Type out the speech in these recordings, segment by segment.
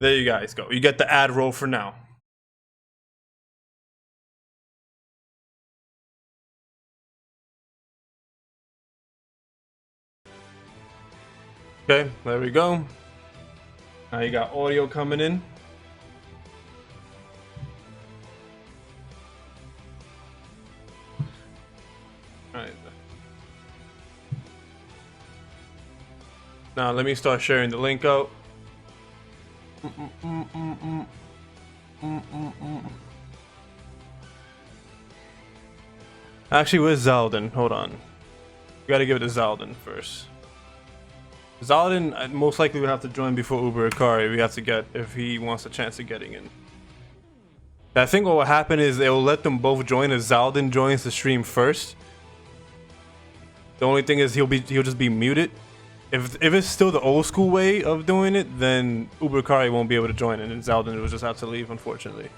There you guys go. You get the ad roll for now. Okay, there we go. Now you got audio coming in. All right. Now let me start sharing the link out. Actually, where's Zaldin? Hold on. We gotta give it to Zaldin first. Zaldin most likely would have to join before MERCURY. We have to get if he wants a chance of getting in. I think what will happen is they will let them both join if Zaldin joins the stream first. The only thing is he'll just be muted. If it's still the old school way of doing it, then MERCURY won't be able to join it, and Zaldin will just have to leave, unfortunately.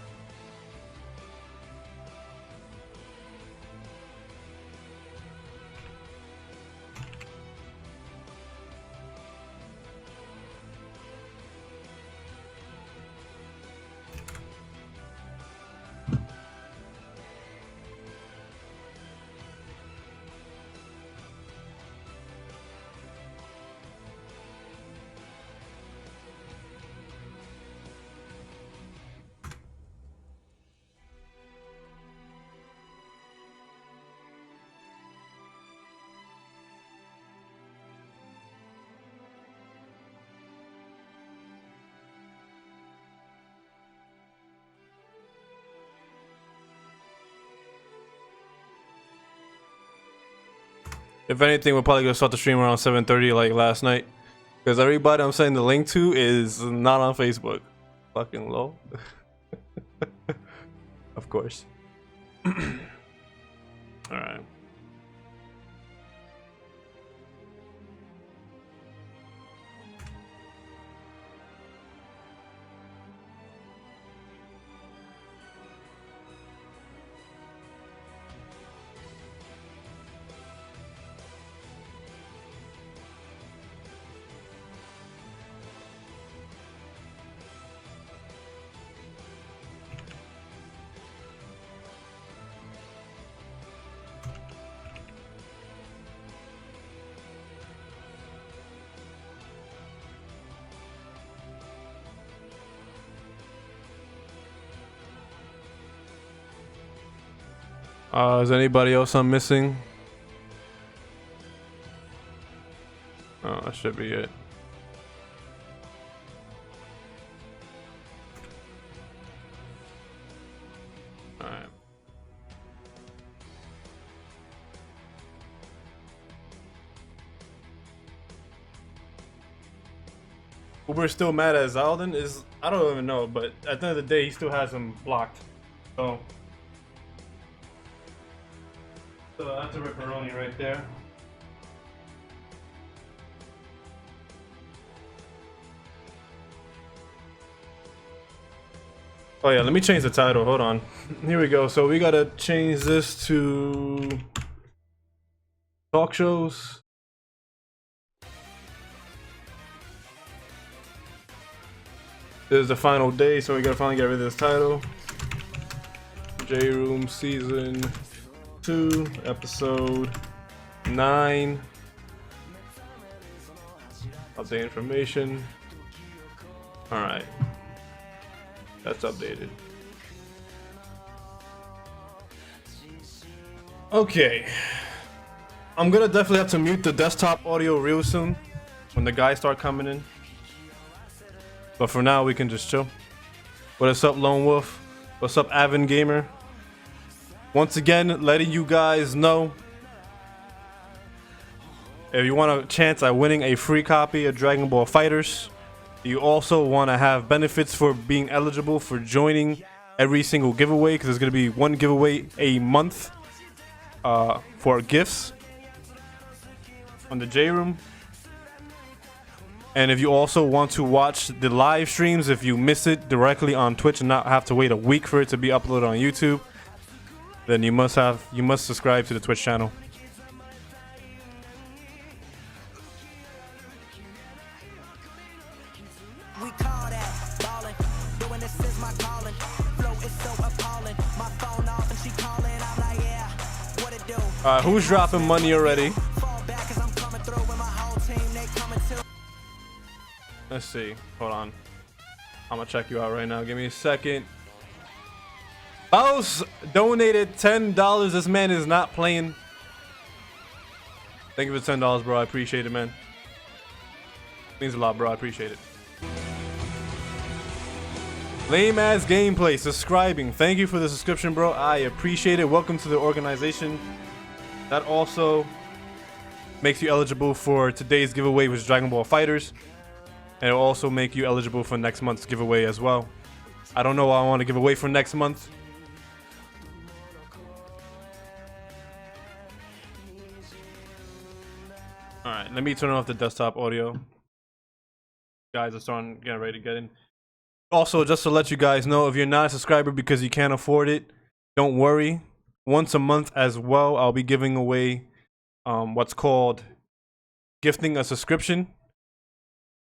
If anything, we're probably gonna start the stream around 7:30 like last night. Because everybody I'm sending the link to is not on Facebook. Fucking low. Of course. Alright. Is anybody else I'm missing? Oh, that should be it. Alright. Uber's still mad at Zaldin? I don't even know, but at the end of the day, he still has him blocked. So that's a ripperoni right there. Oh yeah, let me change the title. Hold on. Here we go. So we gotta change this to talk shows. This is the final day, so we gotta finally get rid of this title. J-Room Season 2, Episode 9. Update information. Alright. That's updated. Okay. I'm gonna definitely have to mute the desktop audio real soon when the guys start coming in. But for now, we can just chill. What is up, Lone Wolf? What's up, Avon Gamer? Once again, letting you guys know, if you want a chance at winning a free copy of Dragon Ball FighterZ, you also want to have benefits for being eligible for joining every single giveaway, because there's going to be one giveaway a month for gifts on the J-Room. And if you also want to watch the live streams, if you miss it directly on Twitch and not have to wait a week for it to be uploaded on YouTube, then you must subscribe to the Twitch channel. Who's dropping money already? Let's see. Hold on. I'm gonna check you out right now. Give me a second. House donated $10. This man is not playing. Thank you for $10, bro. I appreciate it, man. Means a lot, bro. I appreciate it. Lame ass gameplay. Subscribing. Thank you for the subscription, bro. I appreciate it. Welcome to the organization. That also makes you eligible for today's giveaway, which is Dragon Ball Fighters. And it'll also make you eligible for next month's giveaway as well. I don't know what I want to give away for next month. Alright, let me turn off the desktop audio. Guys are starting getting ready to get in. Also, just to let you guys know, if you're not a subscriber because you can't afford it, don't worry. Once a month as well, I'll be giving away what's called gifting a subscription.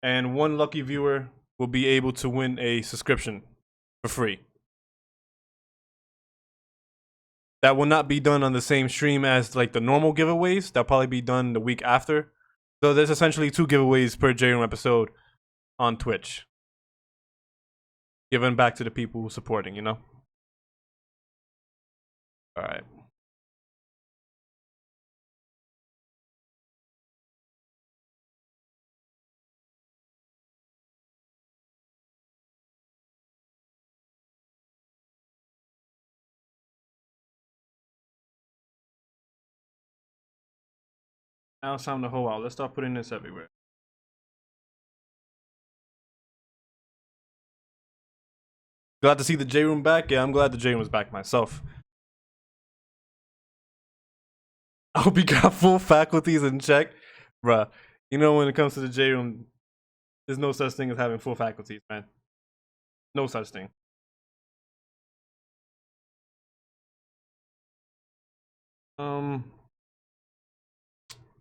And one lucky viewer will be able to win a subscription for free. That will not be done on the same stream as like the normal giveaways. That'll probably be done the week after. So there's essentially 2 giveaways per J-Room episode on Twitch. Giving back to the people who are supporting, you know? Alright. Now it's time to hold out. Let's start putting this everywhere. Glad to see the J-Room back. Yeah, I'm glad the J-Room is back myself. I hope you got full faculties in check. Bruh, you know when it comes to the J-Room, there's no such thing as having full faculties, man. No such thing.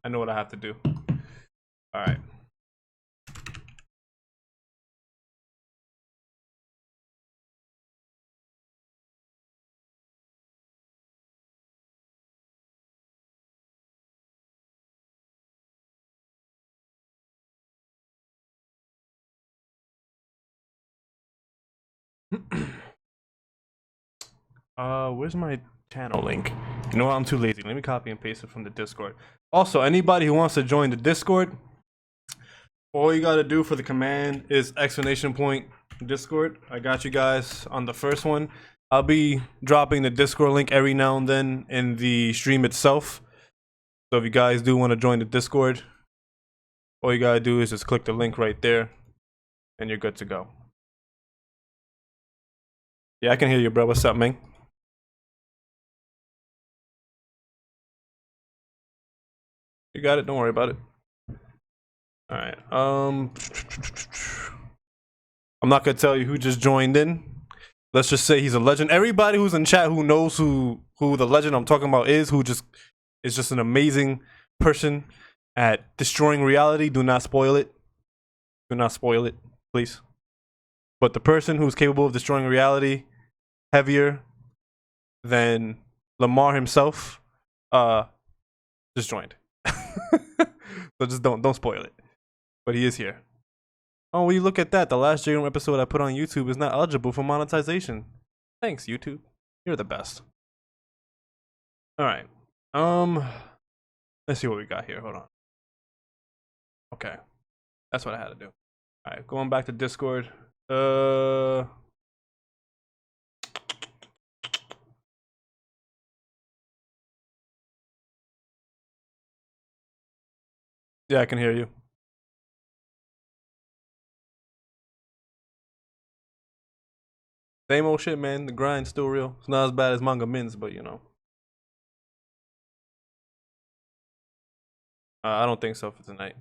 I know what I have to do. Alright. Where's my channel link? You know what? I'm too lazy. Let me copy and paste it from the Discord. Also, anybody who wants to join the Discord, all you gotta do for the command is ! Discord. I got you guys on the first one. I'll be dropping the Discord link every now and then in the stream itself. So if you guys do want to join the Discord, all you gotta do is just click the link right there and you're good to go. Yeah, I can hear you, bro. What's up, man? You got it. Don't worry about it. All right. I'm not gonna tell you who just joined in. Let's just say he's a legend. Everybody who's in chat who knows who the legend I'm talking about is just an amazing person at destroying reality. Do not spoil it. Do not spoil it, please. But the person who's capable of destroying reality heavier than Lamar himself just joined. So just don't spoil it. But he is here. Oh, will you look at that? The last J-Room episode I put on YouTube is not eligible for monetization. Thanks, YouTube. You're the best. Alright. Let's see what we got here. Hold on. Okay. That's what I had to do. Alright, going back to Discord. Yeah, I can hear you. Same old shit, man. The grind's still real. It's not as bad as Manga Min's, but you know. I don't think so for tonight.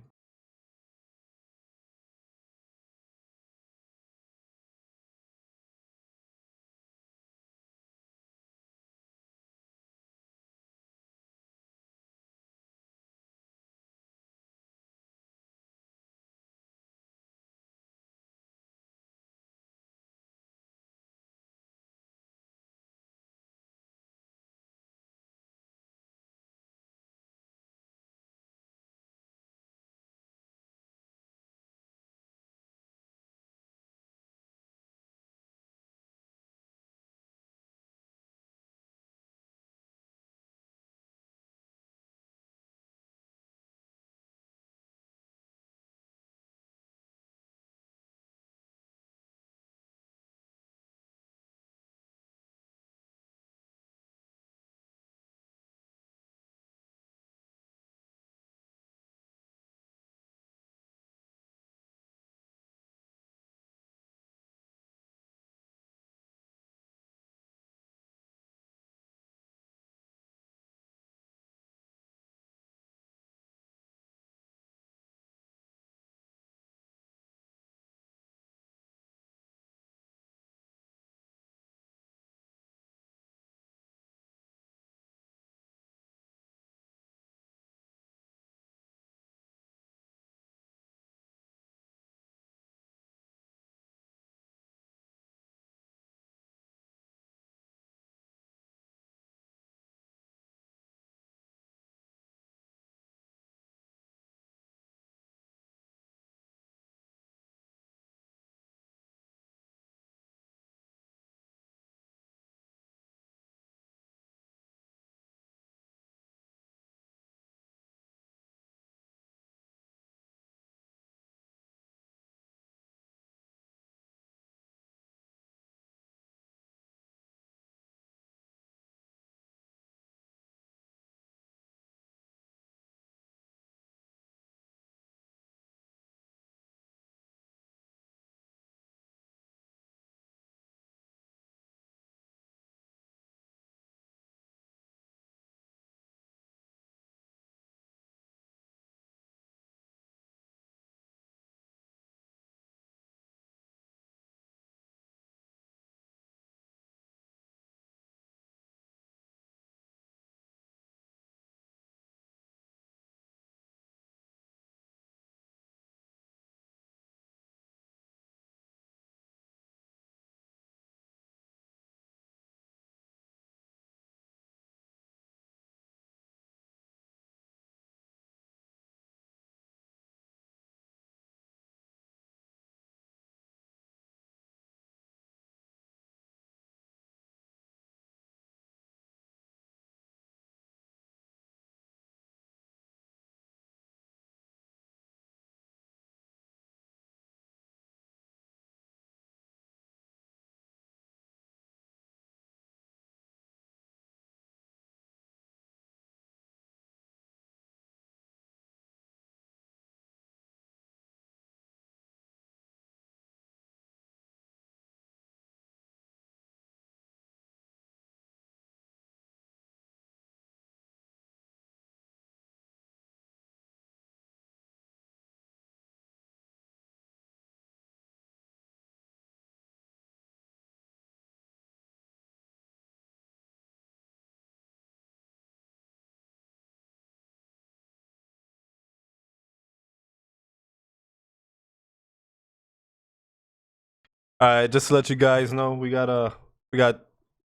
Just to let you guys know, we got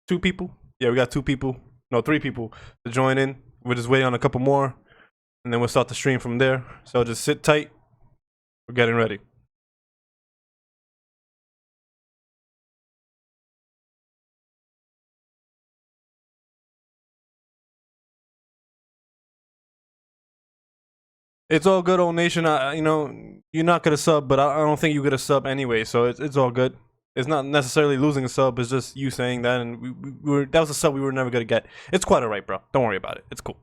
2 people. Yeah, we got 2 people. No, 3 people to join in. We're just waiting on a couple more, and then we'll start the stream from there. So just sit tight. We're getting ready. It's all good, old nation. You know, you're not gonna sub, but I don't think you get a sub anyway, so it's all good. It's not necessarily losing a sub. It's just you saying that, and we were that was a sub we were never gonna get. It's quite alright, bro. Don't worry about it. It's cool.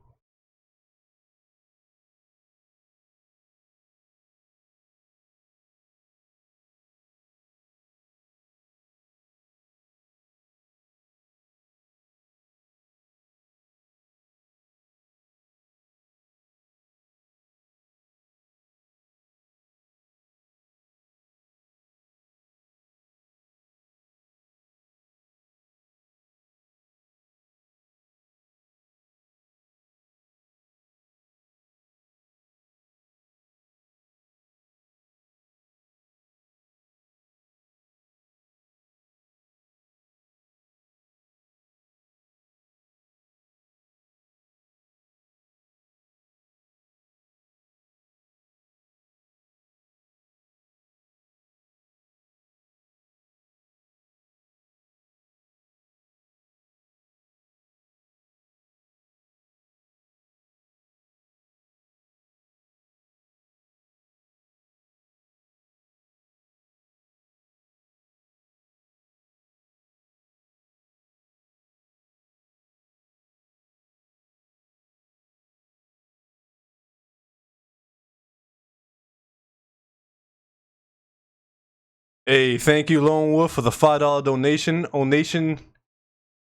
Hey, thank you, Lone Wolf, for the $5 donation. Onation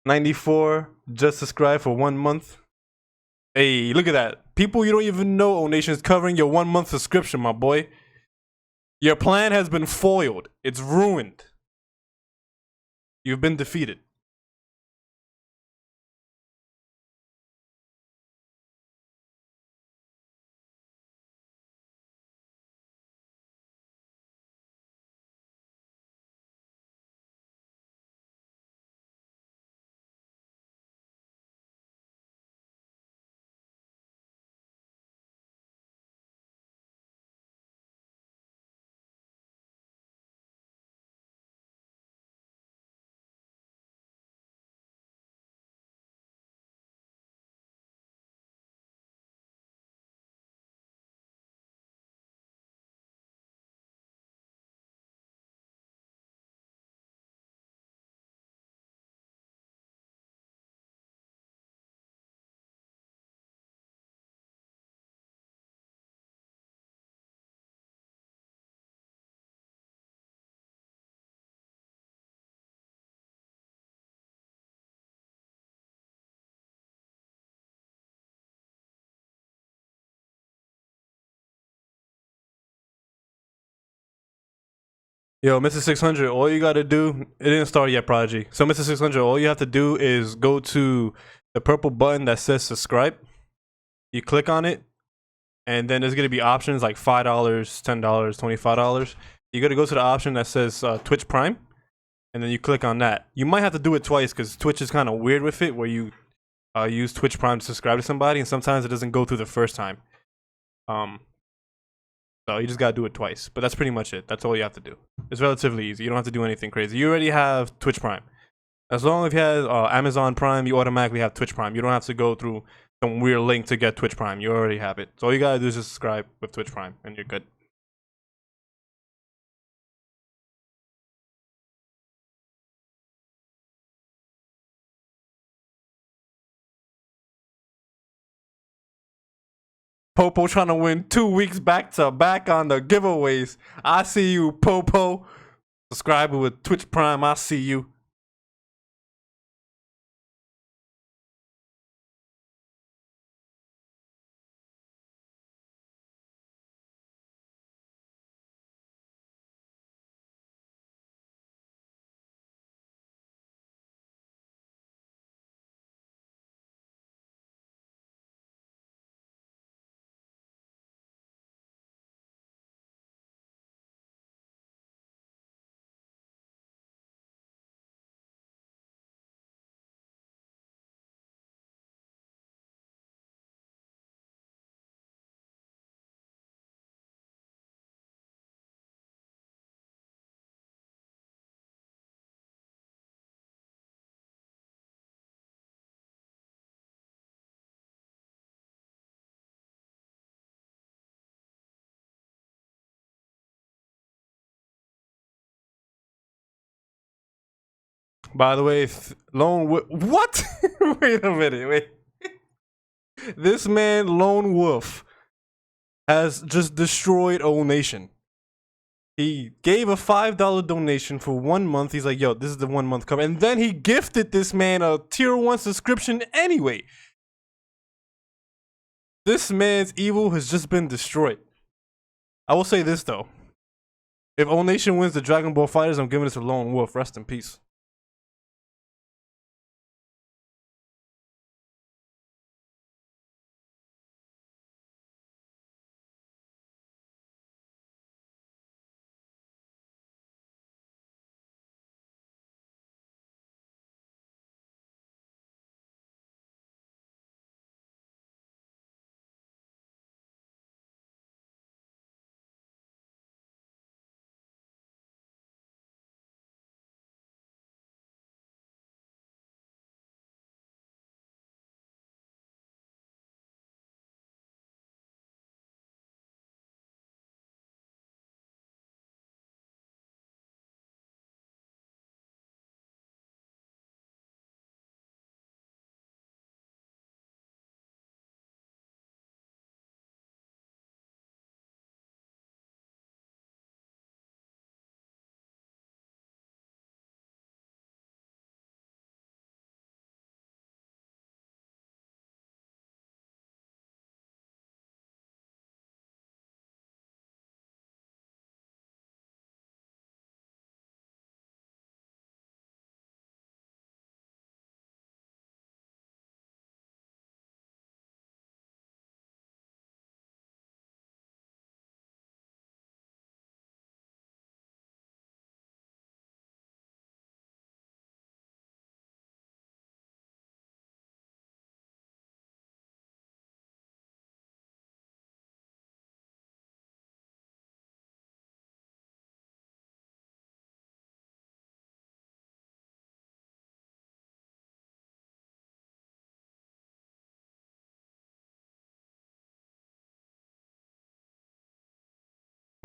94 just subscribed for 1 month. Hey, look at that. People you don't even know Onation is covering your 1 month subscription, my boy. Your plan has been foiled. It's ruined. You've been defeated. Yo, Mr. 600, all you gotta do, it didn't start yet, Prodigy. So, Mr. 600, all you have to do is go to the purple button that says subscribe. You click on it, and then there's gonna be options like $5, $10, $25. You gotta go to the option that says Twitch Prime, and then you click on that. You might have to do it twice because Twitch is kind of weird with it, where you use Twitch Prime to subscribe to somebody, and sometimes it doesn't go through the first time. So you just gotta do it twice. But that's pretty much it. That's all you have to do. It's relatively easy. You don't have to do anything crazy. You already have Twitch Prime. As long as you have Amazon Prime, you automatically have Twitch Prime. You don't have to go through some weird link to get Twitch Prime. You already have it. So all you gotta do is just subscribe with Twitch Prime, and you're good. Popo trying to win 2 weeks back to back on the giveaways. I see you, Popo. Subscribe with Twitch Prime. I see you. By the way, Lone Wolf. What? Wait a minute. Wait. This man, Lone Wolf, has just destroyed Old Nation. He gave a $5 donation for 1 month. He's like, yo, this is the 1 month cover. And then he gifted this man a tier 1 subscription anyway. This man's evil has just been destroyed. I will say this though. If Old Nation wins the Dragon Ball Fighters, I'm giving it to Lone Wolf. Rest in peace.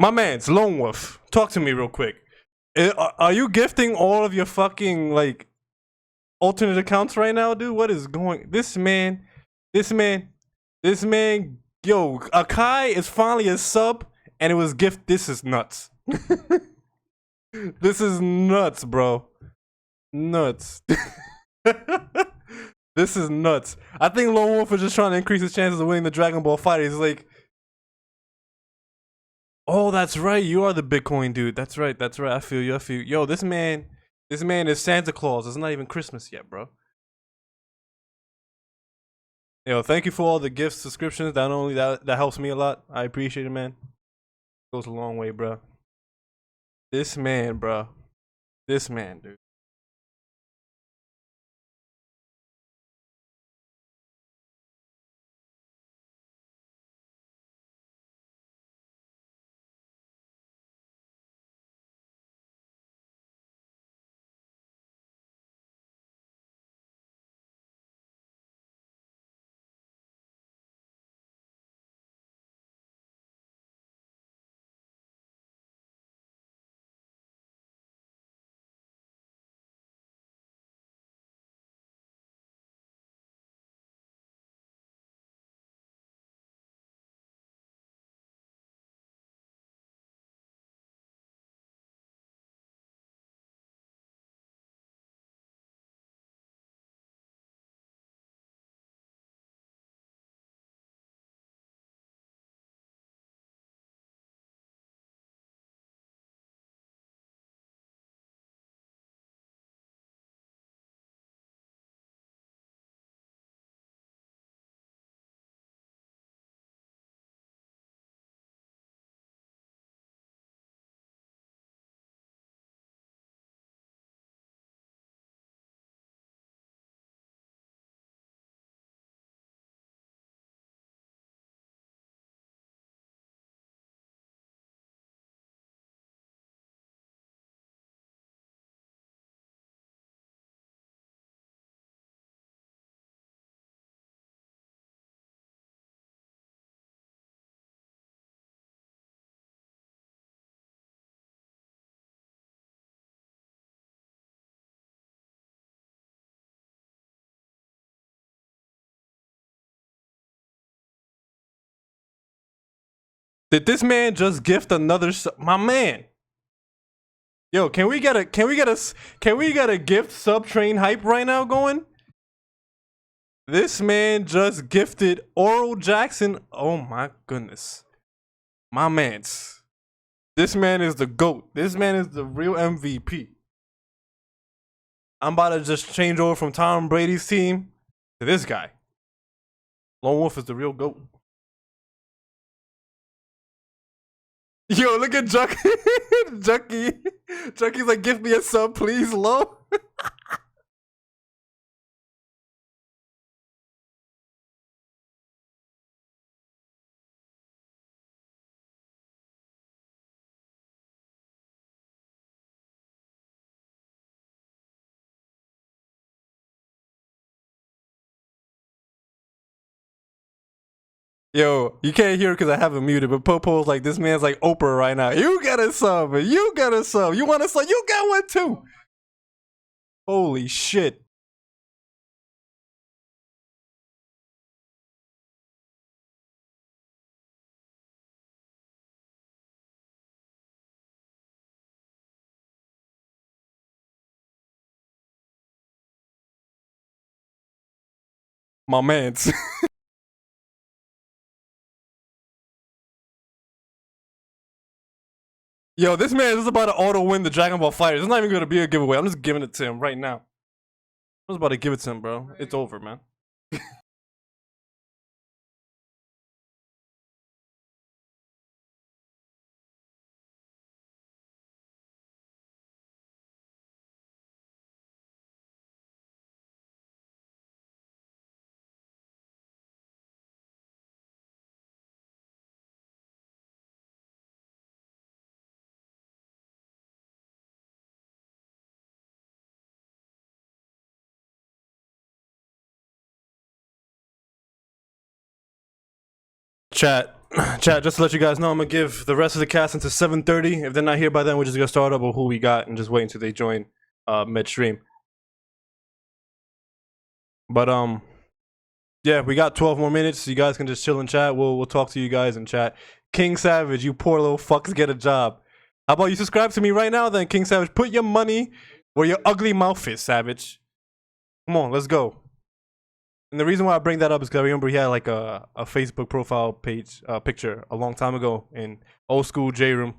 My man's Lone Wolf. Talk to me real quick. Are you gifting all of your fucking like alternate accounts right now, dude? What is going? This man. Yo, Akai is finally a sub, and it was gift. This is nuts. This is nuts, bro. Nuts. This is nuts. I think Lone Wolf is just trying to increase his chances of winning the Dragon Ball fight. He's like, oh, that's right. You are the Bitcoin dude. That's right. I feel you. Yo, this man is Santa Claus. It's not even Christmas yet, bro. Yo, thank you for all the gifts, subscriptions. Not only that helps me a lot. I appreciate it, man. Goes a long way, bro. This man, bro. This man, dude. Did this man just gift another my man? Yo, can we get a gift sub train hype right now going? This man just gifted Oral Jackson. Oh my goodness. My man's. This man is the GOAT. This man is the real MVP. I'm about to just change over from Tom Brady's team to this guy. Lone Wolf is the real GOAT. Yo, look at Jucky. Jucky's like, give me a sub, please, low. Yo, you can't hear it because I have it muted, but Popo's like, this man's like Oprah right now. You get a sub, you get a sub. You want a sub, you get one too. Holy shit. My man's. Yo, this man is about to auto win the Dragon Ball Fighters. It's not even going to be a giveaway. I'm just giving it to him right now. I was about to give it to him, bro. It's over, man. Chat, just to let you guys know, I'm gonna give the rest of the cast until 7:30. If they're not here by then, we're just gonna start up with who we got and just wait until they join midstream. But yeah, we got 12 more minutes. You guys can just chill and chat. We'll talk to you guys in chat. King Savage, you poor little fucks, get a job. How about you subscribe to me right now then, King Savage? Put your money where your ugly mouth is, Savage. Come on, let's go. And the reason why I bring that up is because I remember he had like a Facebook profile page picture a long time ago in old school J room,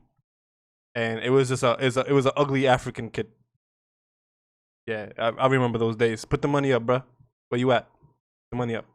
and it was just it was an ugly African kid. Yeah, I remember those days. Put the money up, bruh. Where you at? Put the money up.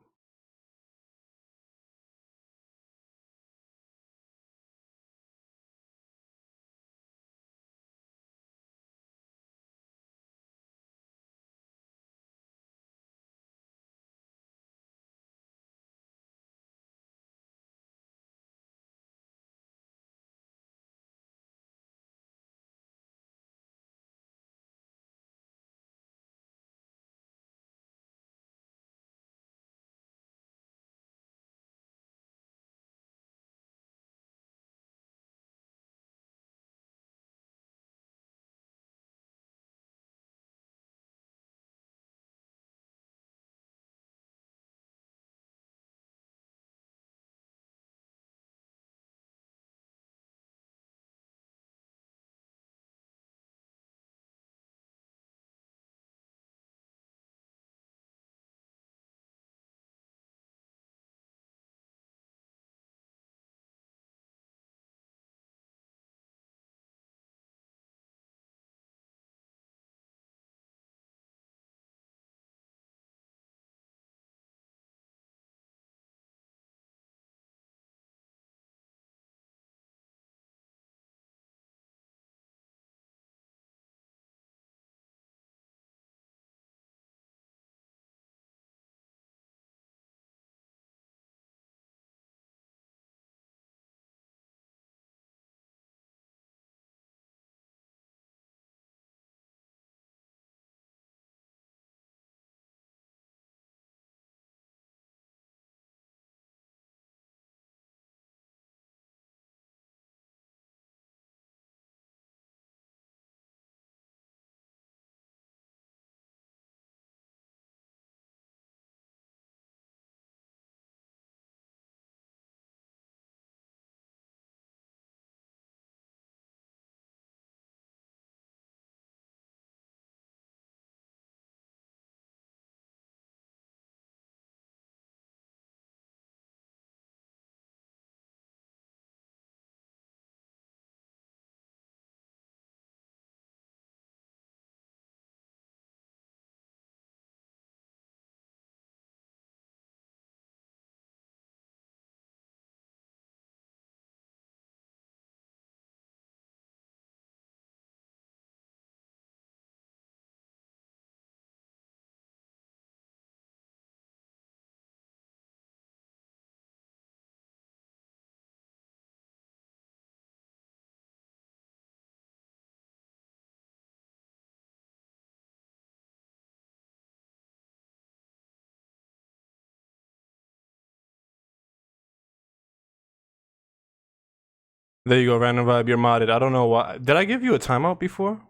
There you go, random vibe. You're modded. I don't know why. Did I give you a timeout before?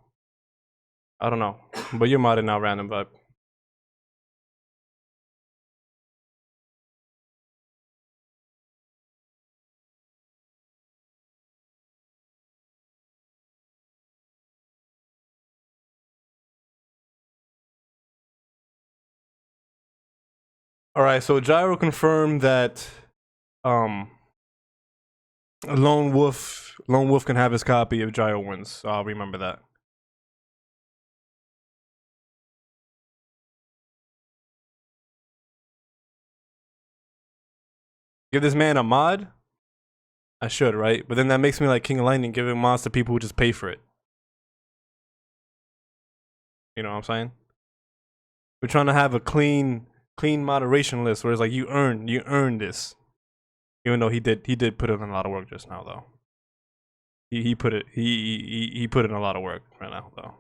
I don't know, but you're modded now, random vibe. All right, so Gyro confirmed that um Lone Wolf can have his copy if Gyro wins. So I'll remember that. Give this man a mod? I should, right? But then that makes me like King of Lightning, giving mods to people who just pay for it. You know what I'm saying? We're trying to have a clean moderation list where it's like you earn this. Even though he did put in a lot of work just now though. He put in a lot of work right now though.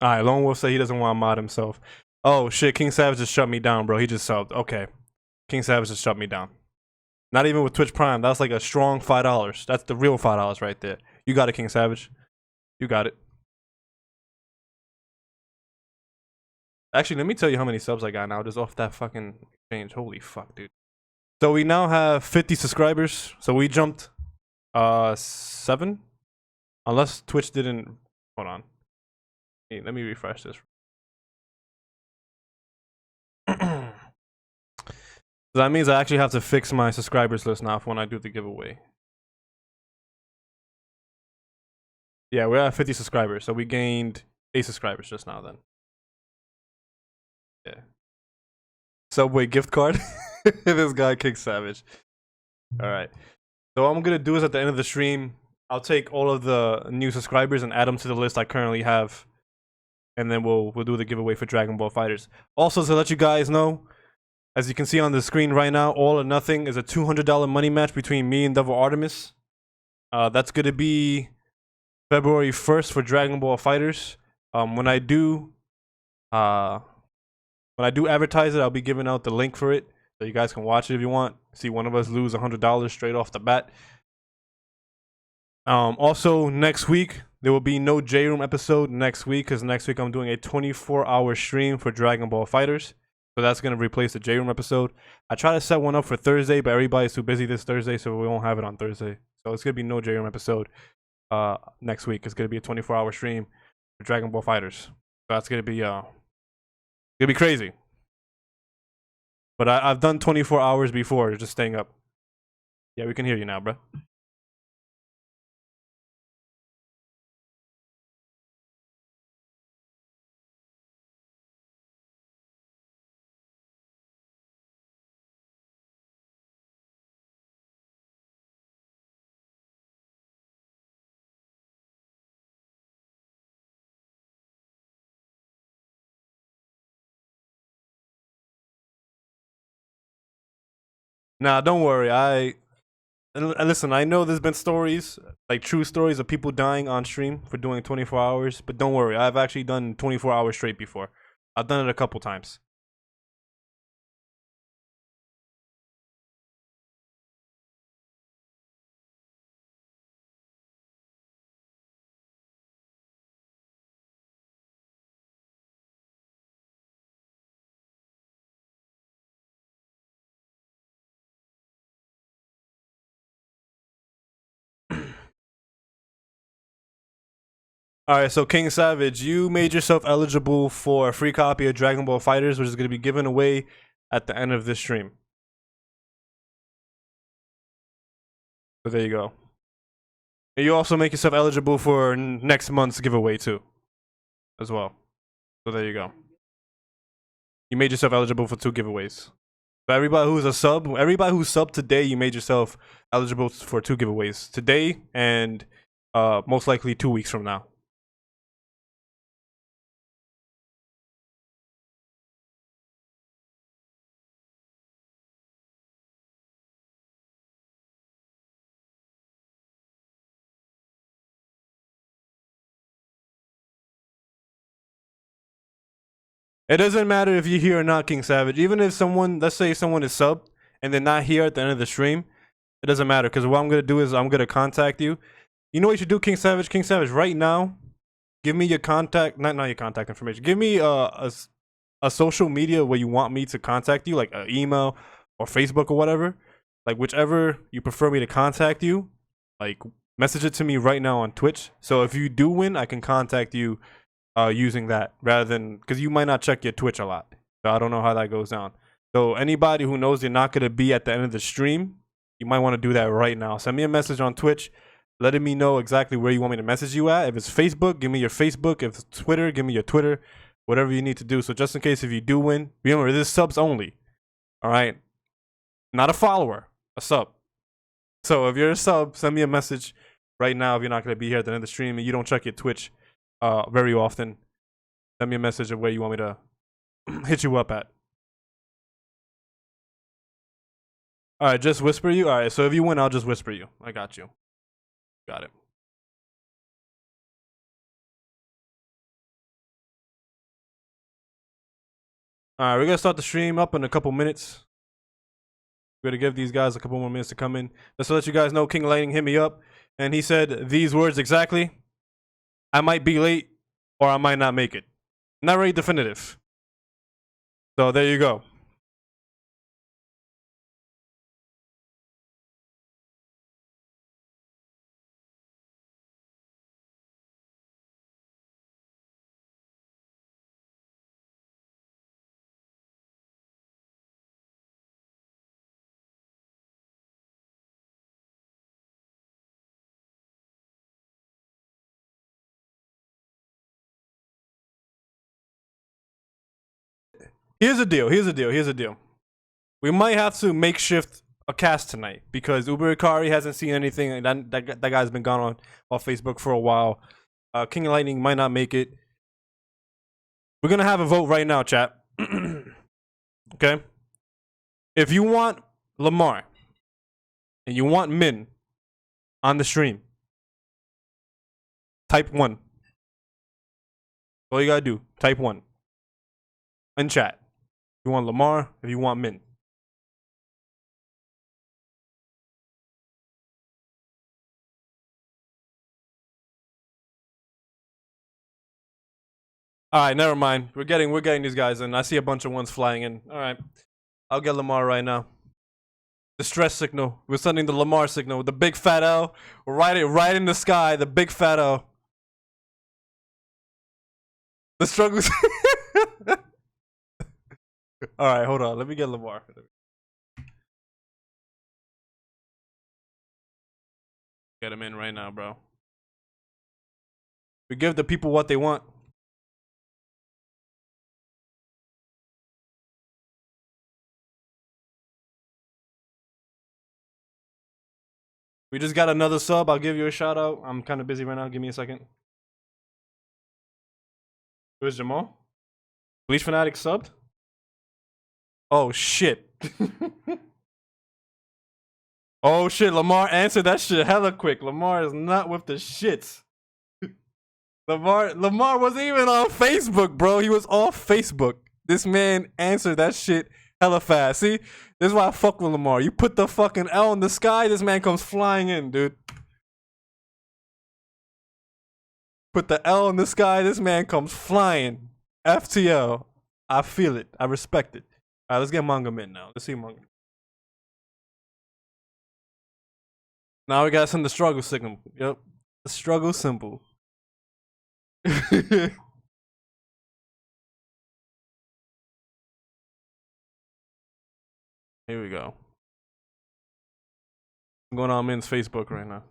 Alright, Lone Wolf said he doesn't want to mod himself. Oh shit, King Savage just shut me down, bro. He just subbed. Okay. King Savage just shut me down. Not even with Twitch Prime. That's like a strong $5. That's the real $5 right there. You got it, King Savage. You got it. Actually, let me tell you how many subs I got now just off that fucking exchange. Holy fuck, dude. So we now have 50 subscribers. So we jumped 7? Unless Twitch didn't. Hold on. Hey, let me refresh this. That means I actually have to fix my subscribers list now for when I do the giveaway. Yeah, we're at 50 subscribers, so we gained 8 subscribers just now then. Yeah. Subway gift card. This guy King Savage. Alright. So what I'm gonna do is at the end of the stream, I'll take all of the new subscribers and add them to the list I currently have. And then we'll do the giveaway for Dragon Ball Fighters. Also, to let you guys know, as you can see on the screen right now, All or Nothing is a $200 money match between me and Devil Artemis. That's gonna be February 1st for Dragon Ball Fighters. When I do advertise it, I'll be giving out the link for it, so you guys can watch it if you want. See one of us lose $100 straight off the bat. Also, next week there will be no J Room episode next week because next week I'm doing a 24-hour stream for Dragon Ball Fighters. So that's gonna replace the J Room episode. I try to set one up for Thursday, but everybody's too busy this Thursday, so we won't have it on Thursday. So it's gonna be no J Room episode next week. It's gonna be a 24-hour stream for Dragon Ball Fighters. So that's gonna be crazy. But I've done 24 hours before, just staying up. Yeah, we can hear you now, bro. Nah, don't worry. Listen, I know there's been stories, like true stories of people dying on stream for doing 24 hours, but don't worry, I've actually done 24 hours straight before. I've done it a couple times. Alright, so King Savage, you made yourself eligible for a free copy of Dragon Ball Fighters, which is going to be given away at the end of this stream. So there you go. And you also make yourself eligible for next month's giveaway too, as well. So there you go. You made yourself eligible for 2 giveaways. So everybody who's a sub, everybody who's subbed today, you made yourself eligible for 2 giveaways today and most likely 2 weeks from now. It doesn't matter if you're here or not, King Savage. Even if someone, let's say someone is subbed and they're not here at the end of the stream, it doesn't matter, because what I'm gonna do is I'm gonna contact you. You know what you should do, King Savage? King Savage, right now, give me your contact, not your contact information. Give me a social media where you want me to contact you, like an email or Facebook or whatever. Like whichever you prefer me to contact you, like message it to me right now on Twitch. So if you do win, I can contact you using that, rather than, because you might not check your Twitch a lot. So I don't know how that goes down. So anybody who knows you're not gonna be at the end of the stream, you might want to do that right now. Send me a message on Twitch, letting me know exactly where you want me to message you at. If it's Facebook, give me your Facebook. If it's Twitter, give me your Twitter. Whatever you need to do. So just in case if you do win, remember, this is subs only. All right? Not a follower, a sub. So if you're a sub, send me a message right now if you're not going to be here at the end of the stream and you don't check your Twitch very often. Send me a message of where you want me to hit you up at. All right, just whisper you. All right, so if you win, I'll just whisper you. I got you. Got it. All right, we're gonna start the stream up in a couple minutes. We're gonna give these guys a couple more minutes to come in. Just to let you guys know, King Lightning hit me up, and he said these words exactly: "I might be late, or I might not make it." Not very definitive. So there you go. Here's the deal. Here's the deal. Here's the deal. We might have to makeshift a cast tonight because Uber Ikari hasn't seen anything. That guy's been gone on Facebook for a while. King Lightning might not make it. We're gonna have a vote right now, chat. Okay? If you want Lamar and you want Min on the stream, type 1. All you gotta do, type 1 in chat. If you want Lamar, if you want Min. All right, never mind. We're getting these guys in. I see a bunch of ones flying in. All right, I'll get Lamar right now. Distress signal. We're sending the Lamar signal. The big fat L. Right in the sky. The big fat L. The struggles. All right, hold on. Let me get Lamar. Get him in right now, bro. We give the people what they want. We just got another sub. I'll give you a shout out. I'm kind of busy right now. Give me a second. Where's Jamal? Bleach Fanatic subbed? Oh, shit. Oh, shit. Lamar answered that shit hella quick. Lamar is not with the shits. Lamar wasn't even on Facebook, bro. He was off Facebook. This man answered that shit hella fast. See? This is why I fuck with Lamar. You put the fucking L in the sky, this man comes flying in, dude. Put the L in the sky, this man comes flying. FTL. I feel it. I respect it. Alright, let's get Manga Min now. Let's see Manga. Now we gotta send the struggle signal. Yep. The struggle symbol. Here we go. I'm going on Min's Facebook right now.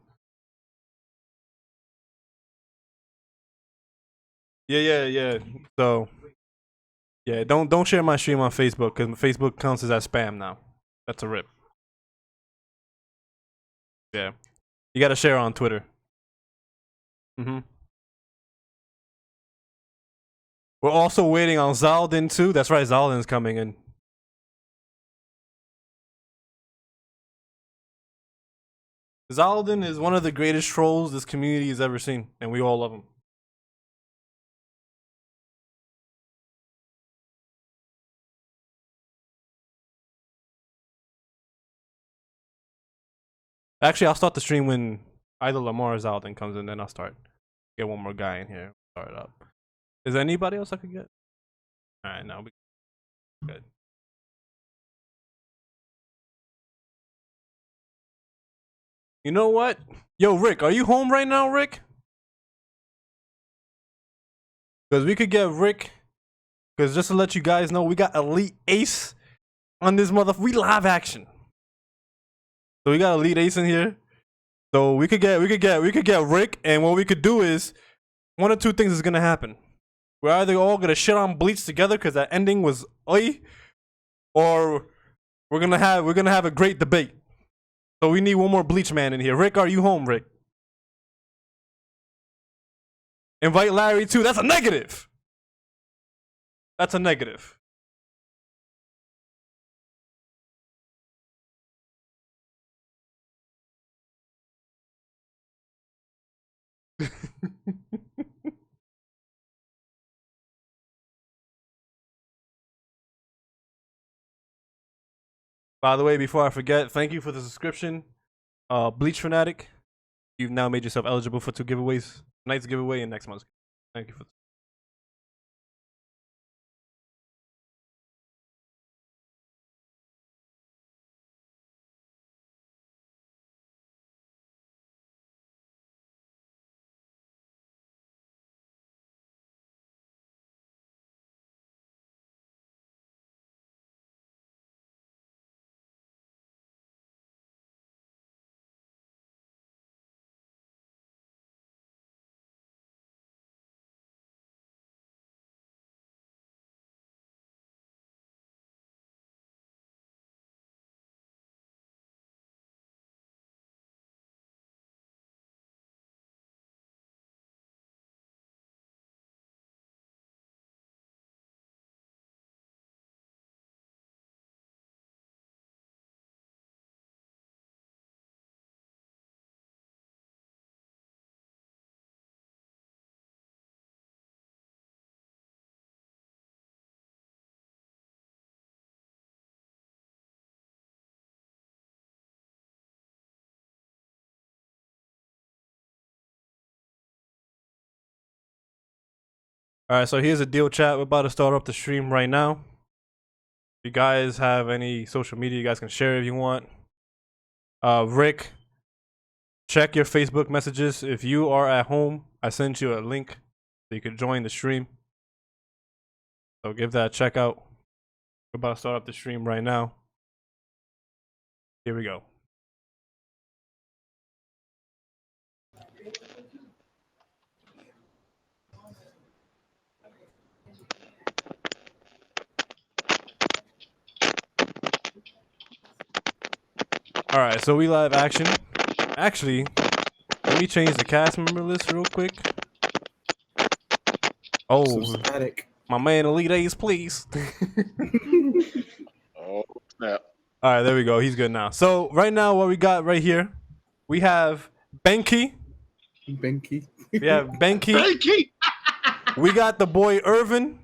Yeah. So, yeah, don't share my stream on Facebook because Facebook counts as that spam now. That's a rip. Yeah, you gotta share on Twitter. We're also waiting on Zaldin too. That's right, Zaldin's coming in. Zaldin is one of the greatest trolls this community has ever seen, and we all love him. Actually, I'll start the stream when either Lamar or Zaldin comes in, then I'll start. Get one more guy in here. Start it up. Is there anybody else I could get? Alright, now we good. You know what? Yo, Rick, are you home right now, Rick? Because we could get Rick. Because just to let you guys know, we got Elite Ace on this motherfucker. We live action. So we got Elite Ace in here. So we could get Rick, and what we could do is one of two things is gonna happen. We're either all gonna shit on Bleach together because that ending was oi, or we're gonna have a great debate. So we need one more Bleach man in here. Rick, are you home, Rick? Invite Larry too. That's a negative. That's a negative. By the way, before I forget, thank you for the subscription. Bleach Fanatic, you've now made yourself eligible for 2 giveaways. Tonight's giveaway and next month's. Thank you for Alright, so here's a deal, chat. We're about to start up the stream right now. If you guys have any social media, you guys can share if you want. Rick, check your Facebook messages. If you are at home, I sent you a link so you can join the stream. So give that a check out. We're about to start up the stream right now. Here we go. Alright, so we live action. Actually, let me change the cast member list real quick. Oh, my man Elite Ace, please. Oh, snap. Alright, there we go. He's good now. So, right now, what we got right here, we have Benki. We have Benki. Benki! We got the boy Irvin.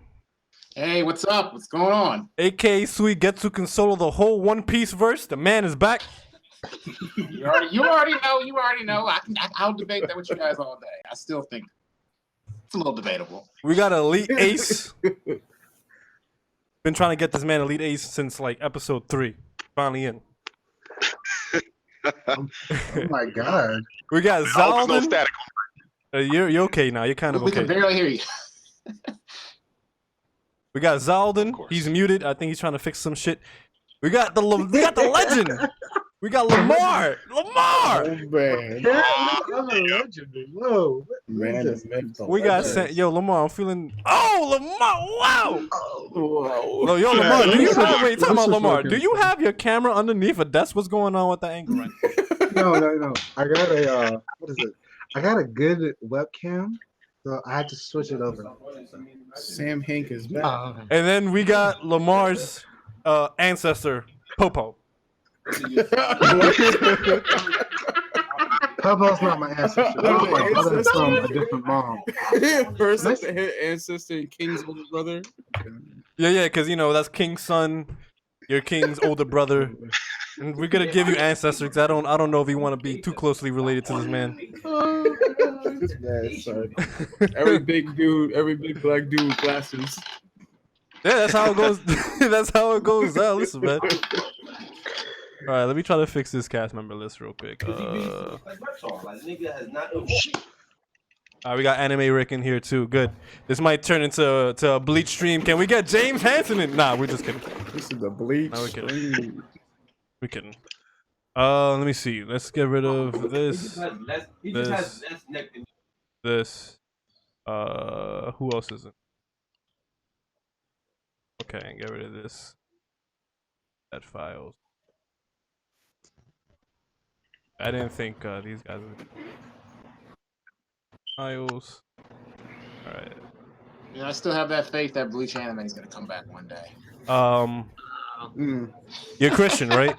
Hey, what's up? What's going on? A.K.A. Suigetsu can solo the whole One Piece verse. The man is back. You already know. I'll debate that with you guys all day. I still think it's a little debatable. We got Elite Ace. Been trying to get this man Elite Ace since like episode 3. Finally in. Oh my god. We got No Zaldin. static. You're okay now. You're kind of We can okay. barely hear you. We got Zaldin. He's muted. I think he's trying to fix some shit. We got the legend. We got Lamar. Lamar. Oh man. I'm a legend. Whoa. Man, We got yo Lamar. I'm feeling. Oh Lamar! Wow. Whoa. No, yo Lamar. Do you have? Wait, talk about Lamar. Do you have your camera underneath a desk? What's going on with that angle right now? No. I got a what is it? I got a good webcam, so I had to switch it over. Sam Hank is back. And then we got Lamar's ancestor, Popo. Popo's not my ancestor. That's my brother from a different mom. First ancestor and King's older brother. Yeah, because you know that's King's son, your King's older brother. And we're gonna give you ancestors. I don't know if you want to be too closely related to this man. This man, son. Every big dude, every big black dude with glasses. Yeah, that's how it goes. That's how it goes. Listen, man. All right, let me try to fix this cast member list real quick. All right, we got Anime Rick in here too. Good. This might turn into a Bleach stream. Can we get James Hansen in? Nah, we're just kidding. This is the bleach. No, we're kidding. We're kidding. Let me see. Let's get rid of this. This. Who else is it? Okay, get rid of this. That files. I didn't think these guys would. Files. All right. Yeah, I still have that faith that Bleach anime is gonna come back one day. You're Christian, right?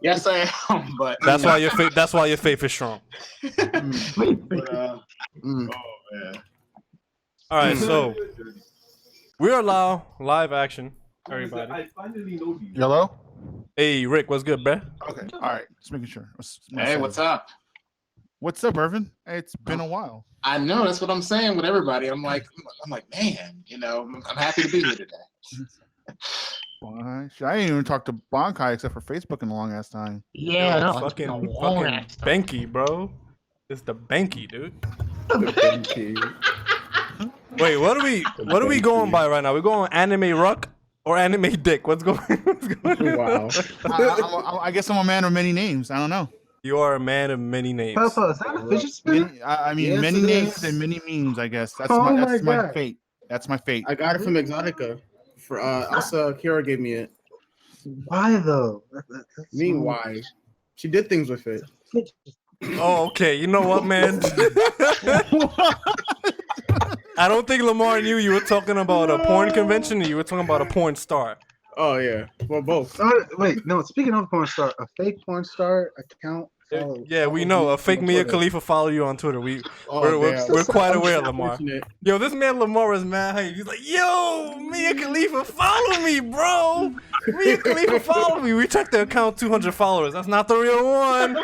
Yes, I am. But That's why your faith. That's why your faith is strong. but, oh man. All right, so we're live action, everybody. Hello? Hey, Rick, what's good, bruh? Okay. All right. Just making sure. Hey, what's up? What's up, Irvin? Hey, it's been a while. I know that's what I'm saying with everybody. I'm like, man, you know, I'm happy to be here today. Gosh, I ain't even talked to Bonkai except for Facebook in a long ass time. Yeah, no, fucking Banky, bro. It's the Banky, dude. Wait, what are we going by right now? We're going Anime Ruck or Anime Dick? What's going on? Wow. I guess I'm a man of many names. I don't know. You are a man of many names. Papa, is that a fidget spinner? I mean, Yes, many it names is. and many memes. I guess that's Oh my God. fate. That's my fate. I got it from Exotica. For Elsa Kira gave me it. Why though? That's Mean why? She did things with it. Oh, okay. You know what, man? I don't think Lamar knew you were talking about a porn convention or you were talking about a porn star. Oh yeah, well both. Wait, no. Speaking of porn star, a fake porn star account. Yeah, we know. A fake Mia Khalifa follow you on Twitter. We're quite aware, Lamar. Unfortunate. Yo, this man Lamar is mad hype. He's like, yo, Mia Khalifa, follow me, bro. Mia Khalifa, follow me. We checked the account, 200 followers. That's not the real one.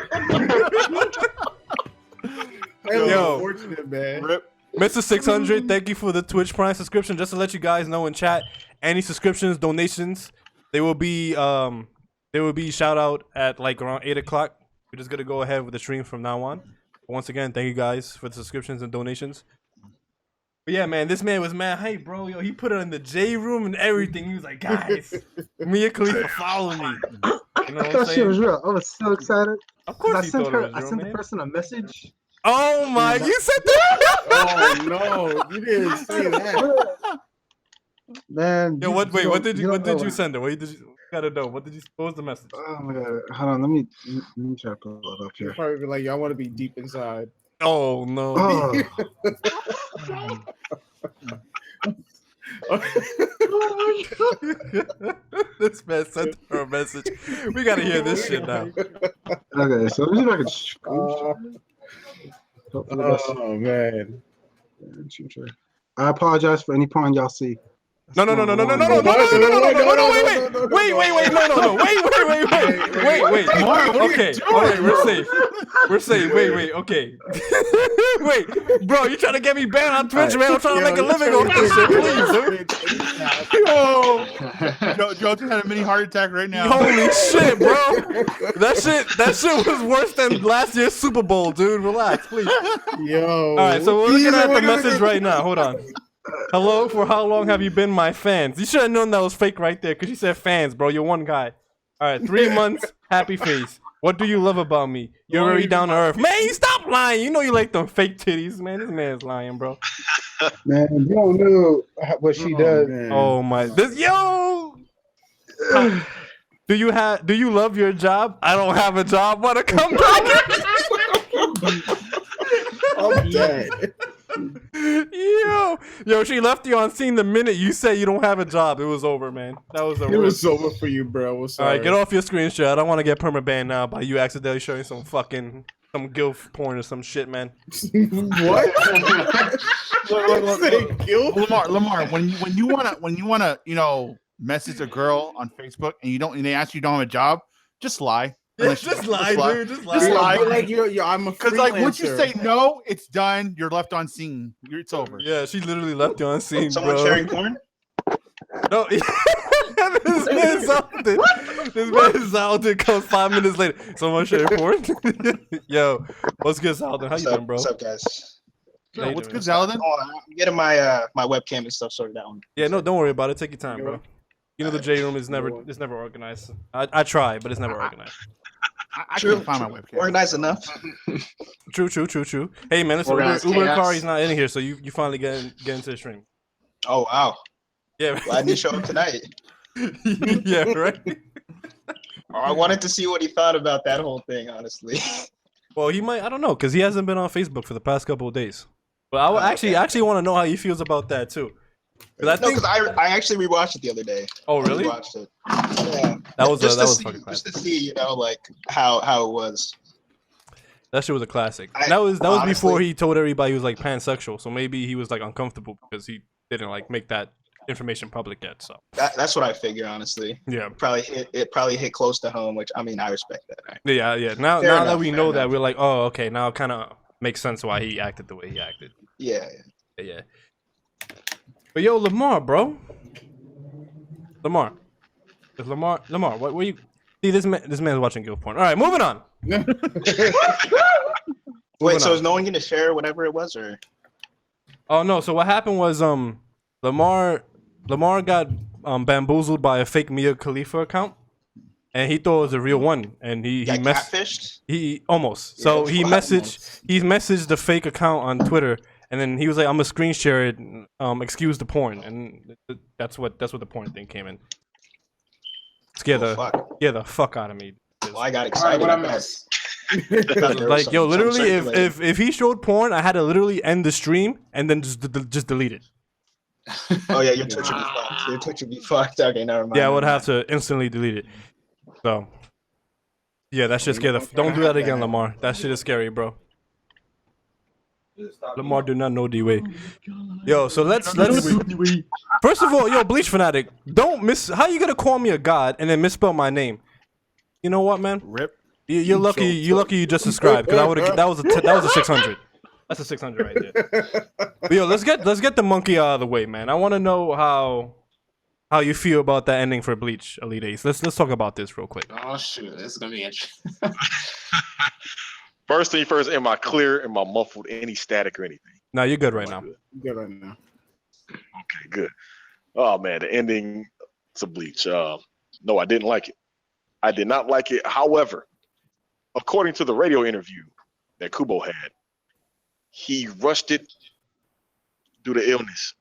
Yo, Unfortunate, man. Mr. 600, thank you for the Twitch Prime subscription. Just to let you guys know in chat, any subscriptions, donations, they will be shout out at like around 8 o'clock. We're just gonna go ahead with the stream from now on. Once again, thank you guys for the subscriptions and donations. But yeah, man, this man was mad hype, bro. Yo, he put it in the J room and everything. He was like, guys, Mia Khalifa, follow me. You know I what I'm thought she was saying? real. I was so excited. Of course, I he sent thought her. it was I real, sent the man. person a message. Oh my, you said that? Oh no, you didn't say that. Man. Yo, what did you don't know. send her? What did you gotta know? What was the message? Oh my god. Hold on. Let me try to pull it up You'll here. probably be like, y'all want to be deep inside. Oh no. This man sent her a message. We gotta hear this shit now. Okay, so let me see if I can screenshot. Oh man. I apologize for any porn y'all see. No, wait, no, Mark, okay, we're safe, wait, okay. Wait, bro, you trying to get me banned on Twitch, man? I'm trying to make a living off this shit, please, dude. Jouten had a mini heart attack right now. Holy shit, bro. That shit was worse than last year's Super Bowl, dude. Relax, please. Yo. Alright, so we're looking at the message right now. Hold on. Hello, for how long have you been my fans? You should have known that was fake right there, because you said fans, bro. You're one guy. Alright, 3 months, happy face. What do you love about me? You're very down to earth. Man, you stop lying. You know you like them fake titties, man. This man's lying, bro. Man, you don't know what she does. Man. Oh my, do you love your job? I don't have a job. Wanna come back? I'm dead. Yo, she left you on scene the minute you said you don't have a job. It was over, man. That was over. It was over for you, bro. We're All sorry. right, get off your screenshot. I don't want to get perma banned now by you accidentally showing some gilf porn or some shit, man. What? Lamar, when you wanna, message a girl on Facebook and they ask you don't have a job, Just lie. Yeah, Unless you- just lie, dude. Just lie. Just lie. Like I'm a Because like once you freelancer. say no, it's done. You're left on scene. It's over. Yeah, she literally left you on scene, Someone bro. sharing porn? No, this man Zaldin. This man Zaldin comes 5 minutes later. Someone share porn. Yo, what's good, Zaldin? How you doing, bro? What's up, guys? Yo, How you what's doing? good, Zaladin? I'm getting my my webcam and stuff sorted out. Yeah, no, don't worry about it. Take your time, bro. You know the J room is never organized. I try, but it's never organized. I can't find my webcam. Organized enough. True. Hey man, listen, Organized Uber chaos. Kari's not in here, so you finally get into the stream. Oh wow! Yeah, Why didn't he show up tonight? yeah, right. I wanted to see what he thought about that whole thing. Honestly, Well, he might. I don't know, cause he hasn't been on Facebook for the past couple of days. But I would actually want to know how he feels about that too. Cause because I actually rewatched it the other day. Oh really? I rewatched it. Yeah. That was Just that to was see, fucking just classic. to see, like how it was. That shit was a classic. I- that was before honestly- he told everybody he was like pansexual. So maybe he was like uncomfortable because he didn't like make that information public yet. So That's what I figure, honestly. yeah, It probably hit close to home, which I mean I respect that. Right? yeah. Now Fair that enough, we fair know that, enough. we're like, oh, okay. Now it kind of makes sense why he acted the way he acted. Yeah. Yeah. But yo, Lamar, bro. Lamar, what were you? See, this man's watching guild porn. All right, moving on. Wait, so on. is no one gonna share whatever it was, or? Oh no! So what happened was Lamar got bamboozled by a fake Mia Khalifa account, and he thought it was a real one, and he Got messed. catfished? He almost. So he messaged the fake account on Twitter, and then he was like, "I'm gonna screen share it. Excuse the porn," and that's what the porn thing came in. Scare the fuck out of me. Well, I got All right, excited. what I about miss? Like yo, literally, circulating. if he showed porn, I had to literally end the stream and then just delete it. Oh yeah, your Twitch would be fucked. Your Twitch would be fucked. Okay, never mind. Yeah, I would have to instantly delete it. So, yeah, that shit scare the. Don't do that again, Lamar. That shit is scary, bro. Lamar do not know the way. Yo, so let's. First of all, yo, Bleach fanatic, don't miss. How you gonna call me a god and then misspell my name? You know what, man? Rip. You're lucky. You lucky you just subscribed because I would have. That was a 600. That's a 600 right there. But yo, let's get the monkey out of the way, man. I want to know how you feel about that ending for Bleach Elite Ace. Let's talk about this real quick. Oh shoot, this is gonna be interesting. First thing first, am I clear? Am I muffled? Any static or anything? Now you're good right now. Good right now. Okay, good. Oh man, the ending to Bleach. No, I didn't like it. I did not like it. However, according to the radio interview that Kubo had, he rushed it due to illness.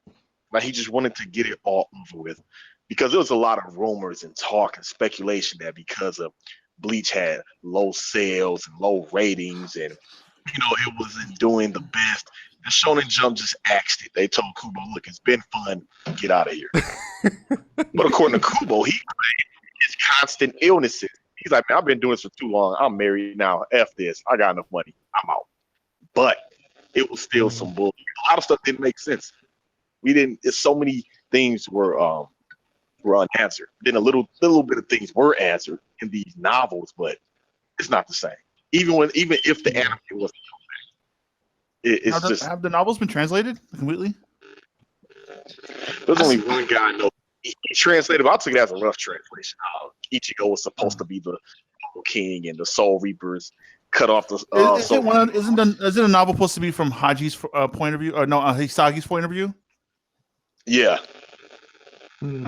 Like he just wanted to get it all over with because there was a lot of rumors and talk and speculation that because of Bleach had low sales and low ratings and it wasn't doing the best. The Shonen Jump just axed it. They told Kubo, look, it's been fun. Get out of here. But according to Kubo, he claimed his constant illnesses. He's like, man, I've been doing this for too long. I'm married now. F this. I got enough money. I'm out. But it was still some bullshit. A lot of stuff didn't make sense. So many things were unanswered. Then a little bit of things were answered in these novels, but it's not the same. Even if the anime was, it's just Have the novels been translated completely? there's only one guy I know. He translated, but I took it as a rough translation. Ichigo was supposed to be the king, and the Soul Reapers cut off the. Isn't a novel supposed to be from Haji's point of view, or no, Hisagi's point of view? Yeah. You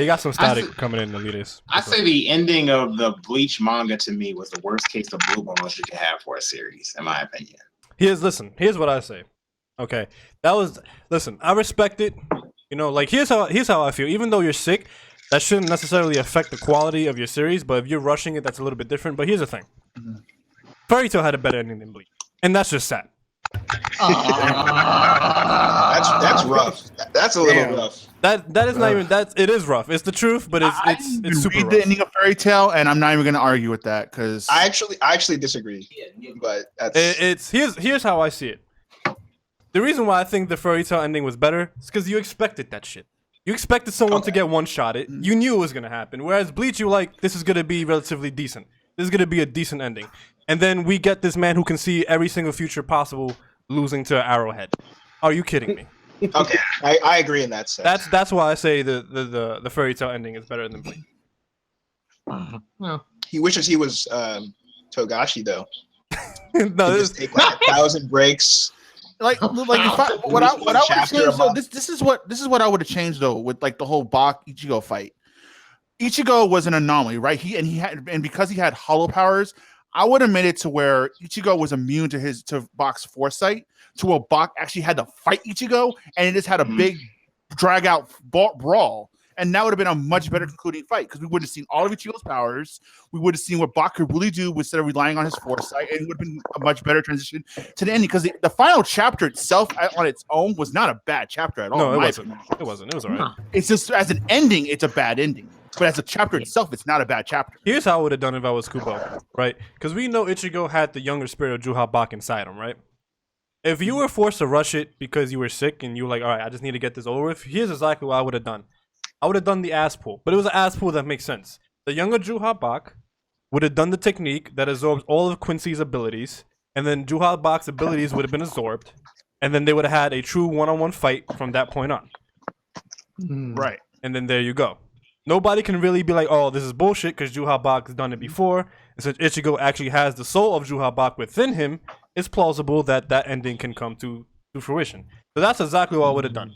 got some static coming in the leaders. I say the ending of the Bleach manga to me was the worst case of blue balls you could have for a series, in my opinion. Here's what I say. Okay, listen. I respect it. Like here's how I feel. Even though you're sick, that shouldn't necessarily affect the quality of your series. But if you're rushing it, that's a little bit different. But here's the thing: Fairy Tail had a better ending than Bleach, and that's just sad. That's rough. That's a little rough. That is not even that. It is rough. It's the truth, but it's super read rough. the ending of Fairy Tail, and I'm not even going to argue with that because I actually disagree. But that's Here's how I see it. The reason why I think the Fairy Tail ending was better is because you expected that shit. You expected someone to get one-shotted. You knew it was gonna happen. Whereas Bleach, you were like, this is gonna be relatively decent. This is gonna be a decent ending. And then we get this man who can see every single future possible losing to Arrowhead. Are you kidding me? Okay, I agree in that sense. That's why I say the fairy tale ending is better than Bleach. Well, He wishes he was Togashi though. No, He this, just take like 1,000 breaks. Like if I, what I would have changed though, this is what I would have changed though with like the whole Bach Ichigo fight. Ichigo was an anomaly, right? And because he had hollow powers, I would have made it to where Ichigo was immune to Bach's foresight, to where Bach actually had to fight Ichigo, and it just had a big drag out brawl. And that would have been a much better concluding fight because we would have seen all of Ichigo's powers. We would have seen what Bach could really do instead of relying on his foresight, and it would have been a much better transition to the ending. Because the final chapter itself, on its own, was not a bad chapter at all. no, it wasn't. It wasn't. It was alright. It's just as an ending, it's a bad ending. But as a chapter itself, it's not a bad chapter. Here's how I would have done if I was Kubo, right? Because we know Ichigo had the younger spirit of Juha Bach inside him, right? If you were forced to rush it because you were sick and you were like, all right, I just need to get this over with, here's exactly what I would have done. I would have done the ass pull, but it was an ass pull that makes sense. The younger Juha Bach would have done the technique that absorbs all of Quincy's abilities, and then Juha Bach's abilities would have been absorbed, and then they would have had a true one-on-one fight from that point on. Right. And then there you go. Nobody can really be like, oh, this is bullshit because Juha Bach has done it before. And since Ichigo actually has the soul of Juha Bach within him, it's plausible that that ending can come to fruition. So that's exactly what I would have done.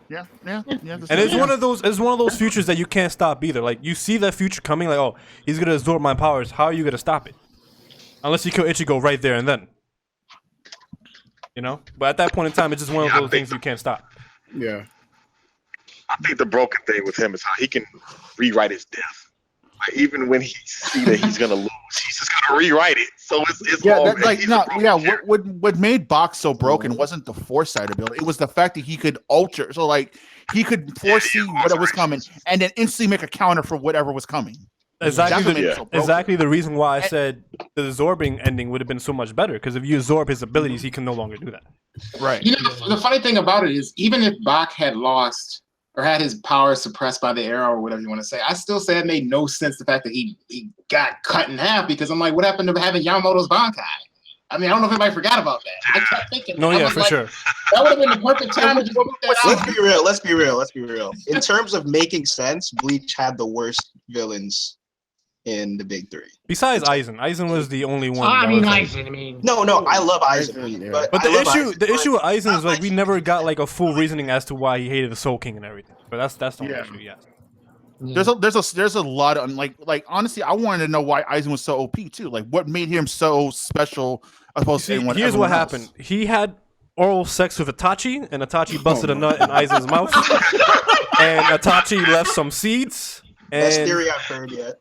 Yeah. And it's one of those futures that you can't stop either. Like you see that future coming, like, oh, he's gonna absorb my powers. How are you gonna stop it? Unless you kill Ichigo right there and then. You know? But at that point in time, it's just one of those things you can't stop. Yeah. I think the broken thing with him is how he can rewrite his death. Like even when he see that he's gonna lose, he's just gonna rewrite it. So it's what made Bach so broken wasn't the foresight ability. It was the fact that he could alter. So like he could foresee whatever was coming and then instantly make a counter for whatever was coming. Exactly the reason why I said the absorbing ending would have been so much better, because if you absorb his abilities, he can no longer do that. Right. You know, the funny thing about it is, even if Bach had lost or had his power suppressed by the arrow or whatever you want to say, I still say it made no sense the fact that he got cut in half, because I'm like, what happened to having Yamamoto's Bankai? I mean, I don't know if anybody forgot about that. I kept thinking. No, yeah, for sure. That would have been the perfect time to just put that out. Let's be real. In terms of making sense, Bleach had the worst villains in the big three. Besides Aizen. Aizen was the only one. No, I love Aizen. But the issue with Aizen is like we never got like a full reasoning as to why he hated the Soul King and everything. But that's the only issue, yeah. There's a lot of like honestly, I wanted to know why Aizen was so OP too. Like what made him so special as opposed to anyone. Here's what happened. He had oral sex with Itachi, and Itachi busted a nut in Aizen's mouth. And Itachi left some seeds. And best theory I've heard yet.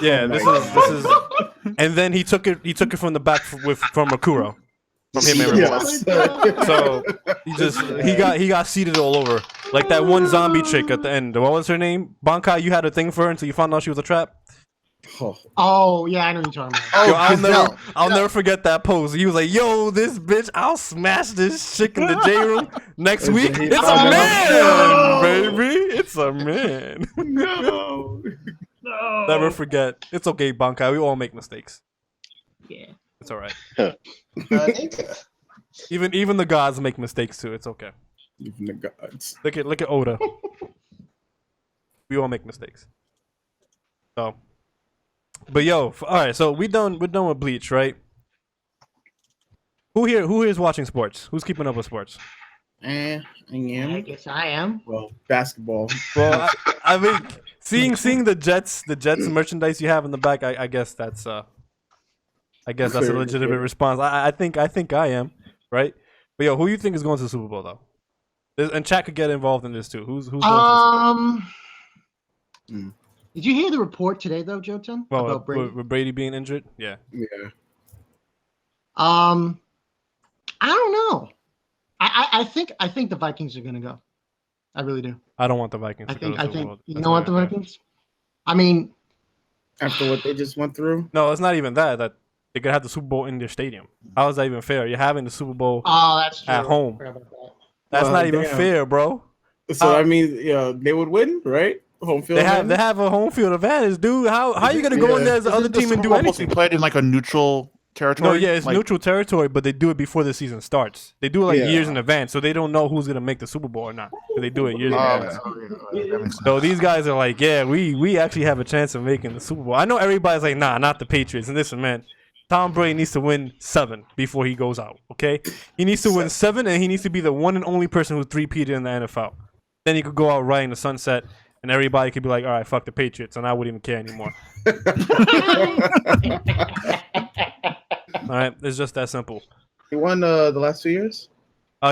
Yeah, this is and then he took it from the back from Makuro. From him and Yes. So he got seated all over. Like that one zombie chick at the end. What was her name? Bankai, you had a thing for her until you found out she was a trap? Oh yeah, I know what you're talking about. Yo, I'll never forget that pose. He was like, yo, this bitch, I'll smash this chick in the J room next week. It's a man, baby. It's a man. No. Never forget. It's okay, Bankai. We all make mistakes. Yeah. It's alright. Nika. Even the gods make mistakes too. It's okay. Even the gods. Look at Oda. We all make mistakes. So, but yo, all right. So we're done with Bleach, right? Who here is watching sports? Who's keeping up with sports? I am. I guess I am. Well, basketball. Well, I mean, seeing the Jets merchandise you have in the back, I guess that's a legitimate response. I think I am, right? But yo, who you think is going to the Super Bowl though? And chat could get involved in this too. Who's going to the Super Bowl? Did you hear the report today though, Jouten? Well, about Brady? with Brady being injured? Yeah. Yeah. I don't know. I think the Vikings are gonna go. I really do. I don't want the Vikings to go to the I Super think Bowl. you That's don't want the my- Vikings. I mean, After what they just went through. No, it's not even that. That they could have the Super Bowl in their stadium. How is that even fair? You're having the Super Bowl that's true. at home. Forgot about that. That's Well, not even damn. fair, bro. So I mean, yeah, they would win, right? Home field. They have a home field advantage, dude. How you gonna go in there as the other team and do anything? Played in like a neutral territory. No, yeah, it's like, neutral territory, but they do it before the season starts. They do it like years in advance, so they don't know who's gonna make the Super Bowl or not. So they do it years in advance. So these guys are like, yeah, we actually have a chance of making the Super Bowl. I know everybody's like, nah, not the Patriots. And listen, man, Tom Brady needs to win 7 before he goes out. Okay, he needs to win 7, and he needs to be the one and only person who three-peated in the NFL. Then he could go out right in the sunset. And everybody could be like, all right, fuck the Patriots, and I wouldn't even care anymore. All right, it's just that simple. He won the last 2 years.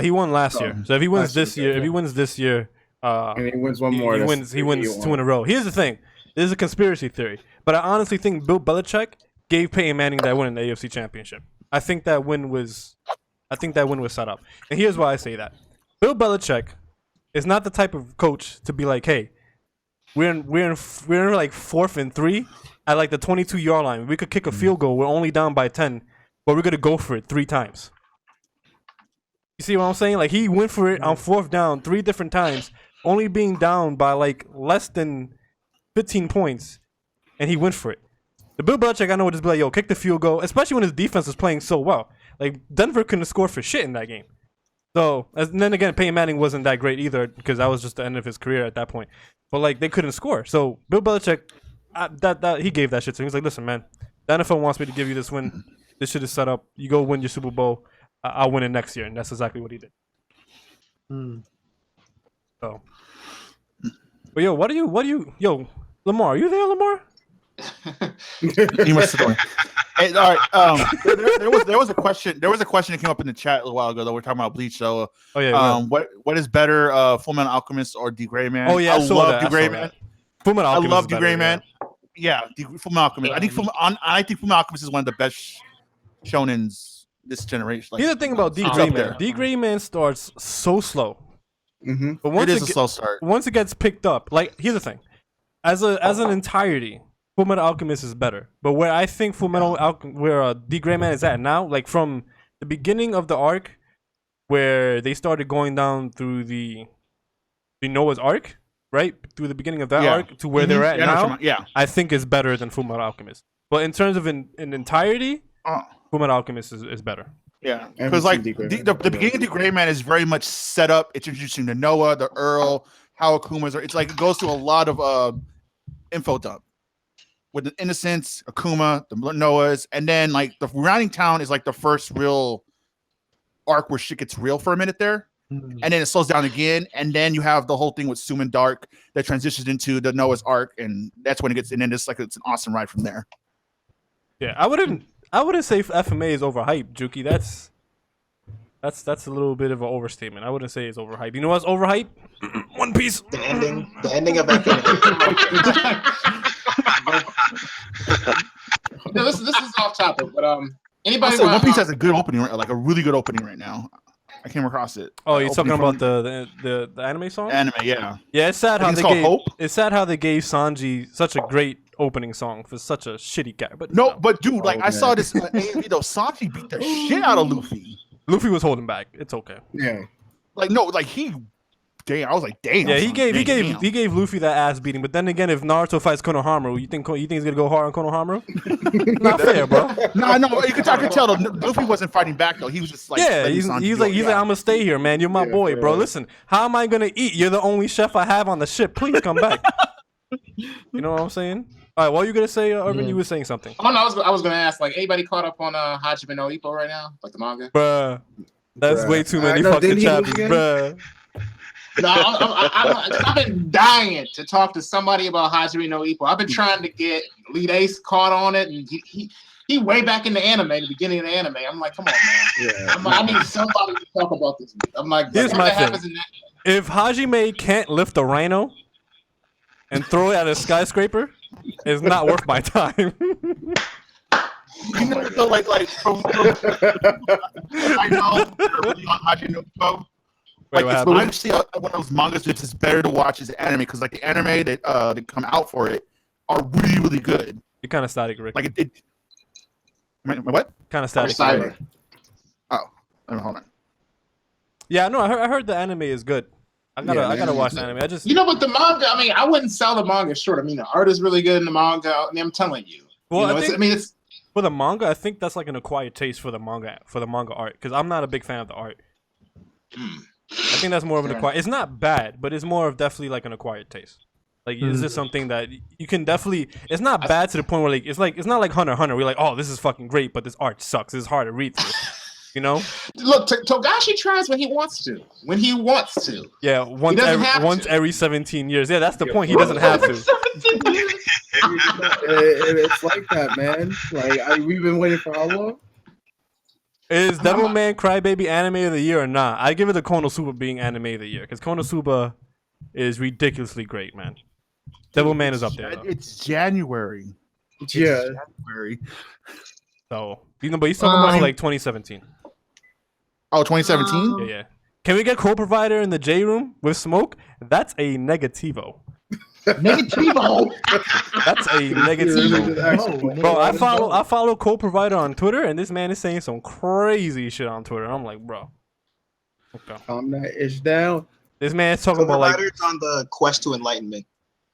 He won last year. So if he wins this year, And he wins one more. He wins 2 in a row. Here's the thing: this is a conspiracy theory, but I honestly think Bill Belichick gave Peyton Manning that win in the AFC Championship. I think that win was set up, and here's why I say that: Bill Belichick is not the type of coach to be like, hey. We're in like 4th and 3 at like the 22-yard line. We could kick a field goal. We're only down by 10, but we're gonna go for it 3 times. You see what I'm saying? Like he went for it on 4th down 3 different times, only being down by like less than 15 points, and he went for it. The Bill Belichick I know would just be like, yo, kick the field goal, especially when his defense was playing so well. Like Denver couldn't score for shit in that game. So, and then again, Peyton Manning wasn't that great either because that was just the end of his career at that point. But like they couldn't score. So Bill Belichick, he gave that shit to him. He's like, listen, man, the NFL wants me to give you this win. This shit is set up. You go win your Super Bowl. I'll win it next year, and that's exactly what he did. So, but yo, yo, Lamar, are you there, Lamar? He must have gone. Hey, all right. There was a question. There was a question that came up in the chat a little while ago. Though we're talking about Bleach. So, what is better, Fullmetal Alchemist or The Gray Man? Oh yeah, I love The Gray Man. Fullmetal Alchemist. I love The Gray Man. Yeah, Fullmetal Alchemist. I think Fullmetal Alchemist is one of the best shonens this generation. Like, here's the thing about The Gray Man. The Gray Man starts so slow. But once it is a slow start. Once it gets picked up, like here's the thing, as an entirety. Fullmetal Alchemist is better, but where I think where The Gray Man is at now, like from the beginning of the arc, where they started going down through the Noah's Ark, right through the beginning of that arc to where they're at now, I think is better than Fullmetal Alchemist. But in terms of an entirety, Fullmetal Alchemist is better. Yeah, because like the beginning of The Gray Man is very much set up. It's introducing the Noah, the Earl, how Akuma's. It's like it goes through a lot of info dump. With the Innocents, Akuma, the Noahs, and then like the Rounding Town is like the first real arc where shit gets real for a minute there, and then it slows down again, and then you have the whole thing with Suman Dark that transitions into the Noah's arc, and that's when it gets, and then it's an awesome ride from there. Yeah, I wouldn't say FMA is overhyped, Juki. That's a little bit of an overstatement. I wouldn't say it's overhyped. You know what's overhyped? One Piece. The ending of FMA. No, this is off topic, but anybody? One Piece has a good opening, like a really good opening right now. I came across it. Oh, you're talking about the anime song? Anime, yeah. Yeah, it's sad how they gave Hope. It's sad how they gave Sanji such a great opening song for such a shitty guy. But no, but dude, like I saw this AMV though. Sanji beat the shit out of Luffy. Luffy was holding back. It's okay. Yeah. Like no, like he. Damn, I was like, damn. Yeah, he gave Luffy that ass beating. But then again, if Naruto fights Konohamaru, you think he's gonna go hard on Konohamaru? Not fair, bro. No, I could tell though. Luffy wasn't fighting back though. He was just like, he's like, I'm gonna stay here, man. You're my boy, bro. Listen, how am I gonna eat? You're the only chef I have on the ship. Please come back. You know what I'm saying? All right, what were you gonna say, Urban? You were saying something. Oh no, I was gonna ask, like, anybody caught up on Hajime no Ippo right now, like the manga? Bruh, that's way too many fucking chapters, bruh. No, I've been dying to talk to somebody about Hajime no Ippo. I've been trying to get Lead Ace caught on it, and he way back in the anime, the beginning of the anime. I'm like, come on, man. Yeah. I need somebody to talk about this. I'm like, here's my thing. If Hajime can't lift a rhino and throw it at a skyscraper, it's not worth my time. You know, so like I know Hajime no Ippo. Like it's honestly one of those mangas that's just better to watch as anime because like the anime that come out for it are really, really good. You're kind of static, Rick. Like it what? Kind of static. Oh, hold on. Yeah, no, I heard the anime is good. I gotta watch the anime. I just but the manga. I mean, I wouldn't sell the manga short. I mean, the art is really good in the manga. I mean, I'm telling you. Well, it's for the manga. I think that's like an acquired taste for the manga art because I'm not a big fan of the art. I think that's more of an acquired. It's not bad, but it's more of definitely like an acquired taste. Like, is this something that you can definitely? It's not bad to the point where it's not like Hunter x Hunter. We're like, oh, this is fucking great, but this art sucks. It's hard to read through. You know? Look, Togashi tries when he wants to. When he wants to. Yeah, once every 17 years. Yeah, that's the point. He doesn't have to. It's like that, man. Like, we've been waiting for how long? Is Devilman Crybaby anime of the year or not? I give it to Konosuba being anime of the year because Konosuba is ridiculously great, man. Devilman is up there. Though. It's January. January. So, but he's talking about like 2017. Oh, 2017? Yeah. Can we get co-provider in the J room with smoke? That's a negativo. Negativo. That's a negativo. Bro, I follow co-provider on Twitter, and this man is saying some crazy shit on Twitter. I'm like, bro. Okay. Calm that ish down. This man's talking about like on the quest to enlightenment.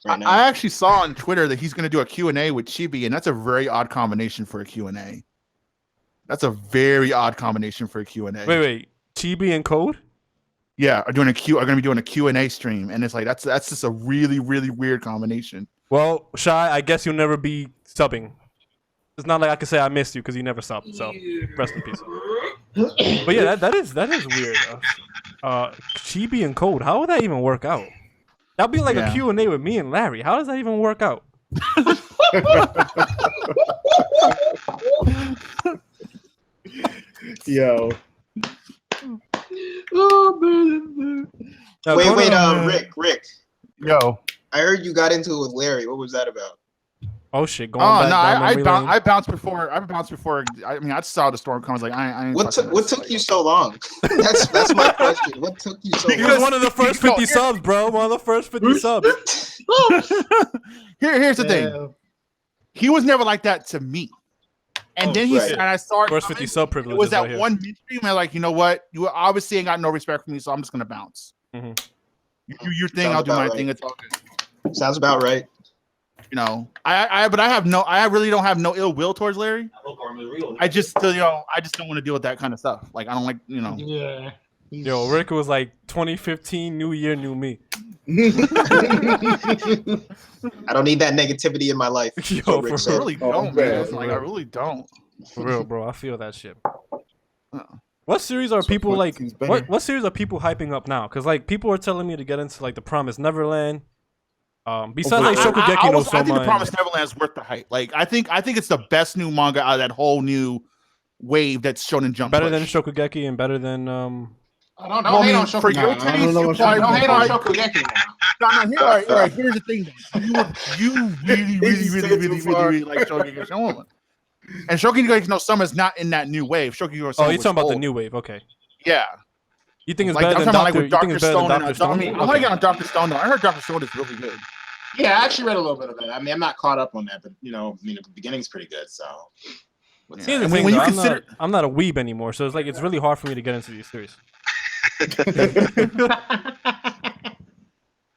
Right now. I actually saw on Twitter that he's going to do a Q&A with Chibi, and that's a very odd combination for a Q&A. That's a very odd combination for a Q&A. Wait. Chibi and Code? Yeah, are going to be doing a Q&A stream, and it's like that's just a really, really weird combination. Well, Shy, I guess you'll never be subbing. It's not like I can say I missed you because you never subbed, so rest in peace. But yeah, that is weird. Chibi and Code, how would that even work out? That'd be like a Q&A with me and Larry. How does that even work out? Yo. Wait, Rick. Yo. I heard you got into it with Larry. What was that about? Oh shit! I bounced before. I mean, I saw the storm come. I was like, I ain't what took you so long? That's my question. What took you so long? He was one of the first 50 subs, bro. One of the first 50 subs. Here's the thing. He was never like that to me. And then I started. First 50 sub privilege. It was that one midstream. And like, you know what? You obviously ain't got no respect for me, so I'm just gonna bounce. You do your thing. I'll do my thing. It's all good. Sounds about right. You know, I really don't have no ill will towards Larry. I just don't want to deal with that kind of stuff. Like, I don't like, you know. Yeah. Yo, Rick was like 2015, new year, new me. I don't need that negativity in my life. Yo, I really don't, man. Like, I really don't. For real, bro. I feel that shit. What series are people like? What series are people hyping up now? Because like people are telling me to get into like the Promised Neverland. Besides like Shokugeki no Soma. I think the Promised Neverland is worth the hype. Like I think it's the best new manga out of that whole new wave that's Shonen Jump. Better than Shokugeki and better than Don't hate on Shokugeki. Don't hate on Shokugeki now. All right. Here's the thing. You really like Shokugeki no Soma. And Shokugeki no Soma is not in that new wave. Shokugeki no Soma. Oh, you're talking about the new wave? Okay. Yeah. You think it's better than Dr. Stone? I mean, I'm gonna get on Dr. Stone though. I heard Dr. Stone is really good. Yeah, I actually read a little bit of it. I mean, I'm not caught up on that, but you know, the beginning's pretty good. So, yeah. When you consider, I'm not a weeb anymore, so it's really hard for me to get into these series.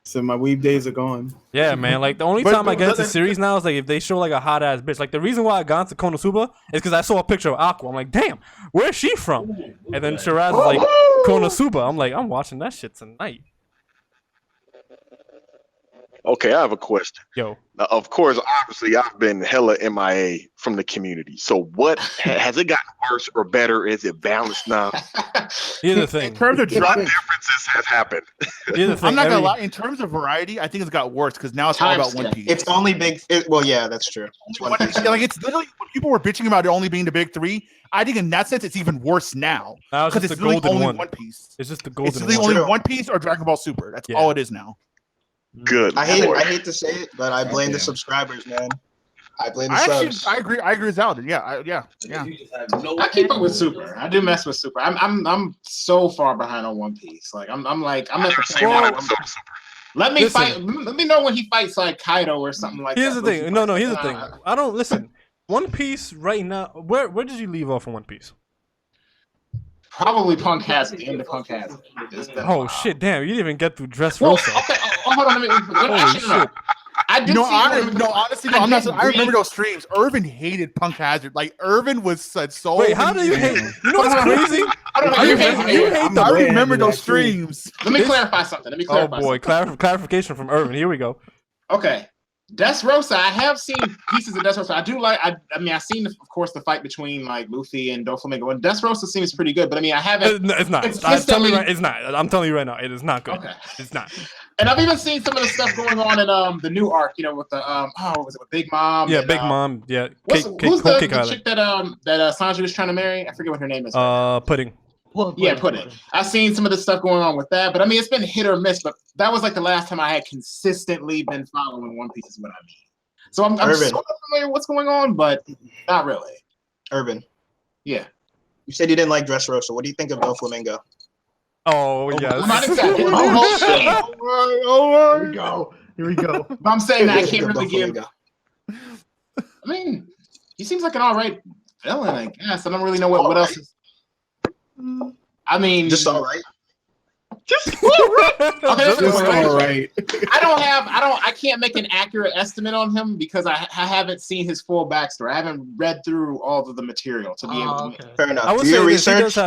So my weeb days are gone. Yeah, man. Like the only time I get into series now is like if they show like a hot ass bitch. Like the reason why I got into Konosuba is because I saw a picture of Aqua. I'm like, damn, where's she from? And then Shiraz is like Konosuba. I'm like, I'm watching that shit tonight. Okay, I have a question. Yo. Now, of course, obviously, I've been hella MIA from the community. So what, has it gotten worse or better? Is it balanced now? Here's the thing. In terms of what differences has happened? I'm not gonna lie. In terms of variety, I think it's got worse because now it's all about One Piece. It's only well, yeah, that's true. It's One Piece. Like it's literally when people were bitching about it only being the big three. I think in that sense it's even worse now because it's really only One Piece. It's just the golden. It's really only One Piece or Dragon Ball Super. That's all it is now. Good. I hate to say it, but I blame the subscribers, man. I blame the subs. I agree with Alden. Yeah. I keep up with Super. I do mess with Super. I'm so far behind on One Piece. Like I'm at the point. Let me fight. Let me know when he fights like Kaido or something like here's that. The thing. No. Here's the thing. I don't listen. One Piece right now. Where did you leave off on One Piece? Probably Punk Hazard. The end of Punk Hazard. Oh shit! Damn, you didn't even get through Dress Well, Rosa. okay. Hold on. Actually, no. I did honestly, no, I'm not. I remember those streams. Irvin hated Punk Hazard. Like Irvin was such so. Wait, how do you hate? You know what's crazy? I remember those streams. Let me clarify something. Oh boy, clarification from Irvin. Here we go. Okay. Dressrosa, I have seen pieces of Dressrosa. I do like. I mean, I've seen, of course, the fight between like Luffy and Doflamingo. And Dressrosa seems pretty good, but I mean, I haven't. It's not. It's not. I'm telling you right now, it is not good. Okay. It's not. And I've even seen some of the stuff going on in the new arc. You know, with the what was it with Big Mom? Yeah, and, Big Mom. Yeah. Who's the chick that Sanji was trying to marry? I forget what her name is. Pudding. Pudding. I've seen some of the stuff going on with that, but I mean, it's been hit or miss. But that was like the last time I had consistently been following One Piece. Is what I mean. So I'm sort of familiar with what's going on, but not really. Urban. Yeah. You said you didn't like Dressrosa. What do you think of Doflamingo? Oh yes. Not exactly. Here we go. But I'm saying that I can't really give. I mean, he seems like an all right villain, I guess. I don't really know what else is. I mean, just all right. Just all right. I can't make an accurate estimate on him because I haven't seen his full backstory. I haven't read through all of the material to be able to. Fair enough. Do your research,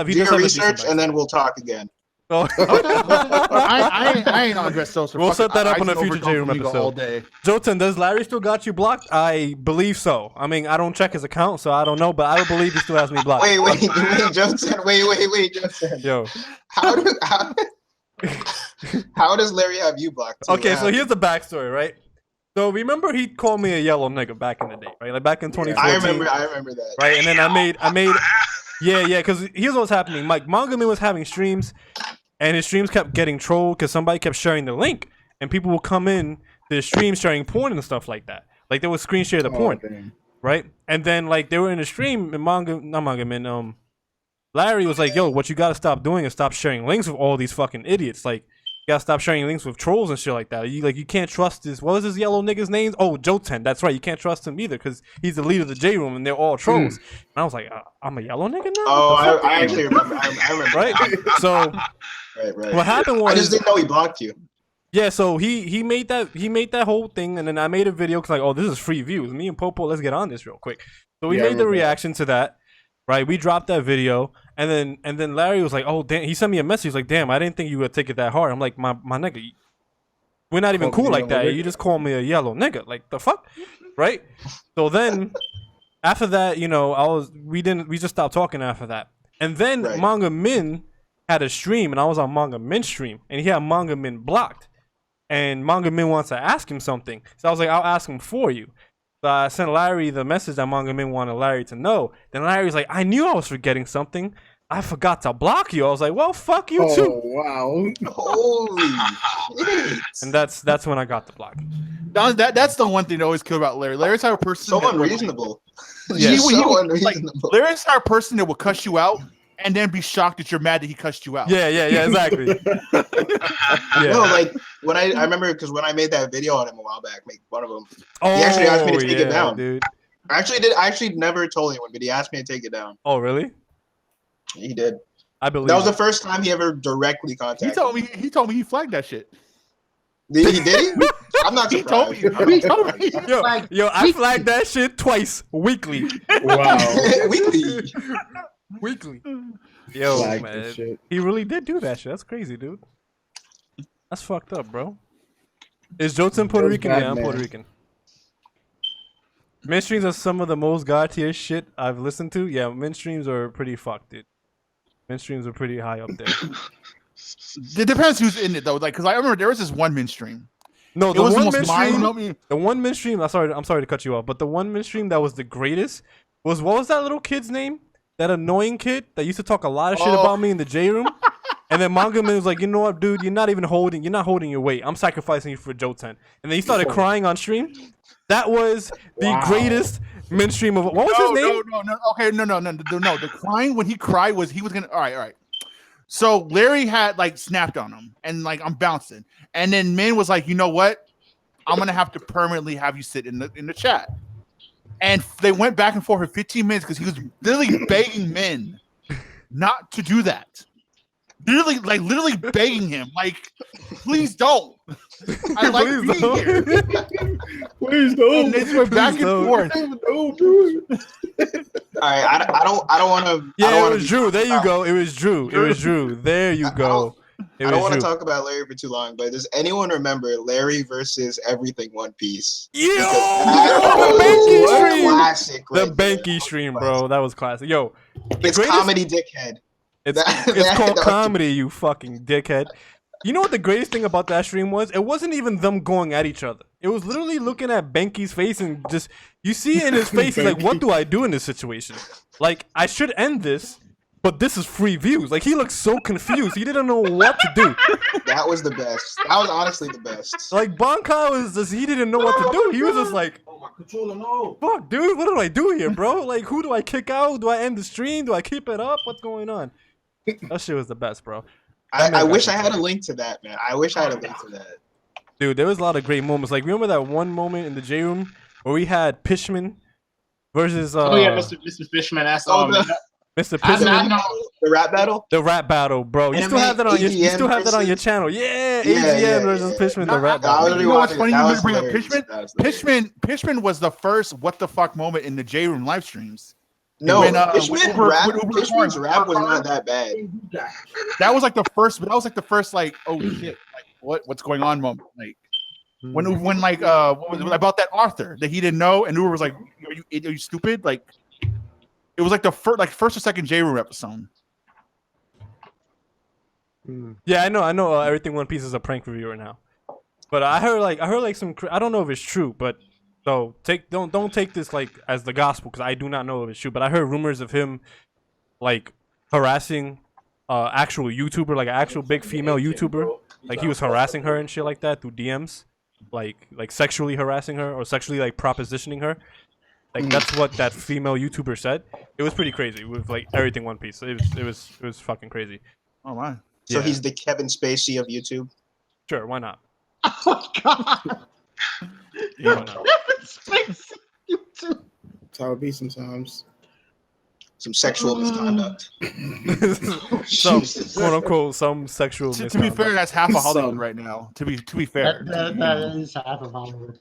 and then we'll talk again. Oh. I ain't on Dressrosa. We'll set that up on a future J-Room episode. All day. Jouten, does Larry still got you blocked? I believe so. I mean, I don't check his account, so I don't know, but I don't believe he still has me blocked. Wait, Jouten. Wait, Jouten. Yo. How does Larry have you blocked? Okay, so here's the backstory, right? So remember he called me a yellow nigga back in the day, right? Like back in 2014. I remember that. Right, and then I made yeah, because here's what's happening. Mike Mangaman was having streams, and his streams kept getting trolled because somebody kept sharing the link, and people would come in to the stream sharing porn and stuff like that. Like they would screen share the porn, right? And then like they were in the stream, and Larry was like, "Yo, what you gotta stop doing is stop sharing links with all these fucking idiots. Like, you gotta stop sharing links with trolls and shit like that. You can't trust this. What was this yellow nigga's name? Oh, Jouten. That's right. You can't trust him either because he's the leader of the J Room and they're all trolls." And I was like, "I'm a yellow nigga now." Oh, I actually remember. I remember. Right. So, right. What happened was I just didn't know he blocked you. Yeah, so he made that whole thing, and then I made a video because like, oh, this is free views. Me and Popo, let's get on this real quick. So we made the reaction to that. Right, we dropped that video, and then Larry was like, "Oh damn!" He sent me a message. He's like, "Damn, I didn't think you would take it that hard." I'm like, "My nigga, we're not even cool like that. You just call me a yellow nigga. Like the fuck, right?" So then, after that, we just stopped talking after that. And then Manga Min had a stream, and I was on Manga Min's stream, and he had Manga Min blocked, and Manga Min wants to ask him something. So I was like, "I'll ask him for you." So I sent Larry the message that Manga Min wanted Larry to know. Then Larry was like, "I knew I was forgetting something. I forgot to block you." I was like, "Well, fuck you too." Wow. Holy shit. And that's when I got the block. That's the one thing that always killed about Larry. Larry's the type of person so unreasonable. Yeah, so unreasonable. Like, Larry's the type of person that will cuss you out and then be shocked that you're mad that he cussed you out. Yeah, exactly. No, like when I remember because when I made that video on him a while back, make fun of him. He actually asked me to take it down. Dude. I actually never told anyone, but he asked me to take it down. Oh, really? He did. I believe that was the first time he ever directly contacted. He told me he flagged that shit. Did he? I'm not surprised. He told me. Yo, I flagged that shit twice weekly. Wow. Weekly. Yo, man. He really did do that shit. That's crazy, dude. That's fucked up, bro. Is Jouten Puerto Rican? Yeah, I'm Puerto Rican. Min streams are some of the most god tier shit I've listened to. Yeah, min streams are pretty fucked, dude. Min streams are pretty high up there. It depends who's in it though. Like, because I remember there was this one min stream. No, the one min stream. I'm sorry to cut you off, but the one min stream that was the greatest was, what was that little kid's name? That annoying kid that used to talk a lot of shit about me in the J Room. And then Manga Man was like, "You know what, dude? You're not holding your weight. I'm sacrificing you for Jouten." And then he started crying on stream. That was the greatest min stream of, what was his name? No. Okay, no. The crying, when he cried was he was gonna. All right. So Larry had like snapped on him, and like I'm bouncing, and then Min was like, "You know what? I'm gonna have to permanently have you sit in the chat." And they went back and forth for 15 minutes because he was literally begging Min not to do that. Literally begging him, like, please don't. I like Please being don't. here. Please don't. And they went back and forth. Don't do it. All right, I don't want to. Yeah, it was Drew. There you go. It was Drew. It was Drew. There you go. I don't want to talk about Larry for too long, but does anyone remember Larry versus Everything One Piece? Yo, The Banky stream. Classic. The Right there. Banky stream, bro. That was classic. Yo, It's comedy, dickhead. It's called comedy, you fucking dickhead. You know what the greatest thing about that stream was? It wasn't even them going at each other. It was literally looking at Banky's face and just, you see in his face, he's like, what do I do in this situation? Like, I should end this, but this is free views. Like, he looked so confused. He didn't know what to do. That was the best. That was honestly the best. Like, Bankai was just, he didn't know what to do. He was just like, Oh, my controller, no. fuck, dude, what do I do here, bro? Like, who do I kick out? Do I end the stream? Do I keep it up? What's going on? That shit was the best, bro. I wish I had a link to that, man. I wish I had a link to that. Dude, there was a lot of great moments. Like, remember that one moment in the J room where we had Pishman versus Oh yeah, Mr. Fishman. That's all. Mr. I Pishman. know. The rap battle? The rap battle, bro. You still have that on you still have that on your channel. Yeah, AGN versus Pishman, the rap battle. You know what's funny? That You was bring up hilarious. Pishman was the first what the fuck moment in the J room live streams. No, When, Fishman's rap was not that bad. That was like the first. That was like the first. Like, oh shit! Like, what's going on? Moment. Like, when like what was it about that Arthur that he didn't know, and Uber was like, "Are you stupid?" Like, it was like the first or second J room episode. Yeah, I know. Everything One Piece is a prank reviewer now, but I heard like some. I don't know if it's true, but so don't take this like as the gospel because I do not know if it's true. But I heard rumors of him like harassing actual YouTuber, like an actual big female YouTuber. Like he was harassing her and shit like that through DMs, like sexually harassing her or sexually like propositioning her. Like that's what that female YouTuber said. It was pretty crazy with like everything One Piece. It was fucking crazy. Oh my! So Yeah. he's the Kevin Spacey of YouTube. Sure, why not? Oh my god. Yeah, why not? YouTube. That's how it be sometimes. Some sexual misconduct. Some Jesus. quote unquote some sexual. To be fair, that's half of Hollywood Some. right now. To be fair, That is half of Hollywood.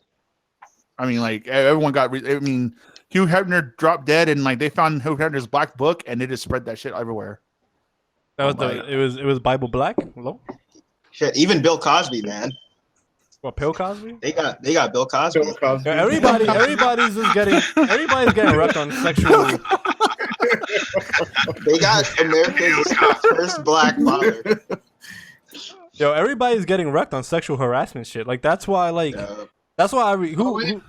I mean, like everyone got. I mean, Hugh Hefner dropped dead, and like they found Hugh Hefner's black book, and they just spread that shit everywhere. That was it was Bible Black. Hello. Shit, even Bill Cosby, man. What, Bill Cosby? They got Bill Cosby. Yeah, everybody's getting wrecked on sexual. They got America's first black father. Yo, everybody's getting wrecked on sexual harassment shit. Like that's why that's why Oh, you heard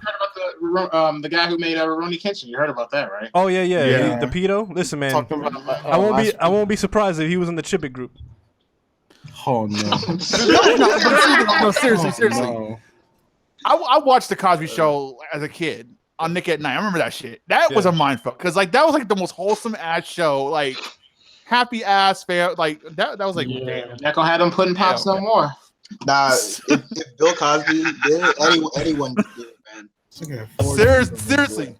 about the guy who made Rurouni Kenshin? You heard about that, right? Oh yeah, Yeah. the pedo. Listen, man, Talking about, I won't be surprised if he was in the Chibbit group. Oh no. No, seriously. No. I watched the Cosby Show as a kid on Nick at Night. I remember that shit. That was a mindfuck because like that was like the most wholesome ass show, like happy ass fair. Like that was like damn. Not gonna have them putting pops no more. Nah, if Bill Cosby did it, anyone could do it, man. Seriously,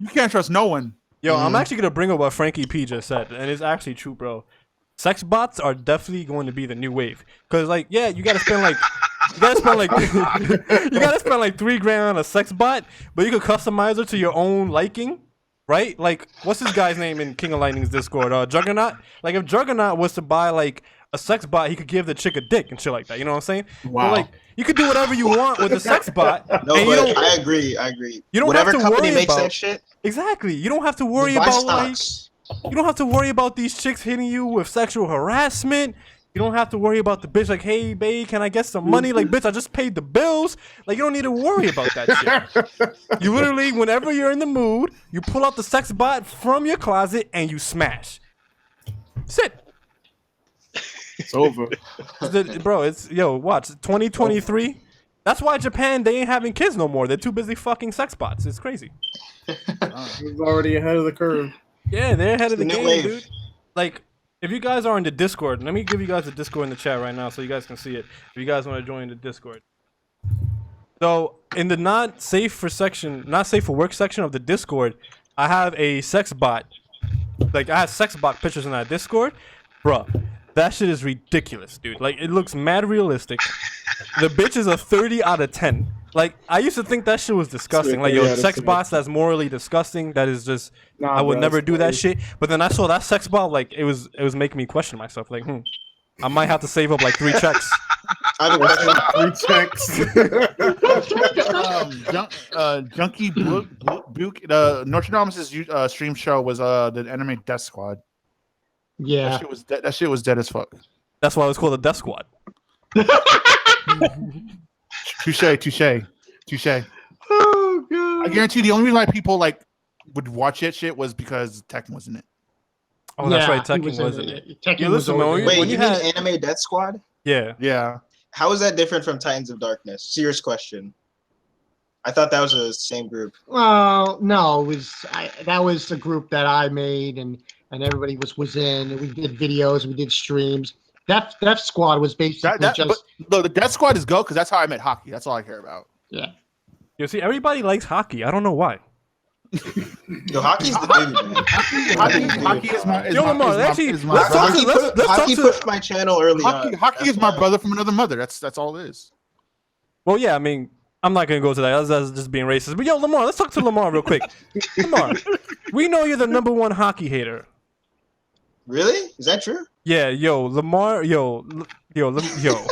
you can't trust no one. Yo, I'm actually gonna bring up what Frankie P just said, and it's actually true, bro. Sex bots are definitely going to be the new wave. Cause like, yeah, you gotta spend like you gotta spend like $3,000 on a sex bot, but you could customize her to your own liking, right? Like, what's this guy's name in King of Lightning's Discord? Juggernaut. Like, if Juggernaut was to buy like a sex bot, he could give the chick a dick and shit like that. You know what I'm saying? Wow. But, like, you could do whatever you want with the sex bot. No, and you but don't, I agree. You don't Whatever have to company worry makes about that shit, exactly. You don't have to worry buy about like. stocks. You don't have to worry about these chicks hitting you with sexual harassment. You don't have to worry about the bitch like, hey, babe, can I get some money? Like, bitch, I just paid the bills. Like, you don't need to worry about that shit. You literally, whenever you're in the mood, you pull out the sex bot from your closet and you smash. Sit. It's over. Bro, watch, 2023. That's why Japan, they ain't having kids no more. They're too busy fucking sex bots. It's crazy. He's already ahead of the curve. Yeah, they're ahead of the New game, wave. dude. Like, if you guys are in the Discord, let me give you guys the Discord in the chat right now so you guys can see it. If you guys want to join the Discord. So, in the not safe for work section of the Discord, I have a sex bot like I had sex bot pictures in that Discord, bruh. That shit is ridiculous, dude. Like it looks mad realistic. The bitch is a 30 out of 10. Like I used to think that shit was disgusting. Like yo, sex bots that's morally disgusting. That is just I would never do that shit. But then I saw that sex bot, like it was making me question myself. Like, I might have to save up like 3 checks. I have a question. 3 checks. Junkie Buke, Nostradamus' stream show was the anime Death Squad. Yeah, that shit was dead as fuck. That's why it was called the Death Squad. Touche. Oh god. I guarantee the only reason why people like would watch that shit was because Tekken was in it. Oh, that's right. he Tekken was in it. Tekken Yeah, was listen, man, over there. Wait, when you you mean had- Anime Death Squad? Yeah. Yeah. How is that different from Titans of Darkness? Serious question. I thought that was the same group. Well, no, that was the group that I made, and everybody was in. And we did videos, we did streams. Death Squad was basically but the Death Squad is go because that's how I met hockey. That's all I care about. yeah. You see, everybody likes hockey. I don't know why. Yo, hockey's the dude, man. Hockey is my. Yo, Lamar, actually, let's talk Hockey, to- let's talk hockey to- pushed my channel early on. Hockey is That's my why. brother from another mother. That's all it is. Well, yeah, I mean, I'm not gonna go to that. That's just being racist. But yo, Lamar, let's talk to Lamar real quick. Lamar, we know you're the #1 hockey hater. Really? Is that true? Yeah, yo, Lamar, yo,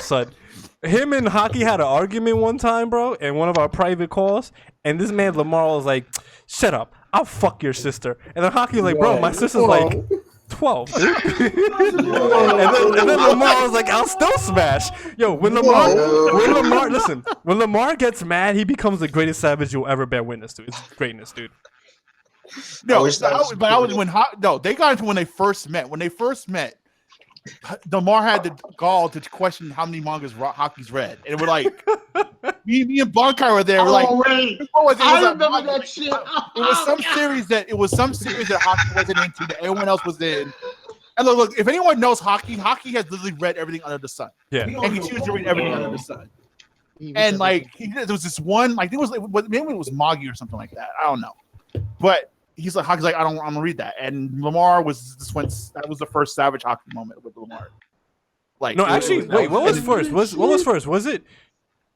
son. Him and Hockey had an argument one time, bro, in one of our private calls, and this man Lamar was like, "Shut up, I'll fuck your sister." And then Hockey was like, "Bro, my sister's like 12, dude." and then Lamar was like, "I'll still smash." Yo, when Lamar gets mad, he becomes the greatest savage you'll ever bear witness to. It's greatness, dude. No, they got into when they first met. When they first met, Lamar had the gall to question how many mangas Hockey's read, and we're like, me and Bonkai were there. We're like, wait, what was it? I remember that shit. It was some series that Hockey wasn't into that everyone else was in. And look, if anyone knows Hockey has literally read everything under the sun. Yeah, and he chooses to read everything under the sun. And like, there was this one, like, it was maybe it was Magi or something like that. I don't know, but he's like, Hockey's like, I'm gonna read that. And Lamar that was the first Savage Hockey moment with Lamar. Like, no, actually, wait, what was first? What was first? Was it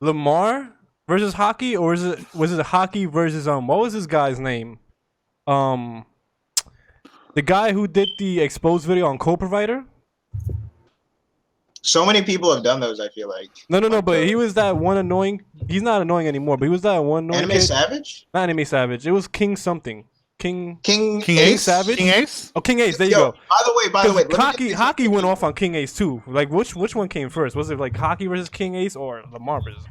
Lamar versus Hockey, or was it Hockey versus what was this guy's name? The guy who did the exposed video on Co-Provider. So many people have done those, I feel like. No, but he was that one annoying. He's not annoying anymore, but he was that one annoying Anime kid. Savage? Not Anime Savage. It was King something. King Ace Savage? King Ace? Oh, King Ace. There you Yo, go. by the way, Hockey went off on King Ace too. Like which one came first? Was it like Hockey versus King Ace or Lamar versus?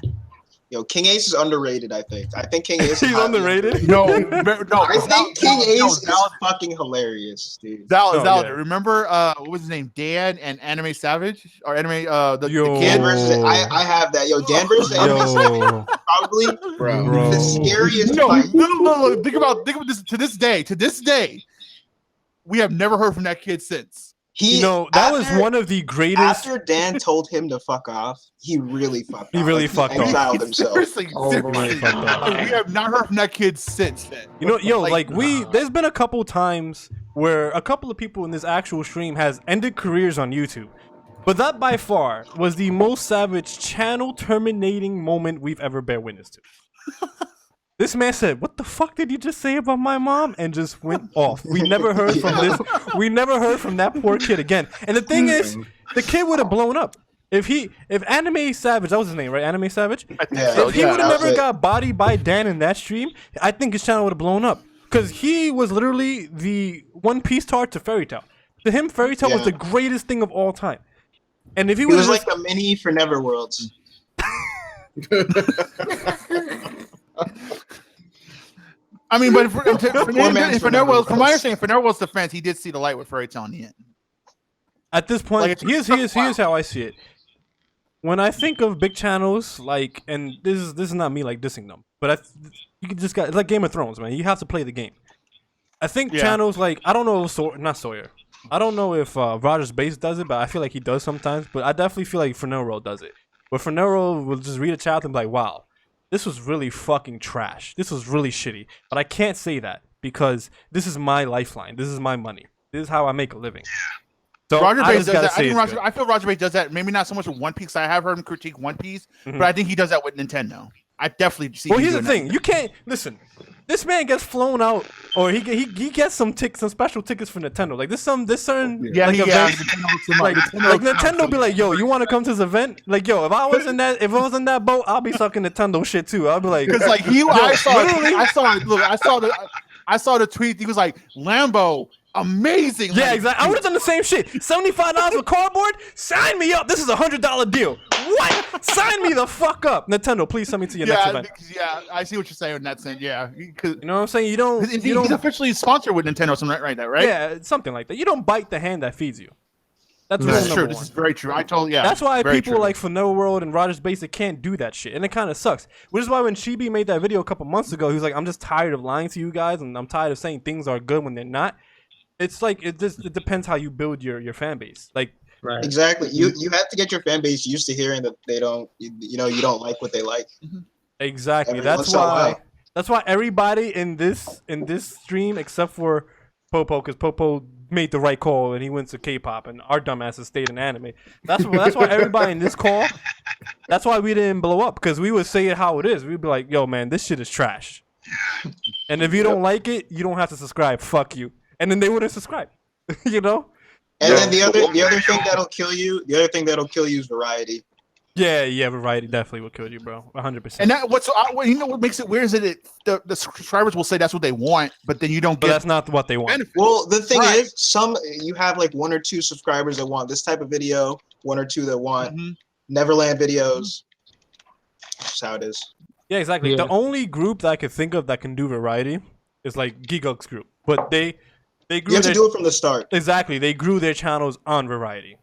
Yo, King Ace is underrated, I think. I think King Ace is He's underrated? No. I think King Ace is fucking hilarious, dude. Yeah. Remember what was his name? Dan and Anime Savage? Or Anime the Yo. Dan kid? versus I have that. Yo, Dan versus Anime Savage is probably the scariest fight. No. Think about this to this day. We have never heard from that kid since. That was one of the greatest. After Dan told him to fuck off, he really fucked off. He really fucked off. Exiled himself. Seriously. Fucked up. We have not heard from that kid since then. There's been a couple times where a couple of people in this actual stream has ended careers on YouTube. But that by far was the most savage channel terminating moment we've ever bear witness to. This man said, "What the fuck did you just say about my mom?" and just went off. We never heard from this. We never heard from that poor kid again. And the thing is, the kid would have blown up. If Anime Savage, that was his name, right? Anime Savage? If he would have never got bodied by Dan in that stream, I think his channel would have blown up. Because he was literally the One Piece star to Fairy Tail. To him, Fairy Tail was the greatest thing of all time. And if he was like a mini for Neverworlds. I mean, but for Neverworld's, from my understanding, for Neverworld's defense, he did see the light with Fairy Tail in the end. At this point, here's how I see it. When I think of big channels, like, and this is not me like dissing them, but you just got, it's like Game of Thrones, man. You have to play the game. I think channels like, I don't know if not Sawyer. I don't know if Rogers Base does it, but I feel like he does sometimes. But I definitely feel like Fernero does it. But Fernero will just read a chat and be like, "Wow, this was really fucking trash. This was really shitty." But I can't say that because this is my lifeline. This is my money. This is how I make a living. So Roger I Bates just does gotta that. say it's good. I feel Roger Bates does that. Maybe not so much with One Piece. I have heard him critique One Piece, Mhm. but I think he does that with Nintendo. I definitely see. Well, him here's the doing thing: that. you can't listen. This man gets flown out, or he gets some special tickets for Nintendo. Like this certain Yeah, like events. Nintendo hooks him up. Like Nintendo be hooks like, him yo, up. you want to come to this event? Like, yo, if I was in that boat, I'll be sucking Nintendo shit too. I'll be like, Because like I saw the tweet. He was like, Lambo, amazing. yeah, like, exactly. I would have done the same shit. $75 for cardboard? Sign me up. This is $100 deal. What? Sign me the fuck up. Nintendo, please send me to your next event. Yeah, I see what you're saying in that sense. Yeah, You know what I'm saying? You don't. he's officially sponsored with Nintendo, or something right there, right? Yeah, something like that. You don't bite the hand that feeds you. That's This rule is number true. This one. is very true. That's why very people true. like Fanel World and Rogers Basic can't do that shit, and it kind of sucks. Which is why when Chibi made that video a couple months ago, he was like, "I'm just tired of lying to you guys, and I'm tired of saying things are good when they're not." It's like it depends how you build your fan base. Like Right. Exactly. You have to get your fan base used to hearing that they don't, you don't like what they like. exactly. Every That's once in a why. while. That's why everybody in this stream, except for Popo, because Popo made the right call and he went to K-pop, and our dumbasses stayed in anime. That's why everybody in this call. That's why we didn't blow up, because we would say it how it is. We'd be like, "Yo, man, this shit is trash." And if you don't like it, you don't have to subscribe. Fuck you. And then they wouldn't subscribe. You know. And then the other thing that'll kill you, is variety. Yeah, variety definitely will kill you, bro. 100%. And that what makes it weird is that the subscribers will say that's what they want, but then you don't But get. that's not what they want. benefit. Well, the thing Right. is, you have like 1 or 2 subscribers that want this type of video, 1 or 2 that want Neverland videos. That's how it is. Yeah, exactly. Yeah. The only group that I could think of that can do variety is like Geekux group, but they grew. You have to do it from the start. Exactly. They grew their channels on variety.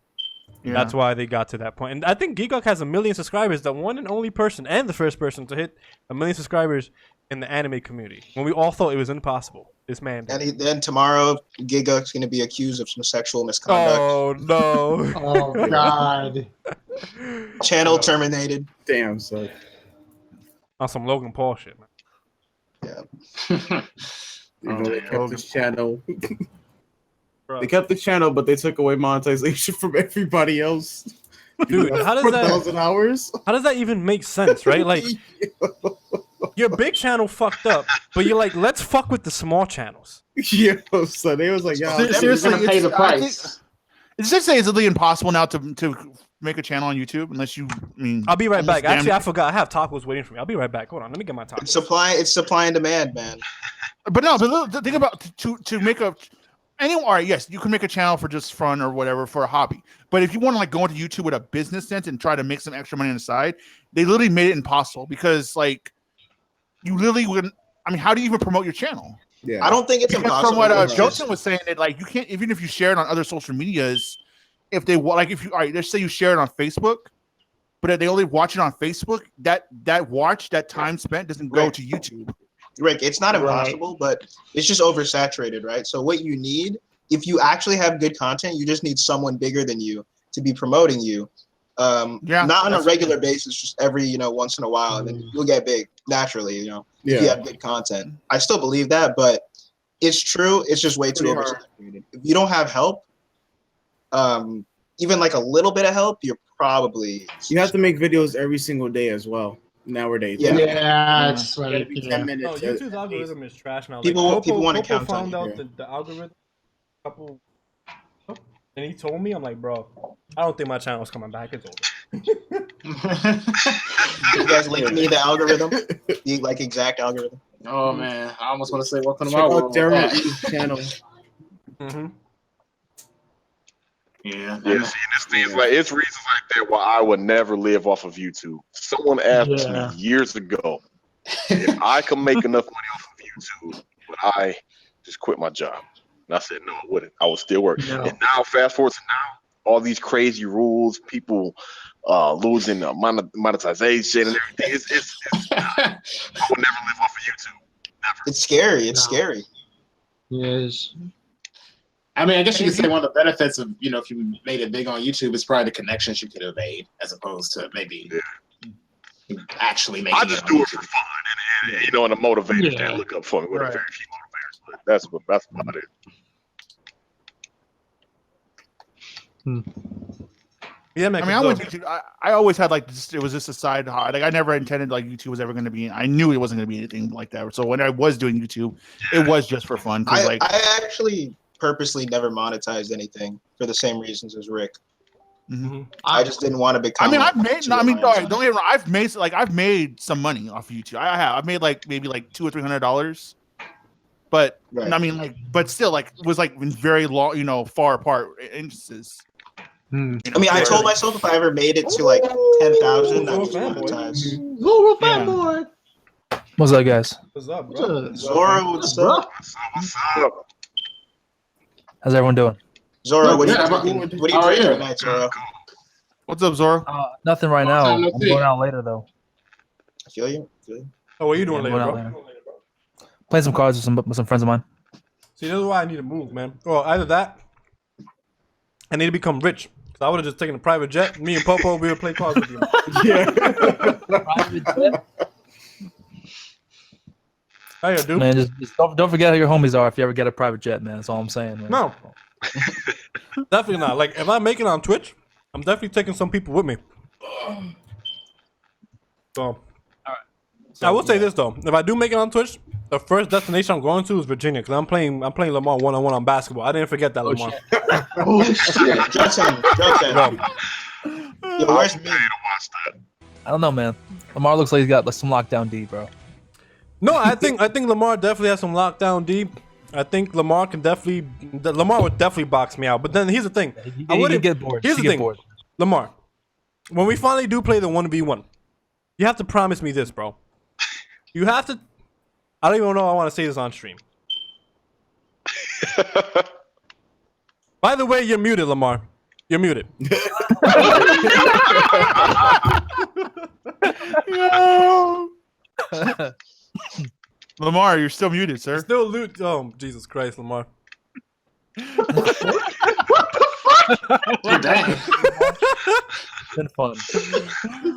Yeah. That's why they got to that point. And I think Geekuk has 1 million subscribers, the one and only person and the first person to hit 1 million subscribers in the anime community. When we all thought it was impossible, this man did. And then tomorrow, Giguk's going to be accused of some sexual misconduct. Oh no! Oh God. Channel terminated. Damn, son. On some Logan Paul shit, man. Yeah. You know, they kept this channel. Bro. They kept the channel, but they took away monetization from everybody else. Dude, how does 4,000 hours? How does that even make sense, right? Like, your big channel fucked up, but you're like, let's fuck with the small channels. Yo, son, they was like, yo, Seriously, gonna pay the price. It's just say it's literally impossible now to make a channel on YouTube unless you. I mean, I'll be right back. almost Actually, I forgot. I have tacos waiting for me. I'll be right back. Hold on. Let me get my tacos. It's supply and demand, man. But no, but the thing about to make a all right, yes, you can make a channel for just fun or whatever for a hobby. But if you want to like go into YouTube with a business sense and try to make some extra money on the side, they literally made it impossible because like you literally wouldn't. I mean, how do you even promote your channel? yeah. I don't think it's Because impossible. from what It's just- Jouten was saying, that like you can't even if you share it on other social medias, if they like if you all right, let's say you share it on Facebook, but if they only watch it on Facebook, that time spent doesn't go to YouTube. Rick, it's not impossible, but it's just oversaturated, right? So what you need, if you actually have good content, you just need someone bigger than you to be promoting you. Not on a regular basis, just every once in a while, and then you'll get big naturally. If you have good content. I still believe that, but it's true. It's just way too oversaturated. If you don't have help, even like a little bit of help, you're probably You have to make videos every single day as well nowadays. Yeah. Yeah, it's like, Gotta be 10 minutes. No, YouTube's algorithm is trash now. People want to Popo count on found you, out yeah. the algorithm a couple, and he told me, I'm like, bro, I don't think my channel's coming back. It's over. You guys link me the algorithm, the like exact algorithm. Oh man, I almost want to say welcome to Check my out world. Daryl E's channel. Mm-hmm. Yeah. Yeah, see, this thing is like it's reasons like that why I would never live off of YouTube. Someone asked me years ago if I could make enough money off of YouTube, would I just quit my job? And I said no, I wouldn't. I would still work. No. And now, fast forward to now, all these crazy rules, people losing monetization and everything. It's I would never live off of YouTube. Never. It's scary. It's No. scary. yes. I mean, I guess you could say one of the benefits of, if you made it big on YouTube, is probably the connections you could have made, as opposed to maybe actually making I just it do on it for fun, and the motivators Yeah. that look up for me. With Right. very few motivators, but that's about it. Yeah, man. I mean, I went YouTube. I always had like it was just a side hobby. Like I never intended like YouTube was ever going to be. I knew it wasn't going to be anything like that. So when I was doing YouTube, it was just for fun. I actually purposely never monetized anything for the same reasons as Rick. Mm-hmm. I just didn't want to become. I mean, I've made. No, I mean, don't get me wrong. I've made some money off of YouTube. I have. I've made like maybe like $200 or $300. But right. I mean, like, but still, like, it was like in very long, far apart instances. I mean, I told myself if I ever made it to like 10,000, I would monetize. Zoro fanboy. What's up, guys? What's up, bro? Zoro, what's up? How's everyone doing? Zoro, what are you doing tonight, Zoro? What's up, Zoro? Nothing right now. I'm going out later though. I feel you. Oh, what are you doing later, bro? Playing some cards with some friends of mine. See, this is why I need to move, man. Well, either that, I need to become rich. Cause I would have just taken a private jet. Me and Popo, we would play cards with you. Yeah. Private jet. How you, dude? Man, just don't forget who your homies are if you ever get a private jet, man. That's all I'm saying, man. No. Definitely not. Like, if I make it on Twitch, I'm definitely taking some people with me. So, all right. I will say this though: if I do make it on Twitch, the first destination I'm going to is Virginia because I'm playing Lamar 1-on-1 on basketball. I didn't forget that, Lamar. Oh shit! Jouten. Yo, where's me? I don't know, man. Lamar looks like he's got like some lockdown D, bro. No, I think Lamar definitely has some lockdown D. I think Lamar would definitely box me out. But then here's the thing: I wouldn't get bored. Here's the thing, Lamar. When we finally do play the 1v1, you have to promise me this, bro. You have to. I don't even know if I want to say this on stream. By the way, you're muted, Lamar. You're muted. No. Lamar, you're still muted, sir. Still loot. Oh, Jesus Christ, Lamar. Dang. Been fun.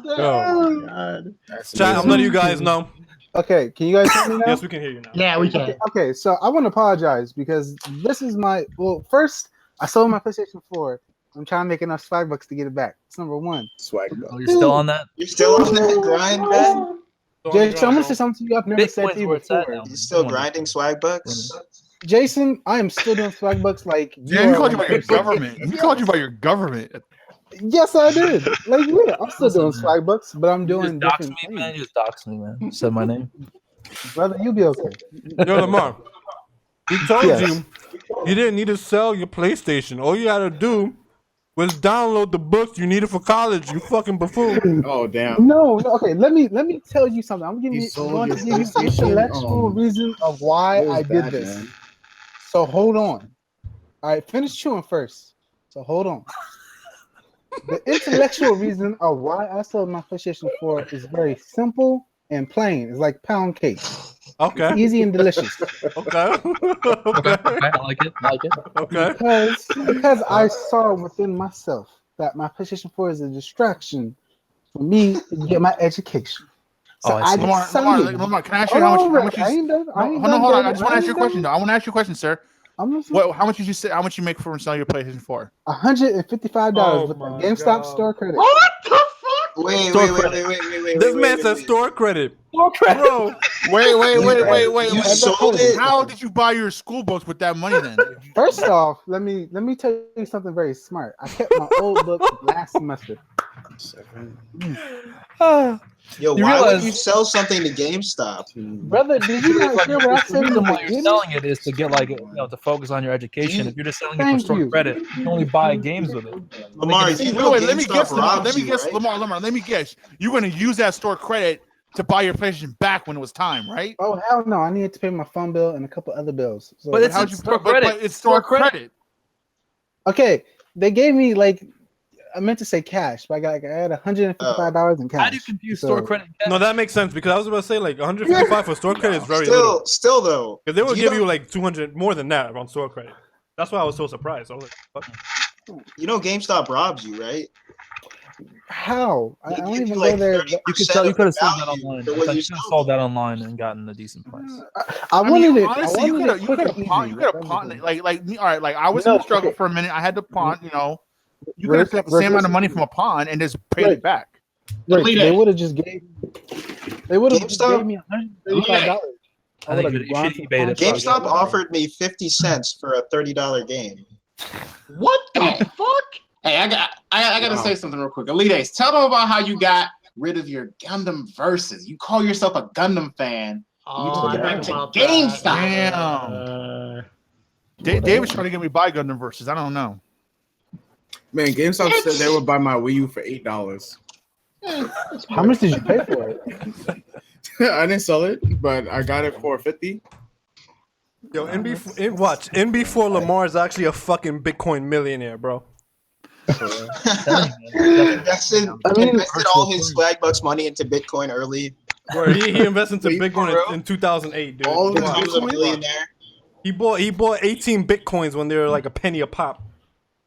Oh God. Chat, I'm letting you guys know. Okay, can you guys hear me now? Yes, we can hear you now. Yeah, we can. Okay, so I want to apologize because this is first I sold my PlayStation 4. I'm trying to make enough swag bucks to get it back. That's number one. Swag bucks. Oh, you're still on that? You're still on that grind, man? Jason, I'm gonna say something to you I've never said to you before. You still grinding swag bucks? Jason, I am still doing swag bucks like Yeah, he called you by your government. He called you by your government. Yes, I did. Like, yeah, I'm still doing swag bucks, but I'm doing different things. Man, you just doxed me, man. You said my name. Brother, you'll be okay. Yo, Lamar, he told you didn't need to sell your PlayStation. All you had to do was download the books you needed for college. You fucking buffoon. Oh damn. No, okay. Let me tell you something. I'm going to give you the intellectual reason of why I did this. Man. So hold on. All right, finish chewing first. So hold on. The intellectual reason of why I sold my PlayStation 4 is very simple and plain. It's like pound cake. Okay. It's easy and delicious. Okay. Okay. I like it. Okay. Because I saw within myself that my PlayStation 4 is a distraction for me to get my education. So Lamar, can I ask you how much hold on. I just want to ask you a question, though. I want to ask you a question, sir. How much did you say? How much you make from selling your PlayStation 4? $155 with a GameStop store credit. What the fuck? Wait. This man says store credit. Store credit. Bro. Wait. You sold it. How did you buy your school books with that money then? First off, let me tell you something very smart. I kept my old book last semester. Yo, why would you sell something to GameStop? Brother, did you not hear what I said? The reason why you're selling it is to get to focus on your education. If you're just selling it for store credit, you can only buy games with it. Lamar, let me guess, Lamar, let me guess. You're going to use that store credit to buy your PlayStation back when it was time, right? Oh, hell no. I needed to pay my phone bill and a couple other bills. So but it's store credit. But it's store credit. Okay, they gave me I meant to say cash, but I had $155 in cash. How do you confuse store credit and cash? No, that makes sense because I was about to say $155 for store credit is very little. Still though, because they will give you 200 more than that on store credit. That's why I was so surprised. I was like, fuck. GameStop robs you, right? How? I don't even go there. You could have sold that online. You could have sold that online and gotten a decent price. I wanted it. Honestly, you could have pawned it. Like all right. Like I was in the struggle for a minute. I had to pawn. You could have got the same amount of money from a pawn and just paid it back. Right. They would have just gave. They would have GameStop? gave me $135. GameStop offered me 50 cents for a $30 game. What the fuck? Hey, I gotta say something real quick. Elite Ace, tell them about how you got rid of your Gundam verses. You call yourself a Gundam fan. You took it back to GameStop. David's trying to get me buy Gundam verses. I don't know. Man, GameStop said they would buy my Wii U for $8. How much did you pay for it? I didn't sell it, but I got it for $50. Yo, NB4 Lamar is actually a fucking Bitcoin millionaire, bro. Invested all his Swagbucks money into Bitcoin early. Bro, he invested into Bitcoin in 2008, dude. He was a millionaire. He bought 18 Bitcoins when they were like a penny a pop.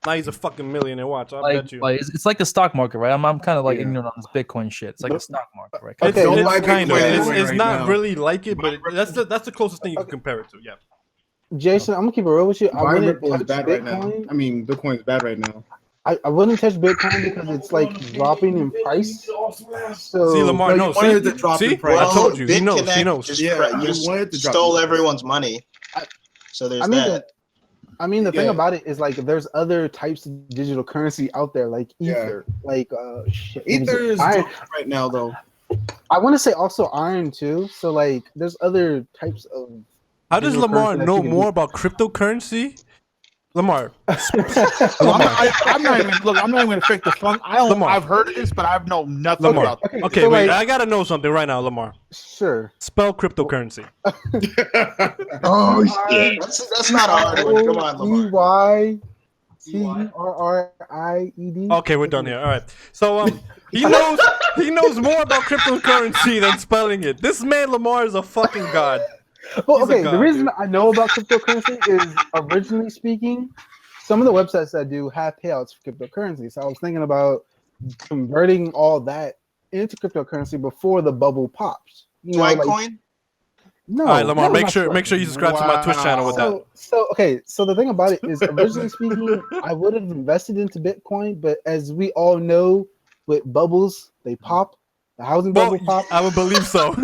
Now he's a fucking millionaire. Watch, I bet you. It's like the stock market, right? I'm kind of like ignorant on this Bitcoin shit. It's like the stock market, right? It's not really like it, but that's the closest thing you can compare it to. Yeah. Jason, I'm gonna keep it real with you. I wouldn't touch bad right now. I mean, Bitcoin's bad right now. I wouldn't touch Bitcoin because it's like dropping in price. So see, Lamar, no, see, to drop in price. I told you, he knows. Just stole everyone's money. So there's that. I mean, the thing about it is like there's other types of digital currency out there, like Ether, like Ether is right now though. I want to say also iron too. So like, there's other types of. How does Lamar know more about cryptocurrency? Lamar. I'm not even gonna fake the fun. I've heard of this, but I've know nothing about it. Okay, wait, I gotta know something right now, Lamar. Sure. Spell cryptocurrency. Oh shit. That's not a hard one. Come on, Lamar. EYCURRIED. Okay, we're done here. All right. So he knows more about cryptocurrency than spelling it. This man Lamar is a fucking god. Well, okay, the reason I know about cryptocurrency is, originally speaking, some of the websites that do have payouts for cryptocurrency. So I was thinking about converting all that into cryptocurrency before the bubble pops. Litecoin? No. All right, Lamar, make sure you subscribe to my Twitch channel with that. So the thing about it is, originally speaking, I would have invested into Bitcoin, but as we all know, with bubbles, they pop. The housing bubble pop. I would believe so.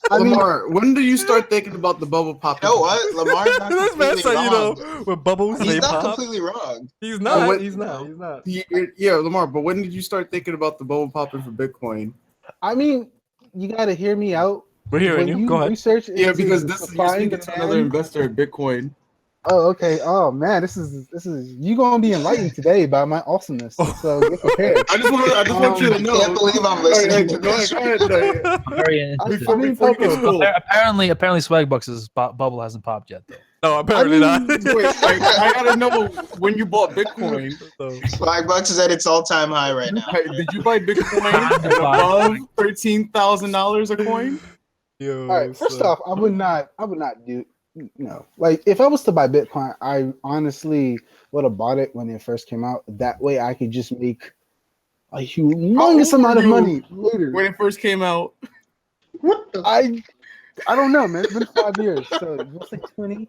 Lamar, when do you start thinking about the bubble pop? You know what? Lamar's not completely wrong. With bubbles, he's not pop. Completely wrong. He's not. He's not. Yeah, Lamar, but when did you start thinking about the bubble popping for Bitcoin? I mean, you got to hear me out. We're hearing you. Go ahead. Because this is you're speaking to another investor in Bitcoin. Oh, okay. Oh man, this is you gonna be enlightened today by my awesomeness. So get prepared. I just want you to know. I can't believe I'm listening to this. Apparently, Swagbucks' bubble hasn't popped yet, though. No, apparently not. Wait, I gotta know when you bought Bitcoin. Swagbucks is at its all-time high right now. Did you buy Bitcoin at above $13,000 a coin? All right. First off, I would not do. No, like if I was to buy Bitcoin, I honestly would have bought it when it first came out. That way, I could just make a humongous amount of money later. When it first came out, I don't know, man. It's been 5 years, so what's like 20?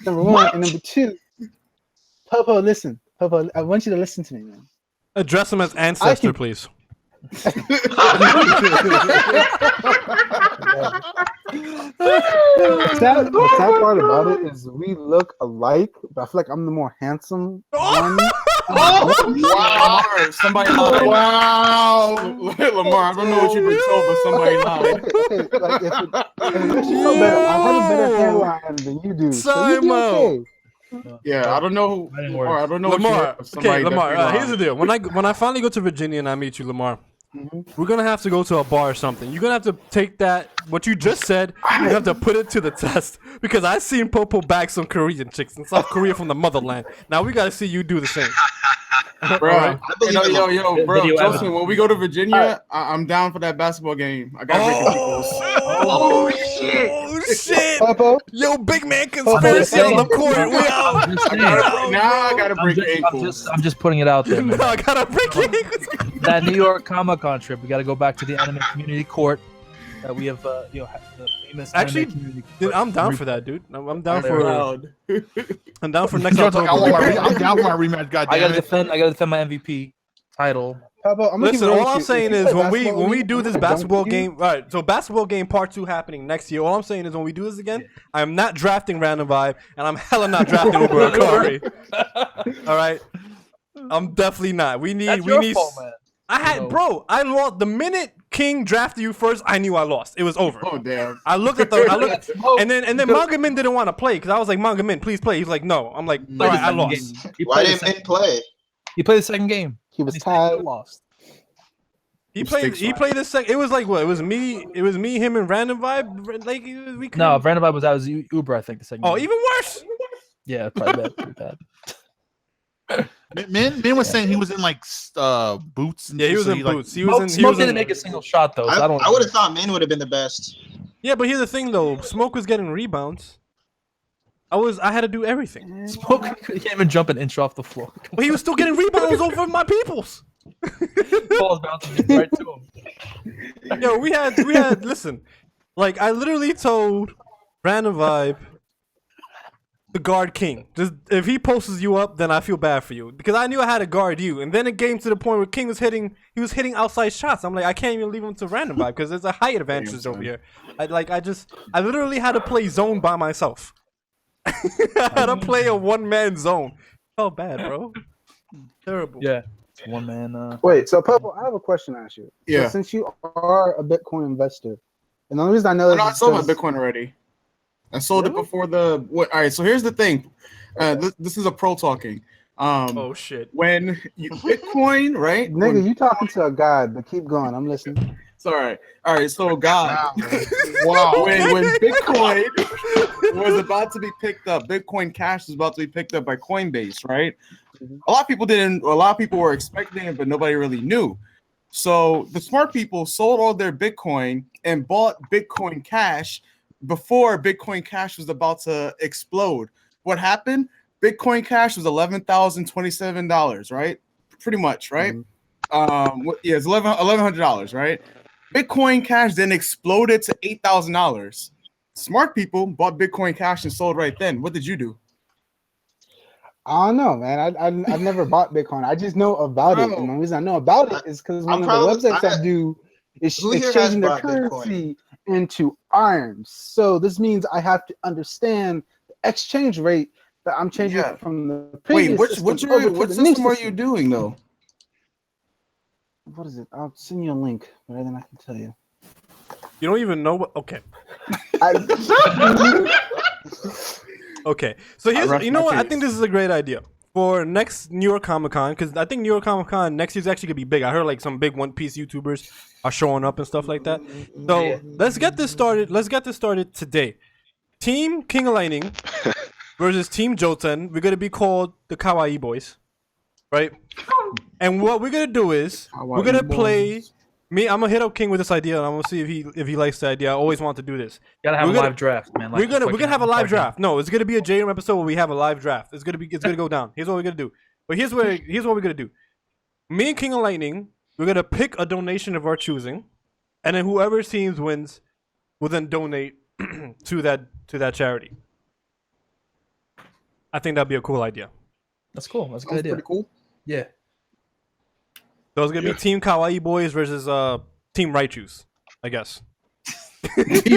Number one, and number two, Popo, listen, Popo, I want you to listen to me, man. Address him as ancestor, please. The sad part about it is we look alike, but I feel like I'm the more handsome one. Wow! Somebody lied. Wow! Lamar, I don't know what you've been told, but somebody lied. Okay, like if it makes you feel better, I have a better hairline than you do. So you do okay. Yeah, I don't know. I don't know. Lamar, okay, Lamar. Here's the deal. When I finally go to Virginia and I meet you, Lamar, we're gonna have to go to a bar or something. You're gonna have to take what you just said. You have to put it to the test because I seen Popo bag some Korean chicks in South Korea from the motherland. Now we gotta see you do the same. Bro, bro, Justin, when we go to Virginia, I'm down for that basketball game. I gotta break people's. Oh shit! Popo? Yo, big man conspiracy on the court. We out. Now I gotta break ankles. I'm just putting it out there, man. No, I gotta break ankles. That New York Comic-Con trip, we gotta go back to the anime community court. that we have, the famous Actually, anime community. dude, I'm down for that, dude. I'm down for. I'm down for next Yo, October. I'm down for my rematch. Goddamn I gotta it. defend. I gotta defend my MVP title. Listen, all I'm saying is when we do this basketball game, all right? So basketball game part 2 happening next year. All I'm saying is when we do this again, I'm not drafting Random Vibe, and I'm hella not drafting Uber Akari. All right, I'm definitely not. We need. Fault, man. I lost the minute King drafted you first. I knew I lost. It was over. Oh damn! I looked at and then Manga Min didn't want to play because I was like, Manga Min, please play. He's like, no. I'm like, all right, I lost. Why didn't Min play? He played the second game. He was tired. Lost. He played the second. It was like what? It was me, him, and Random Vibe. Like No, Random Vibe was Uber. I think the second. Oh, game. even worse. Yeah, probably bad. Min was saying he was in like boots. And he was in boots. He was in. Smoke didn't make a single shot though. So I would have thought Min would have been the best. Yeah, but here's the thing though. Smoke was getting rebounds. I had to do everything. Smoke he can't even jump an inch off the floor. But he was still getting rebounds over my peoples. Balls bouncing right to him. Yo, we had listen. Like I literally told Random Vibe to guard King. Just if he posts you up, then I feel bad for you because I knew I had to guard you. And then it came to the point where King was hitting outside shots. I'm like, I can't even leave him to Random Vibe because there's a height advantage over here. I literally had to play zone by myself. I had to play a one-man zone. Felt bad, bro. Terrible. Yeah. One man. Wait, so Purple, I have a question to ask you. Yeah. So since you are a Bitcoin investor, and the only reason I know I sold my Bitcoin already. I sold it before the. All right, so here's the thing. This is a pro talking. Oh shit. When you Bitcoin, right? Nigga, you talking to a god, but keep going. I'm listening. It's all right. All right, so God. Wow. When Bitcoin was about to be picked up, Bitcoin Cash was about to be picked up by Coinbase, right? A lot of people were expecting it, but nobody really knew. So the smart people sold all their Bitcoin and bought Bitcoin Cash before Bitcoin Cash was about to explode. What happened? Bitcoin Cash was $11,027, right? Pretty much, right? Yeah, it's $1,100, right? Bitcoin Cash then exploded to $8,000. Smart people bought Bitcoin Cash and sold right then. What did you do? I don't know, man. I've never bought Bitcoin. I just know about it. And the reason I know about it is because one of the websites I do is exchanging their currency into ARMS. So this means I have to understand the exchange rate that I'm changing from the previous. Wait, what system are you doing though? What is it? I'll send you a link, but then I can tell you. You don't even know what? Okay. Okay. So here's, you know what? I think this is a great idea for next New York Comic Con because I think New York Comic Con next year's actually gonna be big. I heard like some big One Piece YouTubers are showing up and stuff like that. So let's get this started. Let's get this started today. Team King of Lightning versus Team Jouten. We're gonna be called the Kawaii Boys, right? And what we're gonna do is we're gonna play. I'm gonna hit up King with this idea, and I'm gonna see if he likes the idea. I always want to do this. Gotta have a live draft, man. We're gonna have a live draft. No, it's gonna be a JRM episode where we have a live draft. It's gonna go down. Here's what we're gonna do. But here's what we're gonna do. Me and King of Lightning, we're gonna pick a donation of our choosing, and then whoever teams wins will then donate to that charity. I think that'd be a cool idea. That's cool. That's a good idea. Pretty cool. Yeah. So it's gonna be Team Kawaii Boys versus Team Raichus, I guess. The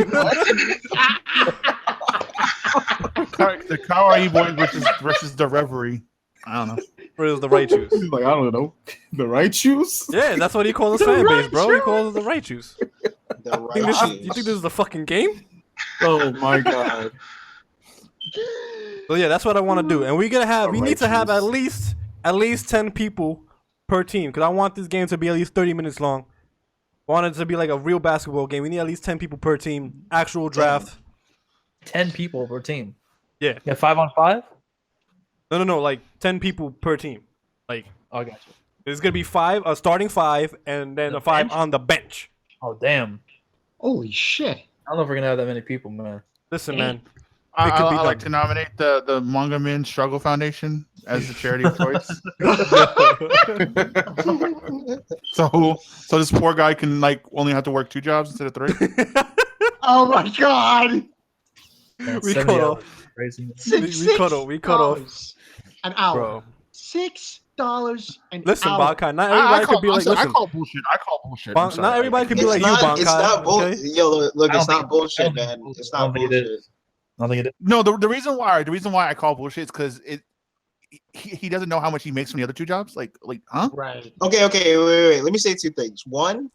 Kawaii Boys versus the Reverie. I don't know. Versus the Raichus. Like, I don't know. The Raichus? Yeah, that's what he calls his fan base, bro. He calls it the Raichus. The You think this is the fucking game? Oh my god. So yeah, that's what I want to do, and we need to have at least 10 people per team because I want this game to be at least 30 minutes long. I want it to be like a real basketball game. We need at least 10 people per team. Actual draft. 10 people per team. Yeah. Yeah, 5-on-5? No, like 10 people per team. Like, oh, I got you. There's gonna be a starting 5, and then a 5 on the bench. Oh damn! Holy shit! I don't know if we're gonna have that many people, man. Listen, man. I like to nominate the Manga Men Struggle Foundation as the charity of choice. so this poor guy can like only have to work 2 jobs instead of 3. Oh my god! We cut off. We cut off an hour. Bro. $6 an Listen, hour. Bankai, not everybody could be like, listen. I call bullshit. Not everybody could be like you, Bankai. It's not bullshit. Okay? Yo, look, it's not bullshit, man. It's not bullshit. I don't think it is. No, the reason why I call bullshit is because he doesn't know how much he makes from the other 2 jobs. Like, huh? Right. Okay, wait. Let me say 2 things. One,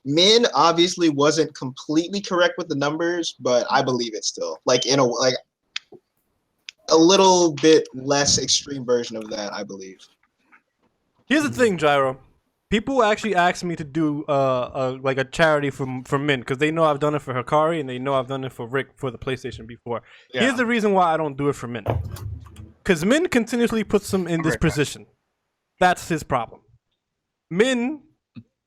Min obviously wasn't completely correct with the numbers, but I believe it still. Like in a little bit less extreme version of that, I believe. Here's the thing, Gyro. People actually ask me to do like a charity for Min because they know I've done it for Hikari and they know I've done it for Rick for the PlayStation before. Yeah. Here's the reason why I don't do it for Min. Because Min continuously puts him in this position. That's his problem. Min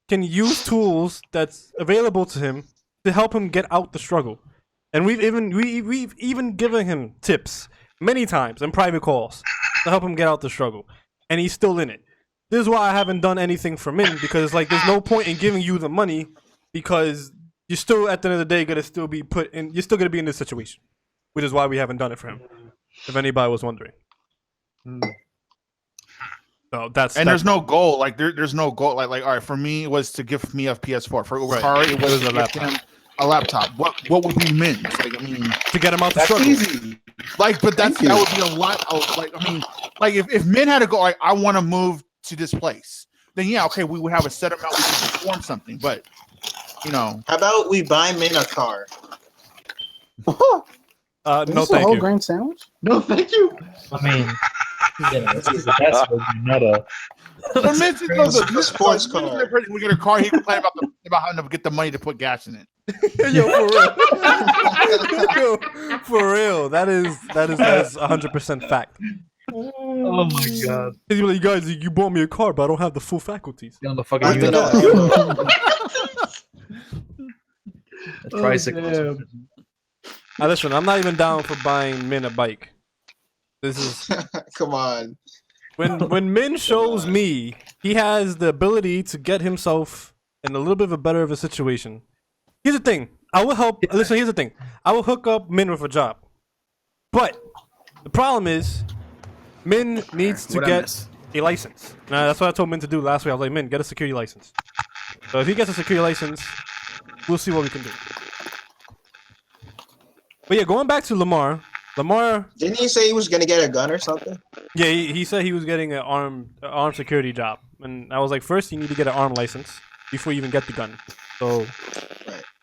can use tools that's available to him to help him get out the struggle. And we've even given him tips many times in private calls to help him get out the struggle. And he's still in it. This is why I haven't done anything for Min, because it's like there's no point in giving you the money because you're still at the end of the day gonna still be put in. You're still gonna be in this situation, which is why we haven't done it for him. If anybody was wondering. So there's no goal. Like there's no goal. Like all right, for me it was to give me a PS4. For Hikari, it was a laptop. What would be Min? Like I mean, to get him out the struggle. Easy. Like, but that would be a lot. Like I mean, like if Min had to go, like I want to move to this place, then yeah, okay, we would have a set amount we could perform something, but you know, how about we buy Min a car? No, this thank a whole you. grain sandwich? No, thank you. I mean, this is the best way, not a. For sports car. We get a car. He complain about having to get the money to put gas in it. Yo, for real, that is 100% fact. Oh my god! He's like, you guys, you bought me a car, but I don't have the full faculties. Get on the fucking tricycle. Listen, I'm not even down for buying Min a bike. This is come on. When Min shows me he has the ability to get himself in a little bit of a better of a situation. Here's the thing. I will help. Listen, here's the thing. I will hook up Min with a job. But the problem is Min needs to get a license. Now, that's what I told Min to do last week. I was like, Min, get a security license. So if he gets a security license, we'll see what we can do. But yeah, going back to Lamar. Didn't he say he was gonna get a gun or something? Yeah, he said he was getting an armed security job, and I was like, first you need to get an arm license before you even get the gun. So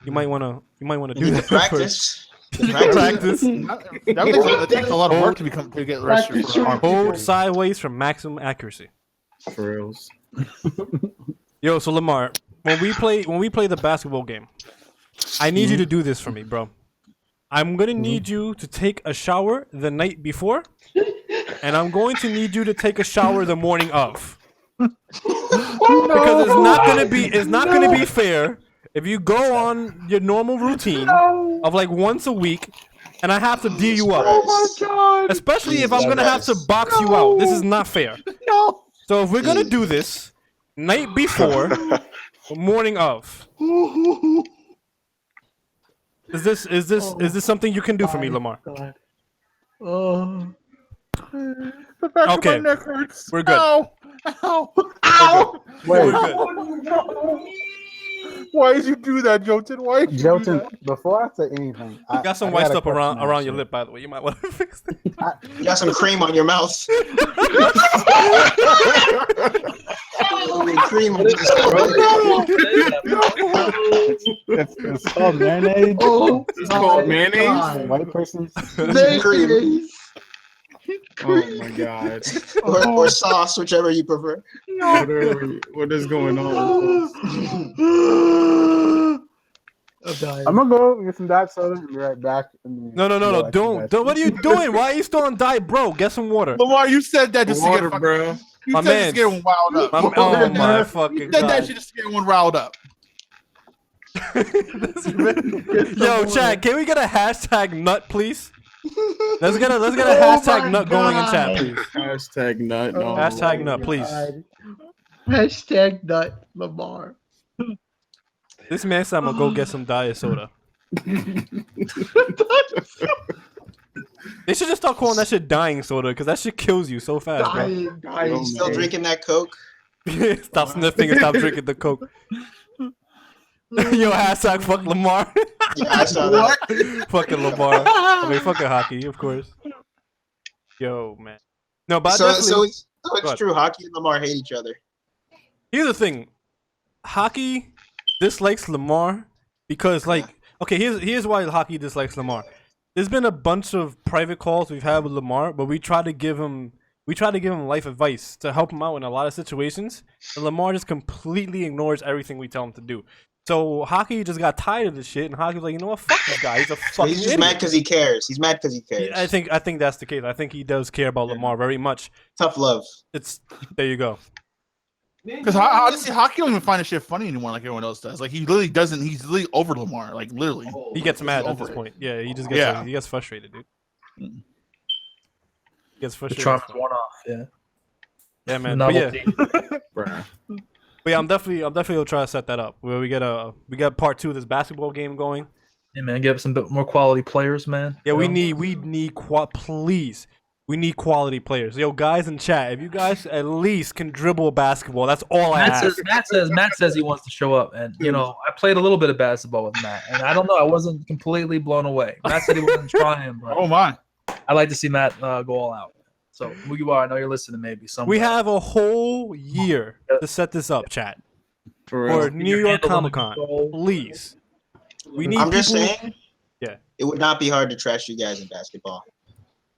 you might wanna do that practice. Practice. That takes a lot of work to get registered for armed. Hold sideways for maximum accuracy. For reals. Yo, so Lamar, when we play the basketball game, I need you to do this for me, bro. I'm gonna need you to take a shower the night before, and I'm going to need you to take a shower the morning of. Because it's not gonna be fair if you go on your normal routine of like once a week, and I have to D you up. Oh my god! Especially if I'm gonna have to box you out. This is not fair. No. So if we're gonna do this night before, morning of. Is this something you can do for me, Lamar? Oh. Okay, we're good. Ow! We're good. Why did you do that, Jouten? Why did you do that? Before I say anything, You got some white stuff around your lip, by the way. You might want to fix it. You got some cream on your mouth. Cream on it's called mayonnaise. Oh, it's called mayonnaise. White person's cream. Oh my god. Or sauce, whichever you prefer. What is going on? I'm gonna go get some diet soda and be right back. No, don't. What are you doing? Why are you still on diet, bro? Get some water. Lamar, you said that just Water, to get bro. You said just to get one riled up. Oh my fucking you said god. that shit just to get one riled up. Yo, Chad, can we get a hashtag nut, please? Let's get a hashtag nut going in chat, please. Hashtag nut. No. Hashtag nut, please. Hashtag nut Lamar. This man said I'm gonna go get some diet soda. They should just start calling that shit dying soda because that shit kills you so fast, bro. Dying. Still drinking that Coke? Stop sniffing and stop drinking the Coke. Yo, hashtag fuck Lamar. Yeah, I saw that. Fucking Lamar. I mean, fucking hockey, of course. Yo, man. No, but so it's true. Hockey and Lamar hate each other. Here's the thing. Hockey dislikes Lamar because, like, okay, here's why hockey dislikes Lamar. There's been a bunch of private calls we've had with Lamar, but we try to give him life advice to help him out in a lot of situations, and Lamar just completely ignores everything we tell him to do. So hockey just got tired of this shit, and hockey's like, you know what, fuck this guy. He's a fucking He's just idiot. mad because he cares. He's mad because he cares. I think that's the case. I think he does care about Lamar very much. Tough love. There you go. Because honestly, hockey don't even find this shit funny anymore like everyone else does. Like he literally doesn't. He's literally over Lamar. Like literally, He gets mad at this point. Yeah, he just gets he gets frustrated, dude. He gets frustrated. The charm's worn off. Yeah. Yeah, man. But Novelty. but yeah, I'm definitely gonna try to set that up where we get part 2 of this basketball game going. Yeah, man. Get some bit more quality players, man. Yeah, we need please. We need quality players. Yo, guys in chat, if you guys at least can dribble a basketball, that's all I ask. Matt says he wants to show up, and you know I played a little bit of basketball with Matt, and I don't know, I wasn't completely blown away. Matt said he wasn't trying, but oh my, I like to see Matt go all out. So Mugiwara, I know you're listening, maybe somewhere. We have a whole year to set this up, chat. For New York Comic Con, please. We need. I'm just saying. Yeah. It would not be hard to trash you guys in basketball.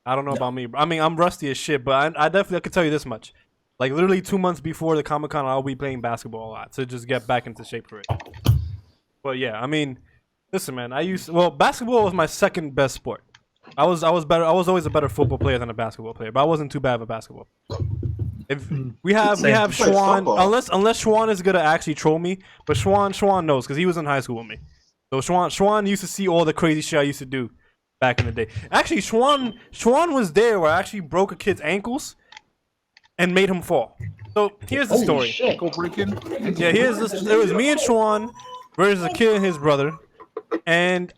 I don't know about me. I mean, I'm rusty as shit, but I definitely can tell you this much. Like, literally 2 months before the Comic-Con, I'll be playing basketball a lot to just get back into shape for it. But yeah, I mean, listen, man, basketball was my second best sport. I was always a better football player than a basketball player, but I wasn't too bad of a basketball. If we have Schwan, unless Schwan is gonna actually troll me, but Schwan knows because he was in high school with me. So Schwan used to see all the crazy shit I used to do back in the day. Actually, Schwan was there where I actually broke a kid's ankles and made him fall. So here's the story. Ankle breaking. Yeah, here's this. It was me and Schwan versus a kid and his brother, and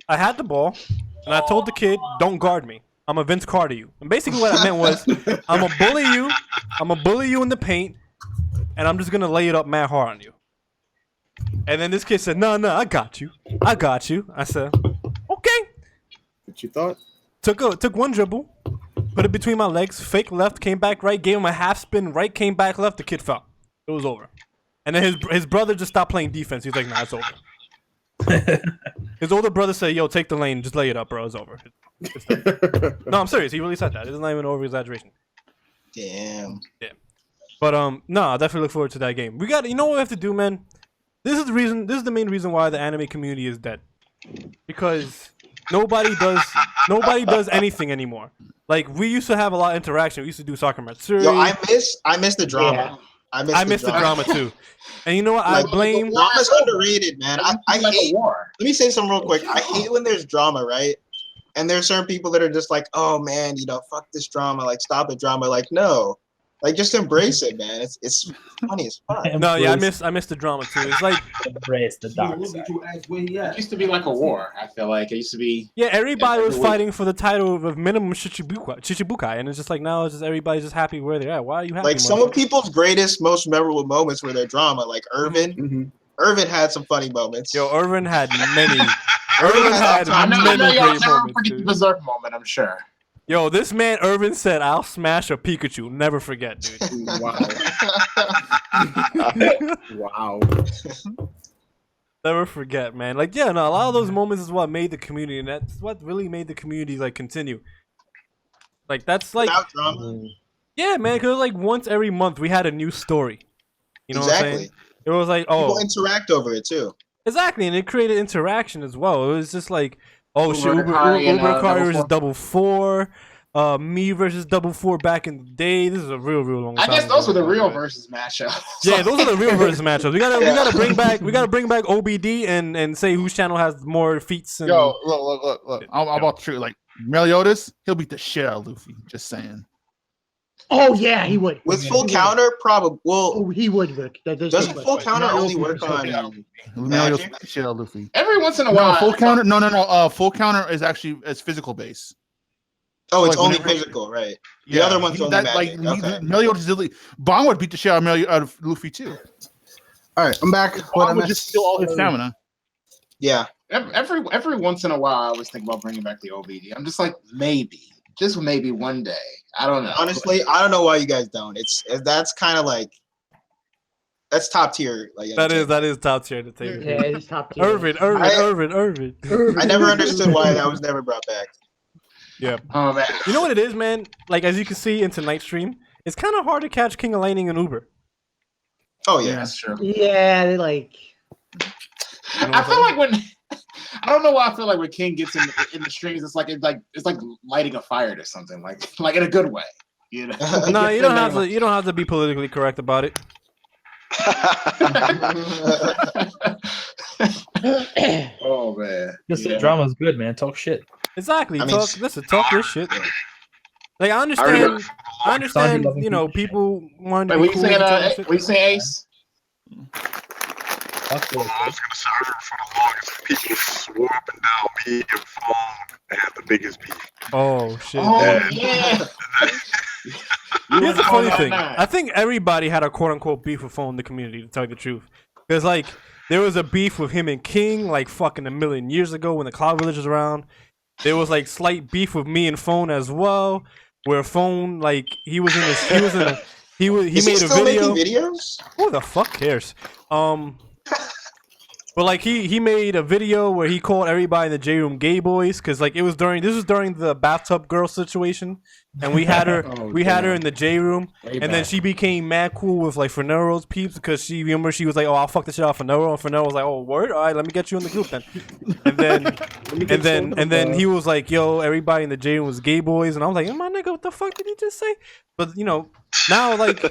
I had the ball, and I told the kid, "Don't guard me. I'm a Vince Carter you." And basically what I meant was, I'm gonna bully you. I'm gonna bully you in the paint, and I'm just gonna lay it up mad hard on you. And then this kid said, "No, I got you. I got you." I said, "Okay." What you thought? Took one dribble, put it between my legs, fake left, came back right, gave him a half spin right, came back left, the kid fell. It was over. And then his brother just stopped playing defense. He's like, "Nah, it's over." His older brother said, "Yo, take the lane, just lay it up, bro. It's over." No, I'm serious. He really said that. It's not even over exaggeration. Damn. Yeah. But no, I definitely look forward to that game. You know what we have to do, man? This is the main reason why the anime community is dead. Because nobody does anything anymore. Like, we used to have a lot of interaction. We used to do soccer Matsuri. Yo, I miss the drama. Yeah. I miss the drama too. And you know what? I blame. Drama's underrated, man. I hate. Let me say something real quick. I hate when there's drama, right? And there's certain people that are just like, "Oh man, fuck this drama. Like, stop the drama." Like, no, like just embrace it, man. It's funny as fuck. No, yeah, I miss the drama too. It's like embrace the dark side. It used to be like a war. I feel like it used to be. Yeah, everybody was fighting for the title of minimum Shichibukai, and it's just like now it's just everybody's just happy where they're at. Why are you happy? Like some of people's greatest, most memorable moments were their drama. Like Irvin. Mm-hmm. Irvin had some funny moments. Yo, Irvin had many. Irvin had many great moments. Forget the Berserk moment, I'm sure. Yo, this man Irvin said, "I'll smash a Pikachu." Never forget, dude. Wow. Never forget, man. Like, yeah, no, a lot of those moments is what made the community, and that's what really made the community like continue. Like, that's like, yeah, man. Because like once every month we had a new story. You know what I'm saying? It was like, people interact over it too. Exactly, and it created interaction as well. It was just like, oh shit, Uber Car versus Double Four, me versus Double Four back in the day. This is a real long time. I guess those were the real versus matchups. Yeah, those are the real versus matchups. We gotta bring back OBD and say whose channel has more feats. And... Yo, look. I'm about to shoot. Like Meliodas, he'll beat the shit out of Luffy. Just saying. Oh yeah, he would. With full counter, probably. Well, oh, he would, Rick. Doesn't full counter only work on Meliodas magic? beat the shit out of Luffy. Every once in a while. No, full counter. No. Full counter is actually physical base. Oh, it's like only whenever- physical, right? The other one's only magic. Okay. Meliodas Bond would beat the shit out of Luffy too. All right, I'm back. Bond would just steal all his stamina. Yeah. Every once in a while, I always think about bringing back the OVD. I'm just like, just maybe one day. I don't know. Honestly, I don't know why you guys don't. That's kind of like that's top tier. Like that is top tier entertainment. Yeah, it's top tier. Irvin. I never understood why that was never brought back. Yeah. Oh man. You know what it is, man? Like as you can see in tonight's stream, it's kind of hard to catch King of Lightning and Uber. Oh yeah, that's true. Yeah, they like. I feel like when I don't know why I feel like when King gets in the strings, it's like lighting a fire or something, like in a good way. You know? No, you don't have to be politically correct about it. Oh man. Just the drama is good, man. Talk shit. Exactly. Talk this shit. Like I understand. You know, people want to. Wait, we say Ace. I was gonna say for the longest, people swore up and down me and Phone had the biggest beef. Oh shit! Oh yeah. Here's the funny thing. I think everybody had a quote unquote beef with Phone in the community, to tell you the truth. Because like there was a beef with him and King like fucking a million years ago when the Cloud Village was around. There was like slight beef with me and Phone as well, where Phone like he made a video. Making videos? Who the fuck cares? But like he made a video where he called everybody in the J room gay boys because like this was during the bathtub girl situation, and we had her her in the J room, and then she became mad cool with like Fernero's peeps because she was like, oh, I'll fuck the shit out of Fernero, and Fernero was like, oh word, all right, let me get you in the group then, and then he was like, yo, everybody in the J room was gay boys, and I was like, my nigga, what the fuck did he just say? But you know now like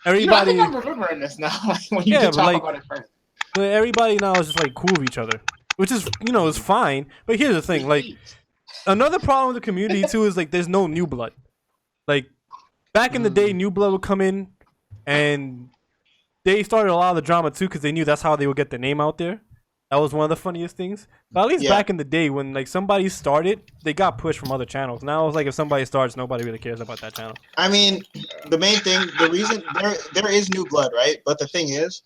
everybody, I think I'm remembering this now. Like when you talk about it first. But everybody now is just like cool with each other, which is is fine. But here's the thing, like another problem with the community too is like there's no new blood. Like back in the day, new blood would come in, and they started a lot of the drama too because they knew that's how they would get their name out there. That was one of the funniest things. But at least back in the day when like somebody started, they got pushed from other channels. Now it's like if somebody starts, nobody really cares about that channel. I mean, the main thing, the reason there is new blood, right? But the thing is,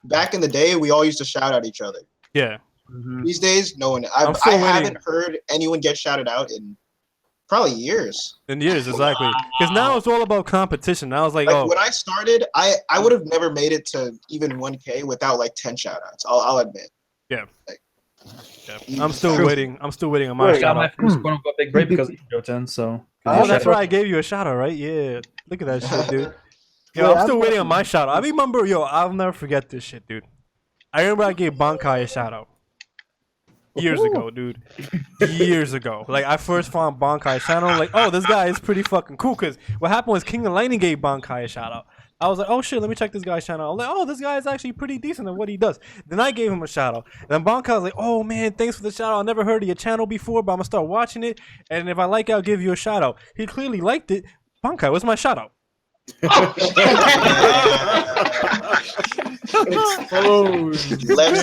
back in the day, we all used to shout at each other. Yeah. These days, no one. I haven't heard anyone get shouted out in probably years. In years, exactly. Because now it's all about competition. Now it's like oh. When I started, I would have never made it to even 1K without like 10 shout outs. I'll admit. Yeah. I'm still waiting. I'm still waiting on my shout out. My first quote unquote big break because of Jouten. So. Oh, that's right. I gave you a shout out, right? Yeah. Look at that shit, dude. Yo, I'm still waiting on my shout out. I remember, I'll never forget this shit, dude. I remember I gave Bankai a shout out. Years ago, dude. Years ago. Like, I first found Bankai's channel. Like, oh, this guy is pretty fucking cool. Because what happened was King of Lightning gave Bankai a shout out. I was like, oh shit, let me check this guy's channel. I was like, oh, this guy is actually pretty decent at what he does. Then I gave him a shout out. Then Bankai was like, oh man, thanks for the shout out. I never heard of your channel before, but I'm going to start watching it. And if I like it, I'll give you a shout out. He clearly liked it. Bankai, what's my shout out? Left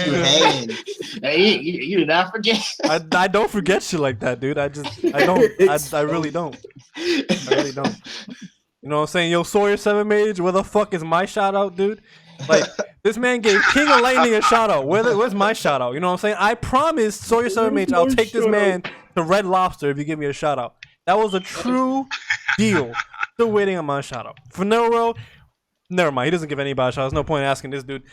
you hanging. Hey, you did not forget. I don't forget shit like that, dude. I really don't. I really don't. You know what I'm saying? Yo, Sawyer 7 Mage, where the fuck is my shout out, dude? Like, this man gave King of Lightning a shout out. Where's my shout out? You know what I'm saying? I promised Sawyer 7 Mage I'll take this man to Red Lobster if you give me a shout out. That was a true deal. Still waiting on my shout out. For Nero, never mind. He doesn't give anybody a shout out. There's no point in asking this dude.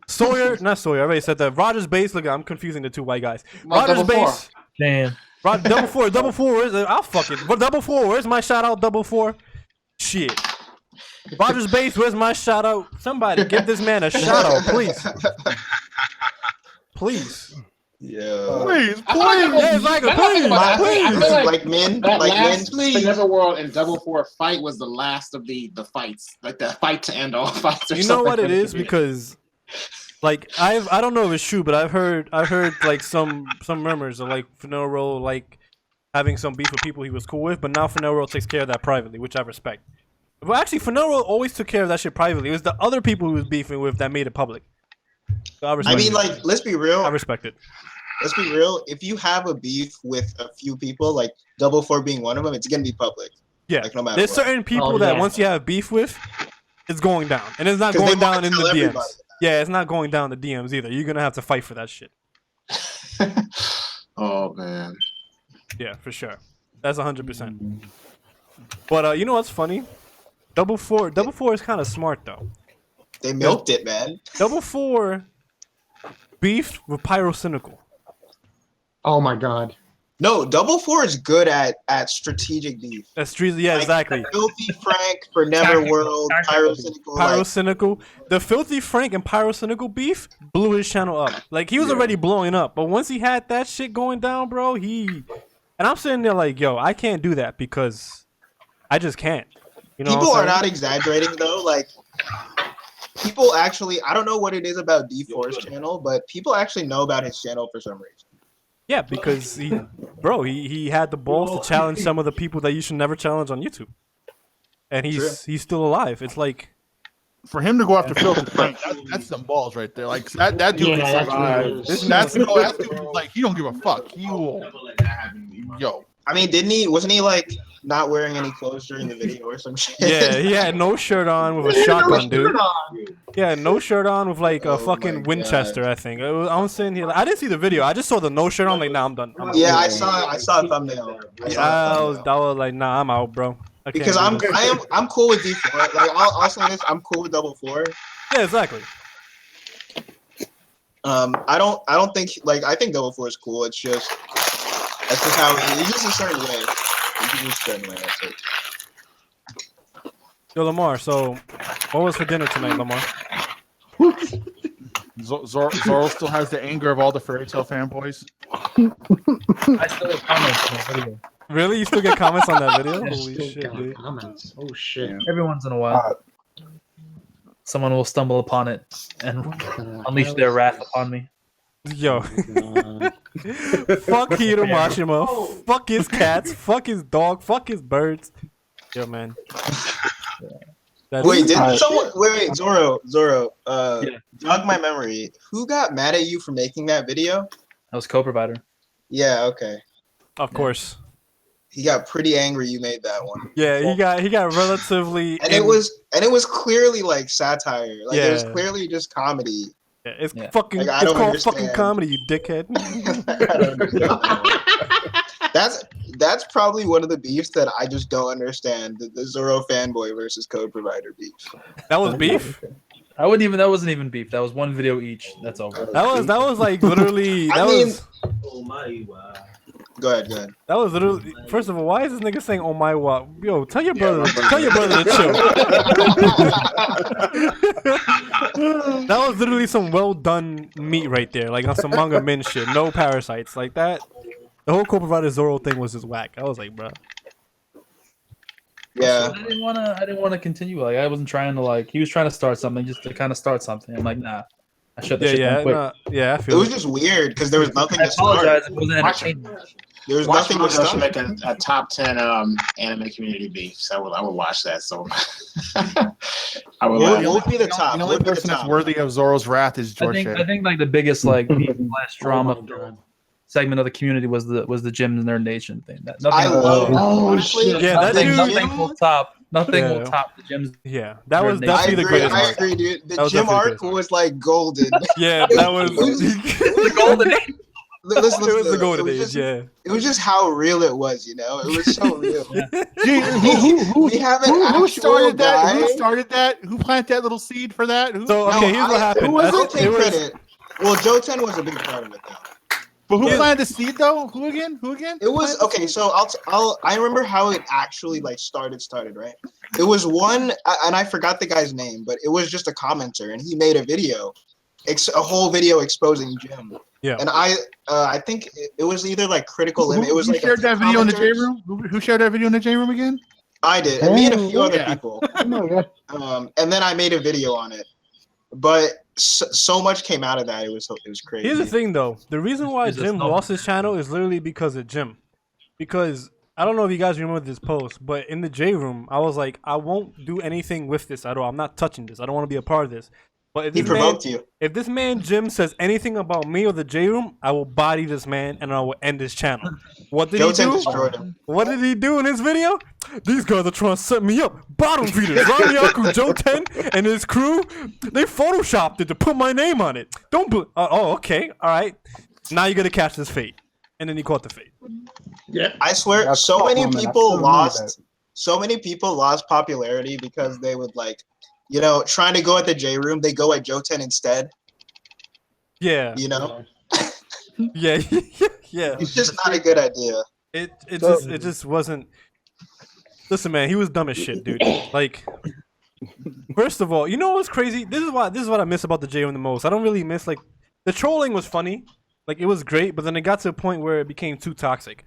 Sawyer, not Sawyer. I already said that. Rogers Base. Look, I'm confusing the two white guys. Rogers Base. Damn. Double four. I'll fuck it. But double four. Where's my shout out? Double four. Shit. Rogers Base. Where's my shout out? Somebody give this man a shout out, please. Please. Yeah. Please. Yeah, it's like please. Like men. That Like men. last Neverworld and Double Four fight was the last of the fights, like the fight to end all fights. Or You know what something. it is? Because Like I don't know if it's true, but I've heard like some murmurs of like Finero like having some beef with people he was cool with, but now Finero takes care of that privately, which I respect. Well, actually, Finero always took care of that shit privately. It was the other people he was beefing with that made it public. So I mean, like, let's be real. I respect it. Let's be real. If you have a beef with a few people, like Double Four being one of them, it's gonna be public. Yeah, like, no matter there's what. certain people that once you have beef with, it's going down, and it's not going down in the DMs. Yeah, it's not going down the DMs either. You're gonna have to fight for that shit. Oh man. Yeah, for sure. That's 100%. But you know what's funny? Double four is kind of smart though. They milked it, man. Double Four beefed with Pyrocynical. Oh my god. No, Double Four is good at strategic beef. That's true. Yeah, like, exactly. Filthy Frank for Neverworld, Pyrocynical. Pyrocynical. The Filthy Frank and Pyrocynical beef blew his channel up. Like he was already blowing up, but once he had that shit going down, bro, and I'm sitting there like, yo, I can't do that because I just can't. You know, people are not exaggerating though. Like people actually, I don't know what it is about D4's channel, but people actually know about his channel for some reason. Yeah, because he had the balls to challenge some of the people that you should never challenge on YouTube, and he's still alive. It's like for him to go after Filthy Frank, that's some balls right there. Like that dude can survive. That dude, like he don't give a fuck. He will. Yo, I mean, wasn't he like not wearing any clothes during the video or some shit? Yeah, he had no shirt on with a shotgun, dude. Yeah, no shirt on with like a fucking Winchester, I think. I'm sitting here, I didn't see the video. I just saw the no shirt on. Like, nah, I'm done. I saw a thumbnail. I was like, nah, I'm out, bro. Because I'm cool with D4. Like, I'll say this, I'm cool with Double Four. Yeah, exactly. I don't think like I think Double Four is cool. It's just that's just how he's just a certain way. He's just a certain way. That's it. Yo, Lamar. So, what was for dinner tonight, Lamar? Zoro still has the anger of all the fairy tale fanboys. I still get comments on the video. Really? You still get comments on that video? Holy shit, dude. Comments. Oh shit. Every once in a while, someone will stumble upon it and unleash their wrath upon me. Yo. Fuck Hiro Mashima. Fuck his cats. Fuck his dog. Fuck his birds. Yo, man. Wait, did someone? Wait, Zoro. Jog my memory. Who got mad at you for making that video? That was co-provider. Yeah. Okay. Of course. He got pretty angry. You made that one. Yeah, he got relatively. And it was clearly like satire. Like it was clearly just comedy. Yeah, it's fucking. Like, it's called fucking comedy, you dickhead. That's probably one of the beefs that I just don't understand. The Zoro fanboy versus code provider beef. That was beef. That wasn't even beef. That was one video each. That's over. That was like literally. Go ahead. That was literally. First of all, why is this nigga saying "Oh my what"? Yo, tell your brother to chill. That was literally some well done meat right there, like on some manga min shit. No parasites like that. The whole co-provider Zoro thing was just whack. I was like, bro. Yeah. I didn't wanna continue. Like I wasn't trying to like. He was trying to start something, just to kind of start something. I'm like, nah. I shut the shit down quick. I feel it was just weird because there was nothing to start. It wasn't entertaining. There was nothing to start. Make a top 10 anime community beefs. I would watch that. So I would. What would be the top? The only person that's worthy of Zoro's wrath is George. I think like the biggest like last drama segment of the community was the Gym Nerd Nation thing. Nothing will top. Nothing will top the Gym's. Yeah, that was definitely the greatest. I agree, dude. The Gym arc was like golden. Yeah, that was the golden age. Listen, it was the golden age. Yeah, it was just how real it was. You know, it was so real. Who started that? Who started that? Who planted that little seed for that? Here's what happened. Who was it? Take credit. Well, Jouten was a big part of it, though. But who planted the seed though? Who again? It was okay. So I remember how it actually like started right. It was one, and I forgot the guy's name, but it was just a commenter, and he made a video, a whole video exposing Jim. Yeah. And I think it was either like Critical Limit. It was who like shared that video in the J room. Who shared that video in the J room again? I did, and me and a few other people. And then I made a video on it. But so much came out of that. It was crazy. Here's the thing, though. The reason why Jim lost his channel is literally because of Jim. Because I don't know if you guys remember this post, but in the J room, I was like, I won't do anything with this at all. I'm not touching this. I don't want to be a part of this. But if he provoked you. If this man Jim says anything about me or the J room, I will body this man and I will end his channel. What did he do? Destroyed him. What did he do in his video? These guys are trying to set me up. Bottom feeders, Ranmyaku, Jouten, and his crew. They photoshopped it to put my name on it. Don't. Oh, okay, all right. Now you're gonna catch this fate, and then he caught the fate. Yeah, I swear, so many people lost popularity because they would like. You know, trying to go at the J room, they go at Jouten instead. Yeah. You know? Yeah. Yeah. It's just not a good idea. It just wasn't. Listen, man, he was dumb as shit, dude. Like, first of all, you know what's crazy? This is what I miss about the J room the most. I don't really miss, like, the trolling was funny. Like, it was great, but then it got to a point where it became too toxic.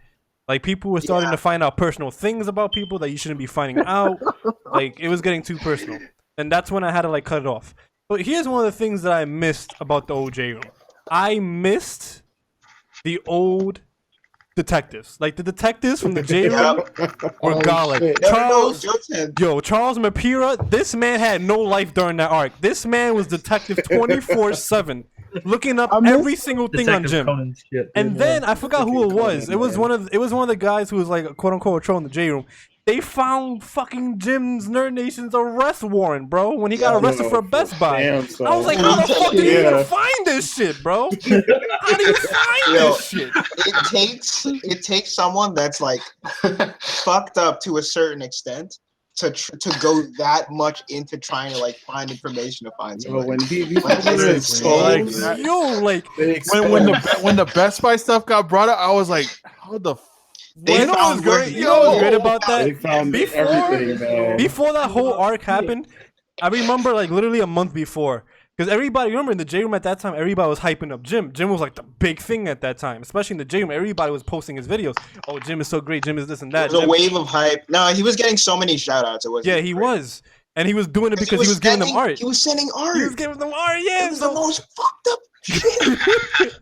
Like, people were starting to find out personal things about people that you shouldn't be finding out. Like, it was getting too personal. And that's when I had to like cut it off. But here's one of the things that I missed about the old J room. I missed the old detectives. Like the detectives from the J room were godlike. Charles Mapira, this man had no life during that arc. This man was detective 24/7. Looking up every single thing on Jim. And then I forgot who it was. It was one of the guys who was like quote unquote a troll in the J room. They found fucking Jim's Nerd Nation's arrest warrant, bro, when he got arrested for Best Buy. I was like, how the fuck did you even find this shit, bro? How do you find this shit? It takes someone that's like fucked up to a certain extent to go that much into trying to like find information to find somebody. When the Best Buy stuff got brought up, I was like, how the you know what was great about that? Before that whole arc happened, I remember like literally a month before. Because everybody, remember in the J room at that time, everybody was hyping up Jim. Jim was like the big thing at that time, especially in the J room. Everybody was posting his videos. Oh, Jim is so great. Jim is this and that. It was a wave of hype. No, he was getting so many shout outs. Yeah, he was. And he was doing it because he was giving them art. He was sending art. He was giving them art, yeah. It was the most fucked up shit.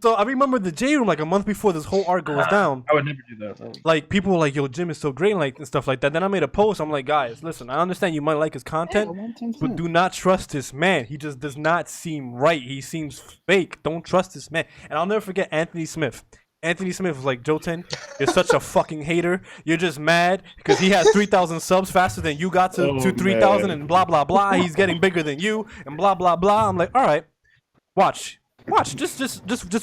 So I remember the J room like a month before this whole arc goes down. I would never do that. Like people were like, "Yo, Jim is so great," and stuff like that. Then I made a post. I'm like, guys, listen, I understand you might like his content, but do not trust this man. He just does not seem right. He seems fake. Don't trust this man. And I'll never forget Anthony Smith. Anthony Smith was like, Jouten, you're such a fucking hater. You're just mad because he has 3,000 subs faster than you got to 3,000 and blah blah blah. He's getting bigger than you and blah blah blah. I'm like, all right, watch. Just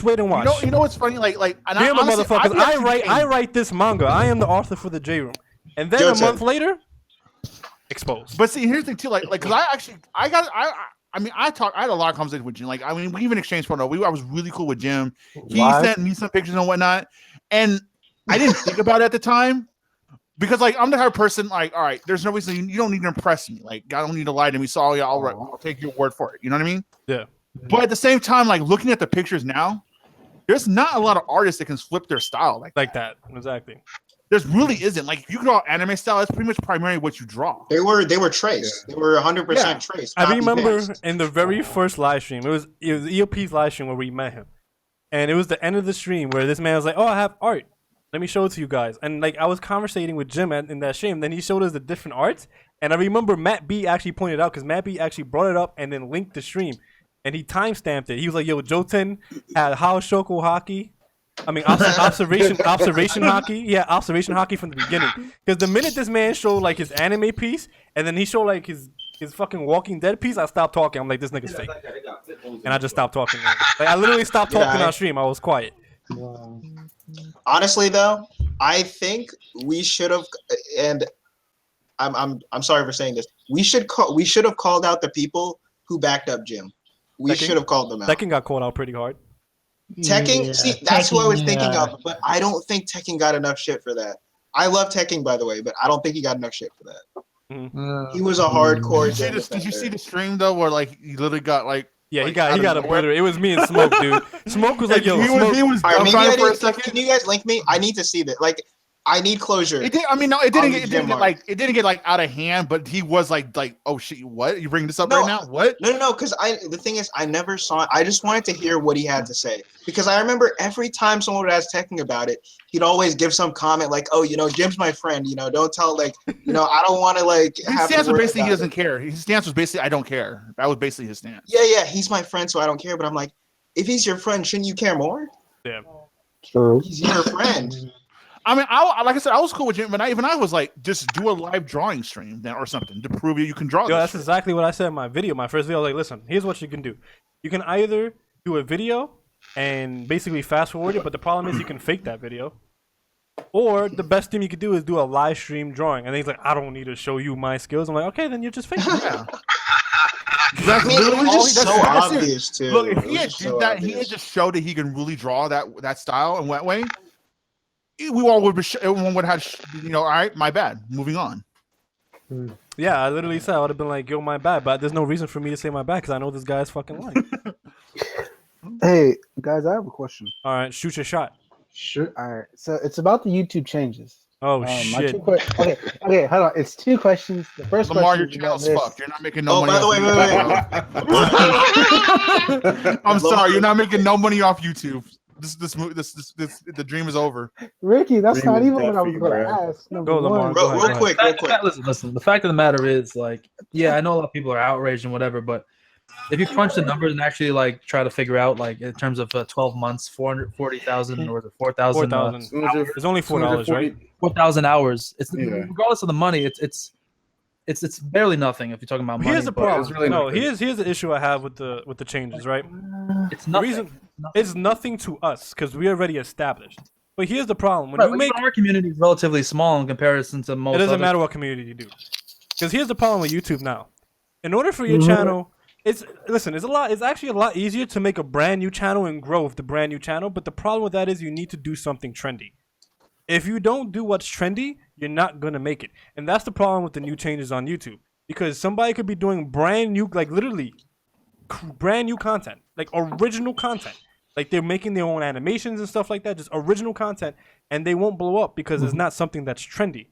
wait and watch. You know what's funny? Like, remember, motherfuckers, I write this manga. I am the author for the J room, and then a month later, exposed. But see, here's the thing too. Like, because I had a lot of conversations with Jim. Like, I mean, we even exchanged photos. I was really cool with Jim. He sent me some pictures and whatnot, and I didn't think about it at the time because, like, I'm the type of person. Like, all right, there's no reason you don't need to impress me. Like, I don't need to lie to me. So, yeah, all right, I'll take your word for it. You know what I mean? Yeah. But at the same time, like looking at the pictures now, there's not a lot of artists that can flip their style like that. Exactly. There's really isn't. Like you can draw anime style. That's pretty much primarily what you draw. They were traced. They were 100% traced. I remember in the very first live stream, it was EOP's live stream where we met him, and it was the end of the stream where this man was like, "Oh, I have art. Let me show it to you guys." And like I was conversating with Jim in that stream, then he showed us the different arts, and I remember Matt B actually pointed out because Matt B actually brought it up and then linked the stream. And he timestamped it. He was like, "Yo, Jouten had House Shoko hockey. I mean, observation hockey. Yeah, observation hockey from the beginning. Because the minute this man showed like his anime piece, and then he showed like his fucking Walking Dead piece, I stopped talking. I'm like, this nigga's fake. And I just stopped talking. Like I literally stopped talking on stream. I was quiet. Honestly, though, I think we should have, and I'm sorry for saying this. We should have called out the people who backed up Jim. We should have called them out. Tekken got called out pretty hard. Tekken, see, that's who I was thinking of, but I don't think Tekken got enough shit for that. I love Tekken, by the way, but I don't think he got enough shit for that. He was a hardcore. Did you see the stream though, where like he literally got like? Yeah, he got obliterated. It was me and Smoke, dude. Smoke was like, "Yo, Smoke." He was All right, maybe can you guys link me? I need to see that. Like, I need closure. It did. I mean, no, it didn't get like out of hand. But he was like, oh shit, what? You bringing this up right now? What? No. Because the thing is, I never saw it. I just wanted to hear what he had to say because I remember every time someone would ask Tekken about it, he'd always give some comment like, "Oh, Jim's my friend. Don't tell like, I don't want to like." His stance was basically he doesn't care. His stance was basically I don't care. That was basically his stance. Yeah, he's my friend, so I don't care. But I'm like, if he's your friend, shouldn't you care more? Yeah. True. He's your friend. I mean, like I said, I was cool with Jim, but I was like, just do a live drawing stream then or something to prove you can draw. That's exactly what I said in my video. My first video, I was like, listen, here's what you can do. You can either do a video and basically fast forward it, but the problem is you can fake that video. Or the best thing you could do is do a live stream drawing. And he's like, I don't need to show you my skills. I'm like, okay, then you're just faking it. Yeah. I mean, it was just so obvious too. Look, if he had did that, he had just showed that he can really draw that style and that way. Everyone would have, all right, my bad. Moving on. Yeah, I literally said I would have been like, yo, my bad, but there's no reason for me to say my bad because I know this guy is fucking lying. Hey guys, I have a question. All right, shoot your shot. Sure. All right, so it's about the YouTube changes. Oh shit. Okay, hold on. It's 2 questions. The first Lamar, question. your channel's fucked. You're not making no money. By the way, wait. I'm sorry, you're not making no money off YouTube. This the dream is over. Ricky, that's not even what I was going to ask. Go, Lamar. Real quick. Listen. The fact of the matter is, like, yeah, I know a lot of people are outraged and whatever, but if you crunch the numbers and actually like try to figure out, like, in terms of 12 months, 440,000 or 4,000. It's only $4, right? 4,000 hours. It's regardless of the money. It's barely nothing if you're talking about money. Here's the problem. Here's the issue I have with the changes, right? It's nothing. It's nothing to us because we're already established. But here's the problem: when you make our community is relatively small in comparison to most. It doesn't matter what community you do, because here's the problem with YouTube now. In order for your channel, it's actually a lot easier to make a brand new channel and grow with the brand new channel. But the problem with that is you need to do something trendy. If you don't do what's trendy, you're not gonna make it, and that's the problem with the new changes on YouTube. Because somebody could be doing brand new, like literally, brand new content, like original content. Like they're making their own animations and stuff like that, just original content, and they won't blow up because it's not something that's trendy,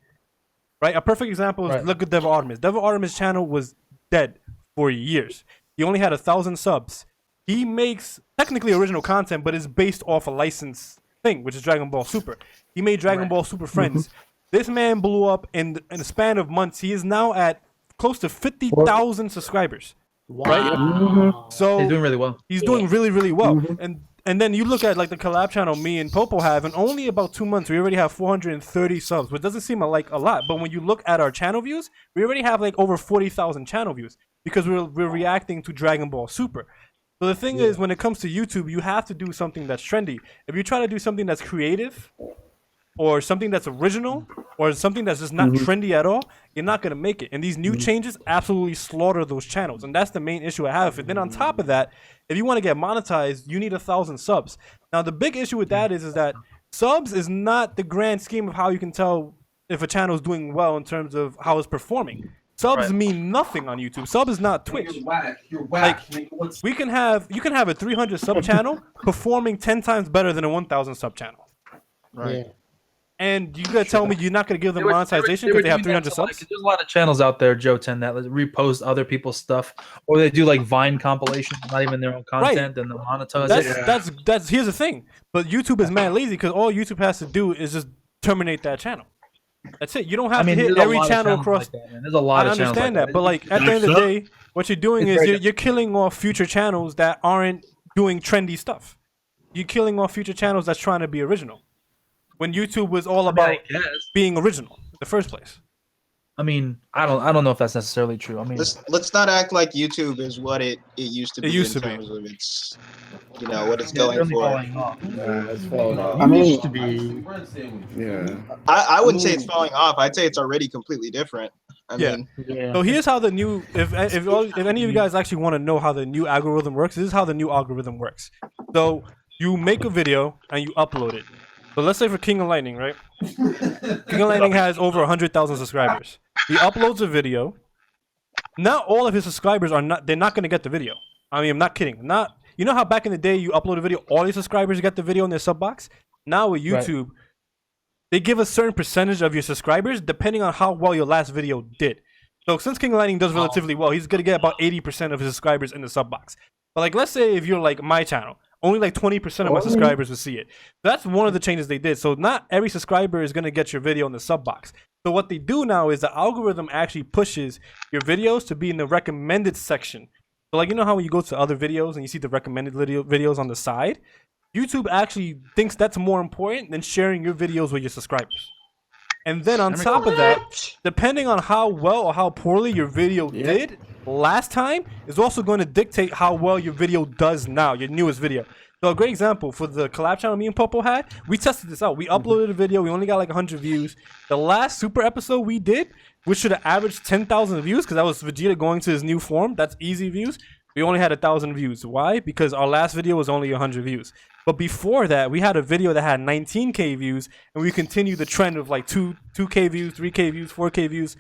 right? A perfect example is look at Devil Artemis. Devil Artemis' channel was dead for years. He only had 1,000 subs. He makes technically original content, but it's based off a licensed thing, which is Dragon Ball Super. He made Dragon Ball Super Friends. This man blew up in the span of months. He is now at close to 50,000 subscribers. Wow. Right? So he's doing really well. He's doing really, really well. And then you look at like the collab channel me and Popo have, and only about 2 months we already have 430 subs, which doesn't seem like a lot. But when you look at our channel views, we already have like over 40,000 channel views because we're reacting to Dragon Ball Super. So the thing is, when it comes to YouTube, you have to do something that's trendy. If you try to do something that's creative, or something that's original, or something that's just not trendy at all, you're not gonna make it. And these new changes absolutely slaughter those channels, and that's the main issue I have. And then on top of that, if you want to get monetized, you need 1,000 subs. Now the big issue with that is that subs is not the grand scheme of how you can tell if a channel is doing well in terms of how it's performing. Subs mean nothing on YouTube. Sub is not Twitch. You're whack. Like, you can have a 300 sub channel performing 10 times better than a 1,000 sub channel. Right. Yeah. And you gotta tell me you're not gonna give them monetization because they have 300 subs? There's a lot of channels out there, Jouten, that repost other people's stuff, or they do like Vine compilations, not even their own content, and they'll monetize it. That's here's the thing. But YouTube is mad lazy because all YouTube has to do is just terminate that channel. That's it. You don't have to hit every channel across. There's a lot of channels. I understand that, but like at the end of the day, what you're doing is you're killing off future channels that aren't doing trendy stuff. You're killing off future channels that's trying to be original. When YouTube was all about being original in the first place. I mean, I don't know if that's necessarily true. I mean, let's not act like YouTube is what it used to be. In terms of its, what it's going for. It's falling off. I mean, used to be. Yeah. I wouldn't say it's falling off. I'd say it's already completely different. I mean, So here's how the new. If any of you guys actually want to know how the new algorithm works, this is how the new algorithm works. So you make a video and you upload it. So let's say for King of Lightning, right? King of Lightning has over 100,000 subscribers. He uploads a video. Not all of his subscribers they're not going to get the video. I mean, I'm not kidding. You know how back in the day you upload a video, all your subscribers get the video in their sub box? Now with YouTube, they give a certain percentage of your subscribers depending on how well your last video did. So since King Lightning does relatively well, he's gonna get about 80% of his subscribers in the sub box. But like, let's say if you're like my channel, only like 20% of my subscribers will see it. That's one of the changes they did. So not every subscriber is gonna get your video in the sub box. So what they do now is the algorithm actually pushes your videos to be in the recommended section. So like, you know how when you go to other videos and you see the recommended videos on the side, YouTube actually thinks that's more important than sharing your videos with your subscribers. And then on top of that, depending on how well or how poorly your video did last time is also going to dictate how well your video does now, your newest video. So a great example for the collab channel me and Popo had, we tested this out. We uploaded a video, we only got like 100 views. The last super episode we did, which should have averaged 10,000 views because that was Vegeta going to his new form. That's easy views. We only had 1,000 views. Why? Because our last video was only 100 views. But before that, we had a video that had 19K views, and we continued the trend of like 2K views, 3K views, 4K views.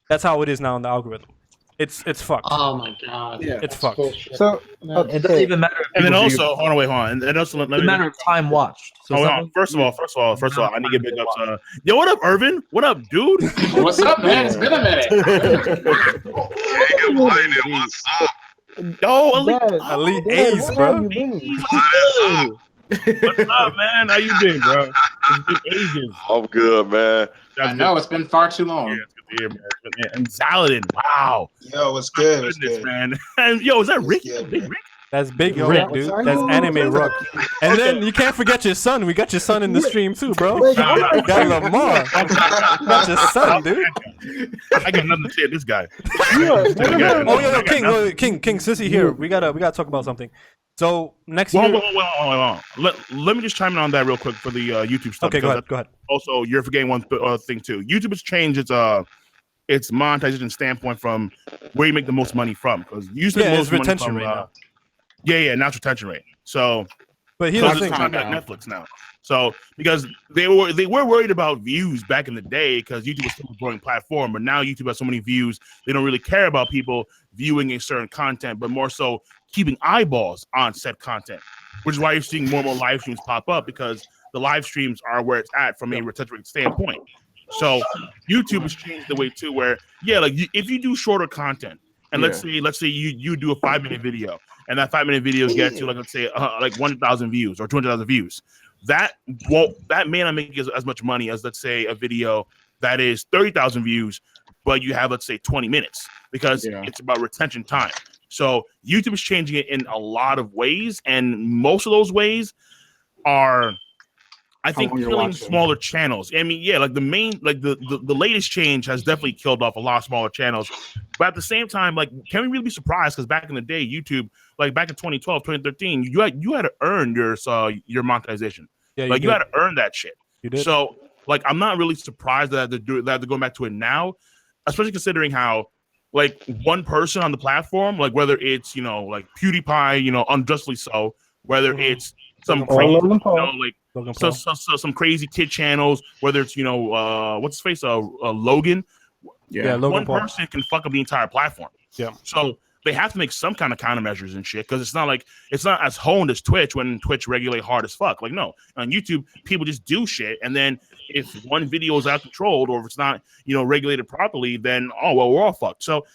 That's how it is now in the algorithm. It's fucked. Oh my god. Yeah, it's fucked. So it doesn't even matter. And then also, hold on. And also, let me. It's a matter of time watched. So first of all, I need to get big ups. Yo, what up, Irvin? What up, dude? What's up, man? It's been a minute. What's up? Yo, Elite A's, bro. What's up, man? How you been, bro? It's been ages. I'm good, man. I know it's been far too long. Yeah, it's good to hear, man. And Saladin, wow. Yo, what's good? What's good, man? And yo, is that Rick? Big Rick? That's Big Rick, dude. That's Anime Rook. And then you can't forget your son. We got your son in the stream too, bro. We got Lamar. We got your son, dude. I got nothing to say to this guy. King, Sissy here. We gotta talk about something. So next year. Hold on. Let me just chime in on that real quick for the YouTube stuff. Okay, go ahead. Also, you're forgetting one thing too. YouTube has changed its monetization standpoint from where you make the most money from, because usually it's retention rate now. Now it's retention rate. So, but here's the thing, like Netflix now. So because they were worried about views back in the day because YouTube was still a growing platform, but now YouTube has so many views they don't really care about people viewing a certain content, but more so keeping eyeballs on said content, which is why you're seeing more and more live streams pop up, because the live streams are where it's at from a retention rate standpoint. So YouTube has changed the way too, where if you do shorter content, and let's say you do a 5-minute video, and that 5-minute video gets you like 100,000 views or 200,000 views, that may not make as much money as, let's say, a video that is 30,000 views, but you have, let's say, 20 minutes, because it's about retention time. So YouTube is changing it in a lot of ways, and most of those ways are, I think, killing smaller channels. I mean, like the latest change has definitely killed off a lot of smaller channels. But at the same time, like, can we really be surprised? Because back in the day, YouTube, like back in 2012, 2013, you had to earn your monetization. Yeah, you had to earn that shit. You did. So, like, I'm not really surprised that they're going back to it now, especially considering how, like, one person on the platform, like whether it's like PewDiePie, unjustly so, whether it's some crazy, some crazy kid channels, whether it's what's his face, Logan. Logan one Paul. person can fuck up the entire platform. Yeah. So they have to make some kind of countermeasures and shit, because it's not as honed as Twitch, when Twitch regulate hard as fuck. Like, no, on YouTube people just do shit, and then if one video is out of control, or if it's not regulated properly, then we're all fucked. So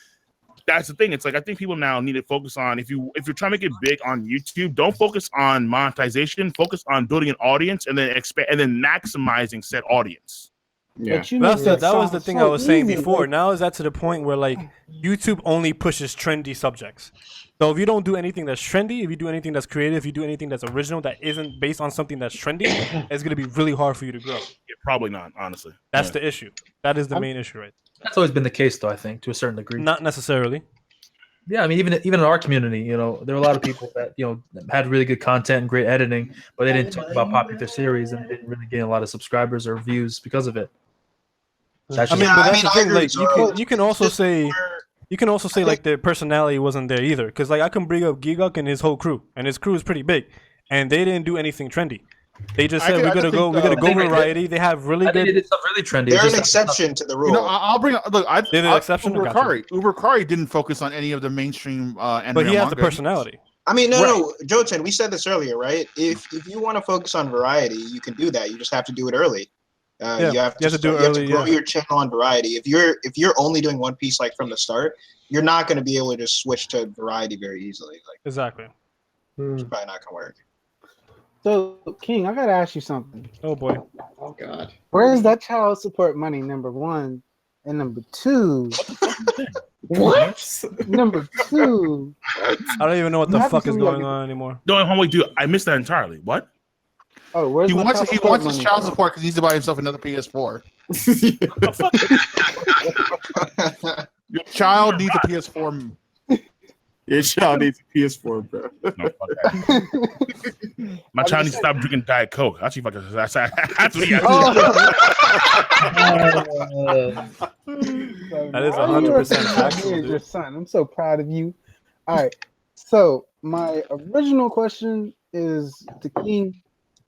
that's the thing. It's like, I think people now need to focus on, if you're trying to make it big on YouTube, don't focus on monetization. Focus on building an audience and then maximizing said audience. Yeah, that was the thing I was saying before. Now is that to the point where, like, YouTube only pushes trendy subjects. So if you don't do anything that's trendy, if you do anything that's creative, if you do anything that's original that isn't based on something that's trendy, it's gonna be really hard for you to grow. Yeah, probably not, honestly. That's the issue. That is the main issue, right? That's always been the case, though, I think, to a certain degree. Not necessarily. Yeah, I mean, even in our community, there were a lot of people that had really good content and great editing, but they didn't talk about popular series and didn't really gain a lot of subscribers or views because of it. That's the thing. Like, you can also say like their personality wasn't there either, because like I can bring up Giguk and his whole crew, and his crew is pretty big, and they didn't do anything trendy. They just said we're gonna go variety. They have really good. They did stuff really trendy. They're an exception to the rule. I'll bring up. Look, they're an exception. Uberkari didn't focus on any of the mainstream anime, but he has the personality. I mean, no, Jouten, we said this earlier, right? If you want to focus on variety, you can do that. You just have to do it early. You have to grow your channel on variety. If you're only doing One Piece like from the start, you're not going to be able to just switch to variety very easily. Like exactly, it's probably not going to work. So King, I gotta ask you something. Oh boy. Oh God. Where is that child support money? Number one, and number two. What? Number two. I don't even know what the fuck is going on anymore. No, wait, dude, I missed that entirely. What? Oh, where's he wants his child support because he needs to buy himself another PS4. Your child needs a PS4. Your child needs a PS4, bro. No, fuck that. My child needs to stop drinking Diet Coke. That's what he has. That is 100% factual, dude. Your son. I'm so proud of you. All right. So my original question is to King.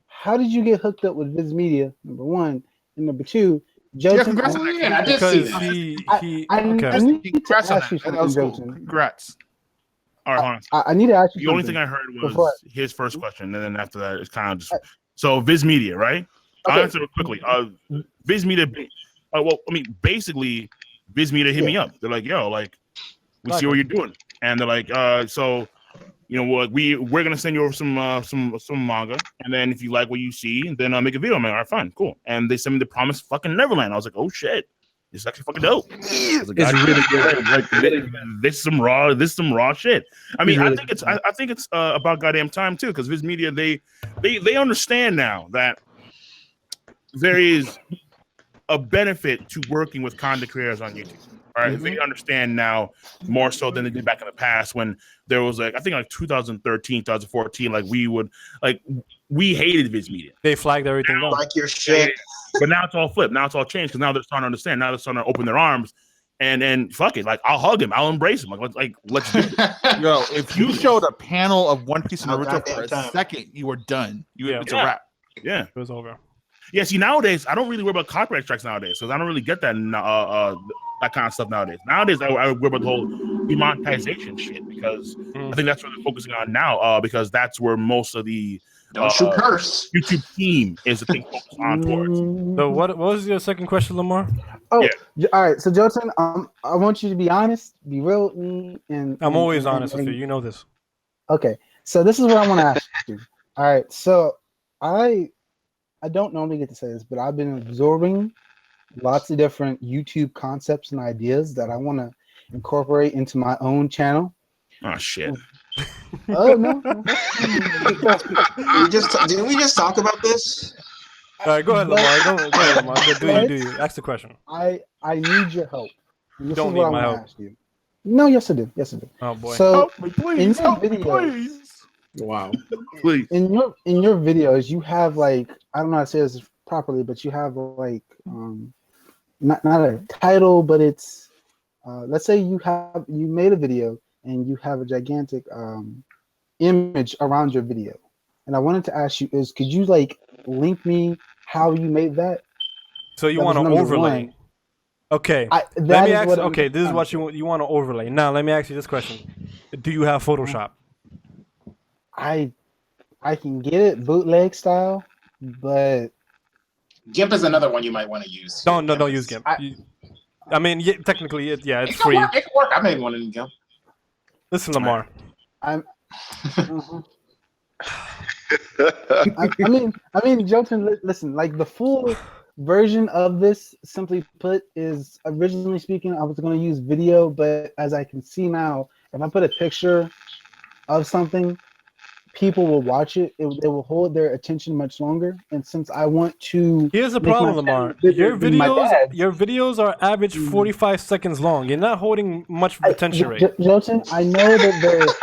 How did you get hooked up with Viz Media? Number one, and number two, Jouten. Yeah, congrats on that. I did see that. I need to ask you something, Jouten. Congrats. All right, hold on. I need to ask you. The only thing I heard was his first question, and then after that, it's kind of just so Viz Media, right? I'll answer it quickly. Viz Media. Well, I mean, basically, Viz Media hit me up. They're like, "Yo, like, we see what you're doing," and they're like, "So, you know what? We're gonna send you over some manga, and then if you like what you see, then I'll make a video." I'm like, "All right, fine, cool." And they sent me the Promised fucking Neverland. I was like, "Oh shit, this is actually fucking dope." It's really good. Like, this is some raw shit. I mean, I think it's about goddamn time too, because Viz Media they understand now that there is a benefit to working with content creators on YouTube. All right, they understand now more so than they did back in the past when there was like, I think like 2013, 2014, like we hated Viz Media. They flagged everything down. Like your shit. But now it's all flipped. Now it's all changed because now they're starting to understand. Now they're starting to open their arms and fuck it. Like, I'll hug him. I'll embrace him. Like let's do it. Yo, if you showed a panel of One Piece and Naruto for a second, you were done. It's a wrap. Yeah. It was over. Yeah, see, nowadays, I don't really worry about copyright strikes nowadays because I don't really get that that kind of stuff nowadays. Nowadays, I worry about the whole demonetization shit because I think that's what they're focusing on now because that's where most of the YouTube team is the thing focused on towards. So what was your second question, Lamar? Oh, yeah. All right. So Jouten, I want you to be honest, be real with me, and I'm always honest with you. You know this. Okay. So this is what I want to ask you. All right. So I don't normally get to say this, but I've been absorbing lots of different YouTube concepts and ideas that I want to incorporate into my own channel. Oh shit. Oh no. Didn't we just talk about this? All right, go ahead, Lamar. Go ahead, Lamar. Do you? Ask the question. I need your help. You don't need my help. Ask you. No, yes I do. Yes I do. Oh boy. So help me, please. Help me, please. Wow. Please. In your videos, you have like, I don't know how to say this properly, but you have like not a title, but it's let's say you made a video and you have a gigantic image around your video. And I wanted to ask you could you like link me how you made that? So you want to overlay? One. Okay. Let me ask. Okay, this is what you want to overlay. Now let me ask you this question: do you have Photoshop? I can get it bootleg style, but GIMP is another one you might want to use. Don't use GIMP. I mean, technically, it's it free. It can work. I made one in GIMP. Listen, Lamar. I mean, Jouten, listen. Like the full version of this, simply put, is originally speaking, I was going to use video, but as I can see now, if I put a picture of something, people will watch it. They will hold their attention much longer. And since I want to, here's the problem, Lamar. Your videos are average 45 seconds long. You're not holding much retention rate. Jouten, I know that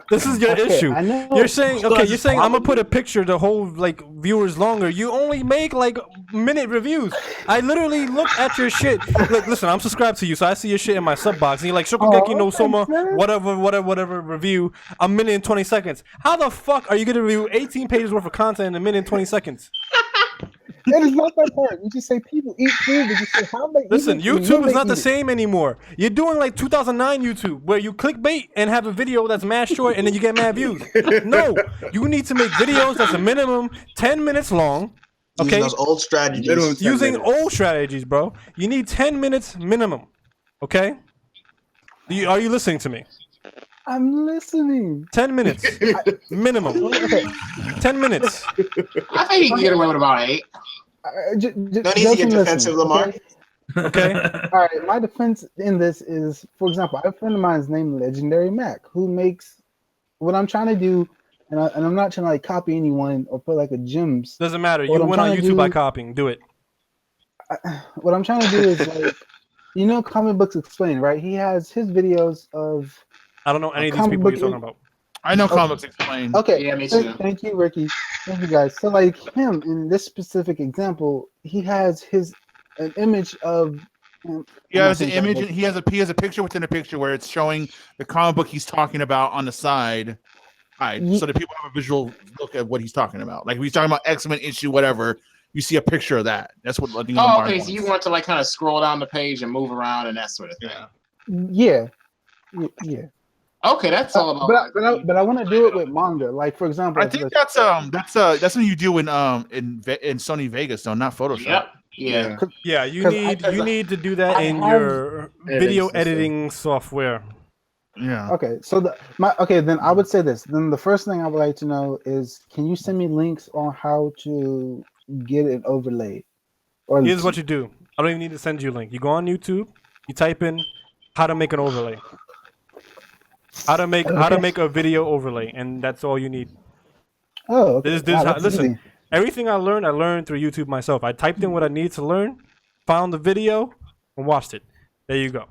this is your issue. You're saying I'm gonna put a picture to hold like viewers longer. You only make like minute reviews. I literally look at your shit. Like, listen, I'm subscribed to you, so I see your shit in my sub box. And you're like Shokugeki no Soma, whatever review. A minute and 20 seconds. How the fuck are you gonna review 18 pages worth of content in a minute and 20 seconds? That is not that part. You just say people eat food, but you say how they listen, YouTube is not the same anymore. You're doing like 2009 YouTube, where you clickbait and have a video that's mad short and then you get mad views. No, you need to make videos that's a minimum 10 minutes long, Using those old strategies. Using old strategies, bro. You need 10 minutes minimum. Okay? Are you listening to me? I'm listening. 10 minutes minimum. 10 minutes. I think he can get away with about 8. No need to get defensive, Lamar. Okay. All right. My defense in this is, for example, I have a friend of mine is named Legendary Mac, who makes what I'm trying to do, and I'm not trying to like copy anyone or put like a gems. Doesn't matter. You went on YouTube by copying. Do it. What I'm trying to do is like, you know, Comic Books Explained, right? He has his videos of. I don't know any of these people you're talking about. I know Comic Books Explained. Okay. Yeah, me too. Thank you, Ricky. Thank you, guys. So, like him in this specific example, he has an image of. He has an image. And he has a picture within a picture where it's showing the comic book he's talking about on the side, so that people have a visual look at what he's talking about. Like if he's talking about X-Men issue, whatever, you see a picture of that. That's what I think. Oh, okay. So you want to like kind of scroll down the page and move around and that sort of thing. Yeah. Okay, that's all about. But I want to do it with manga. Like for example, I think that's what you do in Sony Vegas, though, not Photoshop. Yep. Yeah. Yeah, you need to do that in your video editing software. Yeah. Okay, so then I would say this. Then the first thing I would like to know is, can you send me links on how to get an overlay? Or here's what you do. I don't even need to send you a link. You go on YouTube, you type in how to make an overlay. How to make a video overlay, and that's all you need. Oh, okay. Listen, everything I learned through YouTube myself. I typed in what I needed to learn, found the video, and watched it. There you go.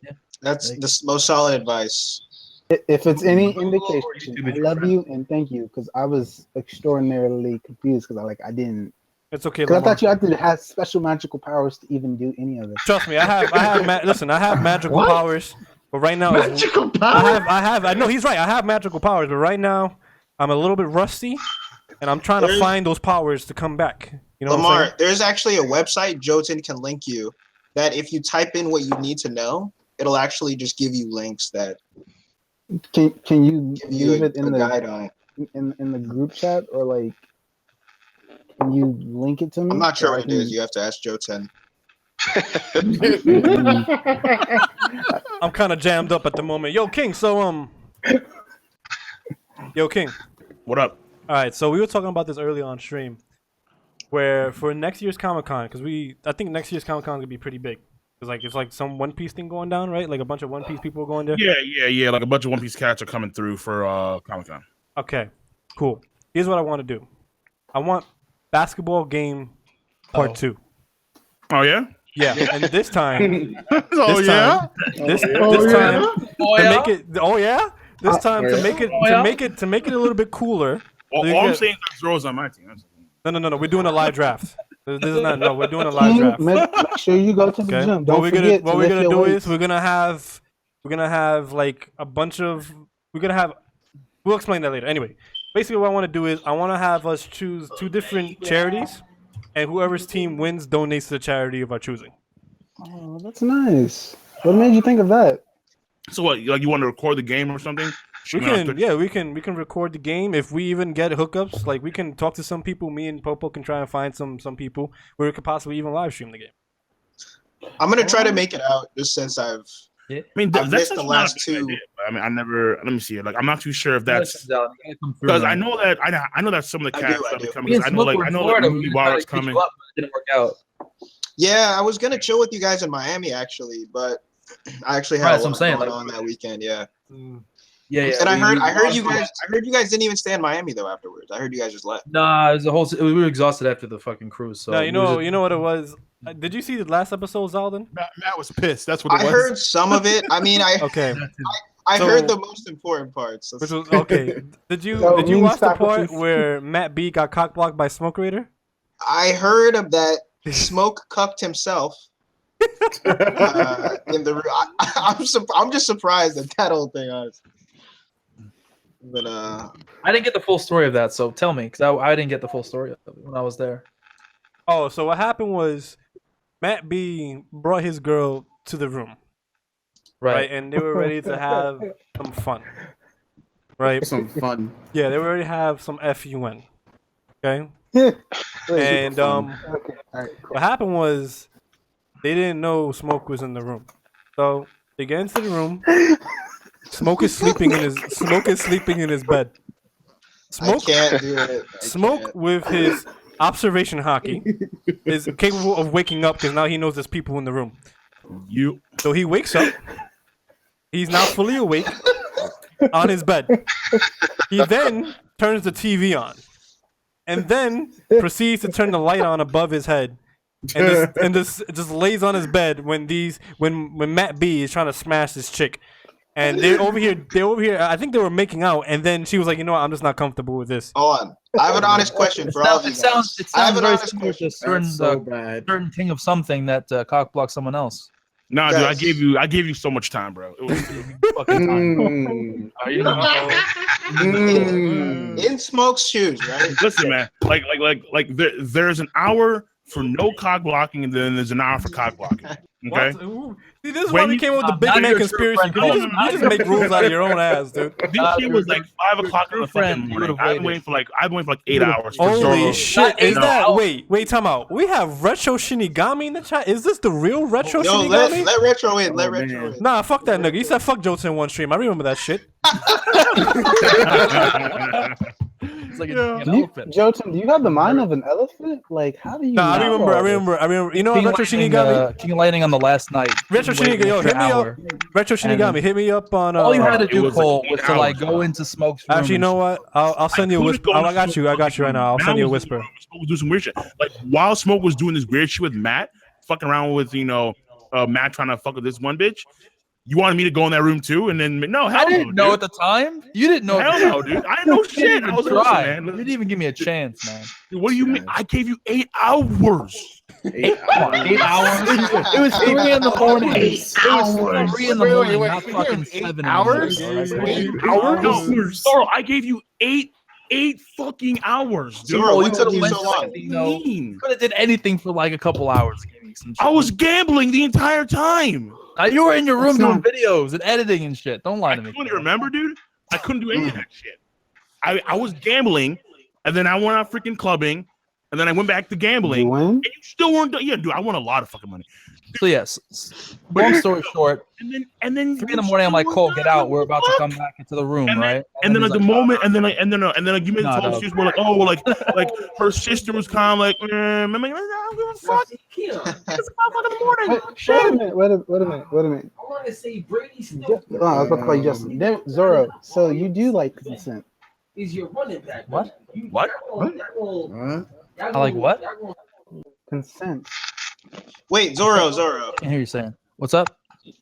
Yeah. That's the most solid advice. If it's any indication, I love you and thank you, because I was extraordinarily confused because I didn't. It's okay. Because I thought you had to have special magical powers to even do any of this. Trust me, I have magical powers. But right now, I know he's right. I have magical powers, but right now, I'm a little bit rusty, and I'm trying to find those powers to come back. You know, Lamar, there's actually a website Jouten can link you that if you type in what you need to know, it'll actually just give you links that. Can you leave it in the guide on it. in the group chat, or like, can you link it to me? I'm not sure what it is. You have to ask Jouten. I'm kind of jammed up at the moment. Yo, King. So Yo, King. What up? All right. So we were talking about this early on stream, where for next year's Comic-Con, because I think next year's Comic-Con is gonna be pretty big. It's like some One Piece thing going down, right? Like a bunch of One Piece people are going there. Yeah. Like a bunch of One Piece cats are coming through for Comic-Con. Okay, cool. Here's what I want to do. I want basketball game part 2. Oh yeah. Yeah, and this time, to make it a little bit cooler. All I'm saying is Rose on my team. No. We're doing a live draft. We're doing a live draft. Make sure you go to the gym. What we're gonna do is we're gonna have like a bunch of we'll explain that later. Anyway, basically what I want to do is I want to have us choose 2 different charities, and whoever's team wins donates to the charity of our choosing. Oh, that's nice. What made you think of that? So what? Like you want to record the game or something? We can record the game. If we even get hookups, like we can talk to some people. Me and Popo can try and find some people where we could possibly even live stream the game. I'm gonna try to make it out just since I've missed the last 2. I mean, let me see it. Like, I'm not too sure if that's because I know that some of the cats are coming. I know that Warriors coming. It didn't work out. Yeah, I was gonna chill with you guys in Miami actually, but I actually had a lot going on that weekend. Yeah. Yeah. And I heard you guys didn't even stay in Miami though afterwards. I heard you guys just left. Nah, it was a whole. We were exhausted after the fucking cruise. So you know what it was. Did you see the last episode, Zaldin? Matt was pissed. That's what it was. I heard some of it. I mean, I heard the most important parts. Which was okay. Did you watch the part where Matt B got cock blocked by Smoke Raider? I heard of that. Smoke cucked himself in the room. I'm just surprised at that whole thing, honestly. But I didn't get the full story of that, so tell me, because I didn't get the full story of it when I was there. Oh, so what happened was Matt B brought his girl to the room, right? And they were ready to have some fun, right? Some fun. Yeah, they were ready to have some FUN. Okay. Wait, And okay, all right, cool. what happened was they didn't know Smoke was in the room, so they get into the room. Smoke is sleeping in his bed. Smoke, I can't do it. Smoke with his observation hockey is capable of waking up because now he knows there's people in the room. So he wakes up. He's now fully awake on his bed. He then turns the TV on, and then proceeds to turn the light on above his head, and just lays on his bed when Matt B is trying to smash this chick. And they're over here. I think they were making out, and then she was like, "You know what? I'm just not comfortable with this." Hold on. I have an honest question for all of you guys. I have an very honest similar question. to certain king of something that cock blocked someone else. Nah, dude, I gave you so much time, bro. It was fucking time. In Smoke's shoes, right? Listen, man. There's an hour for no cock blocking, and then there's an hour for cock blocking. Okay. See, this is why we came up with the big man conspiracy. You just make rules out of your own ass, dude. This shit was like 5 o'clock in the fucking morning. I've been waiting for like 8 hours. Holy shit! Is that wait, time out. We have Retro Shinigami in the chat. Is this the real Retro Shinigami? Let Retro in. Let Retro in. Nah, fuck that nigga. He said fuck Jouten one stream. I remember that shit. It's like an elephant. Jouten, do you have the mind of an elephant? Like, how do you? Nah, I remember. You know what, Retro Shinigami? King of Lightning on the last night. Retro Shinigami, yo, hit me up. Retro Shinigami, hit me up on. All you had to do, Cole, was to like go into Smoke's room. Actually, you know what? I'll send you a whisper. I got you right now. I'll send you a whisper. Smoke was doing some weird shit. Like while Smoke was doing this weird shit with Matt, fucking around with Matt trying to fuck with this one bitch. You wanted me to go in that room too, and then no, hell I didn't know at the time. You didn't know. Hell no, dude. I didn't know shit. I was try. man. You didn't even give me a chance, man. Dude, what do you mean? I gave you 8 hours. 8 hours. It was 3 in the morning. It was 3 in the morning, not fucking 7 hours. 8 hours. No, Sorrel, I gave you 8 fucking hours. Dude. Sorrel, what took you so long? Could have did anything for like a couple hours. I was gambling the entire time. You were in your room doing videos and editing and shit. Don't lie to me. I couldn't remember, dude. I couldn't do any of that shit. I was gambling, and then I went out freaking clubbing, and then I went back to gambling. You win? And you still weren't done. Yeah, dude, I won a lot of fucking money. So yes, long story short, and then 3 in the morning, I'm like, Cole, get out. We're about to come back into the room, right? And then at the moment, and then like you made the whole excuse where like, oh, like her sister was kind of like, I'm like, I don't give a fuck. It's 5 in the morning. Wait a minute. I want to say Brady still. I was about to call you Justin. Zoro, so you do like consent? Is your running back? What? I like what? Consent. Wait, Zoro. I hear you saying. What's up?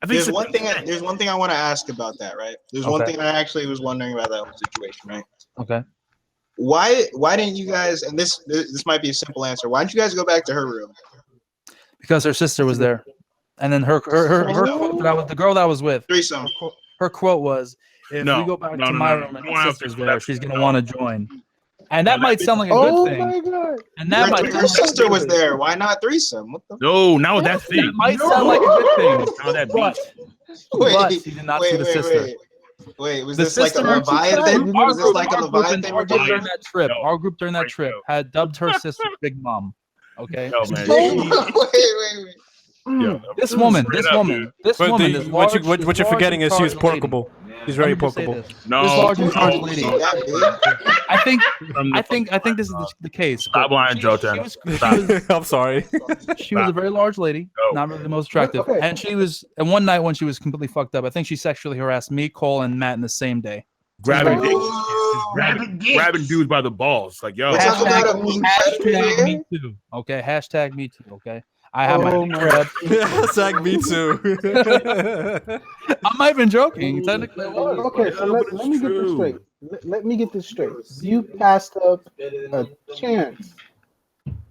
There's one thing I want to ask about that, right? There's one thing I actually was wondering about that whole situation, right? Okay. Why didn't you guys? And this might be a simple answer. Why didn't you guys go back to her room? Because her sister was there, and then her quote that was the girl that I was with. Threesome. Her quote was, "If we go back to my room and her sister's there, she's gonna want to join." And that might sound like a good thing. Oh my god! And that might her sister was there. Why not threesome? What the? No, now that thing. That might sound like a good thing. Now that But he did not see the sister. Wait, was this like a Leviathan? Was this like a Leviathan? Our group during that trip had dubbed her sister Big Mom. Okay. Oh, man. Wait. Yeah, This woman. What you're forgetting is she's porkable. She's very porkable. No, this large and charged lady. I think this is the case. Stop lying, Jouten. I'm sorry. She was a very large lady, not really the most attractive, and she was. And one night when she was completely fucked up, I think she sexually harassed me, Cole, and Matt in the same day. Grabbing dudes by the balls, like yo. Hashtag me too. Okay. Hashtag me too. Okay. I have my hashtag me too. I'm not even joking. Technically, okay. So let me get this straight. Let me get this straight. You passed up a chance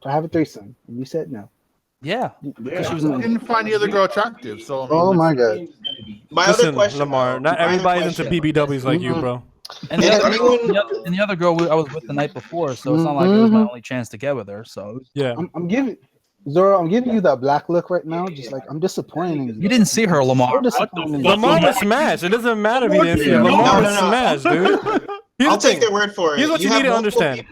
to have a threesome, and you said no. Yeah. She didn't find the other girl attractive. So oh my god. Other question, Lamar, not everybody's into BBWs like you, bro. And the other girl I was with the night before, so it's not like it was my only chance to get with her. So yeah, I'm giving you that black look right now. Just like I'm disappointing you. You didn't see her, Lamar. Lamar was smashed. It doesn't matter if you didn't see her. Lamar was smashed, dude. I'll take their word for it. Here's what you need to understand.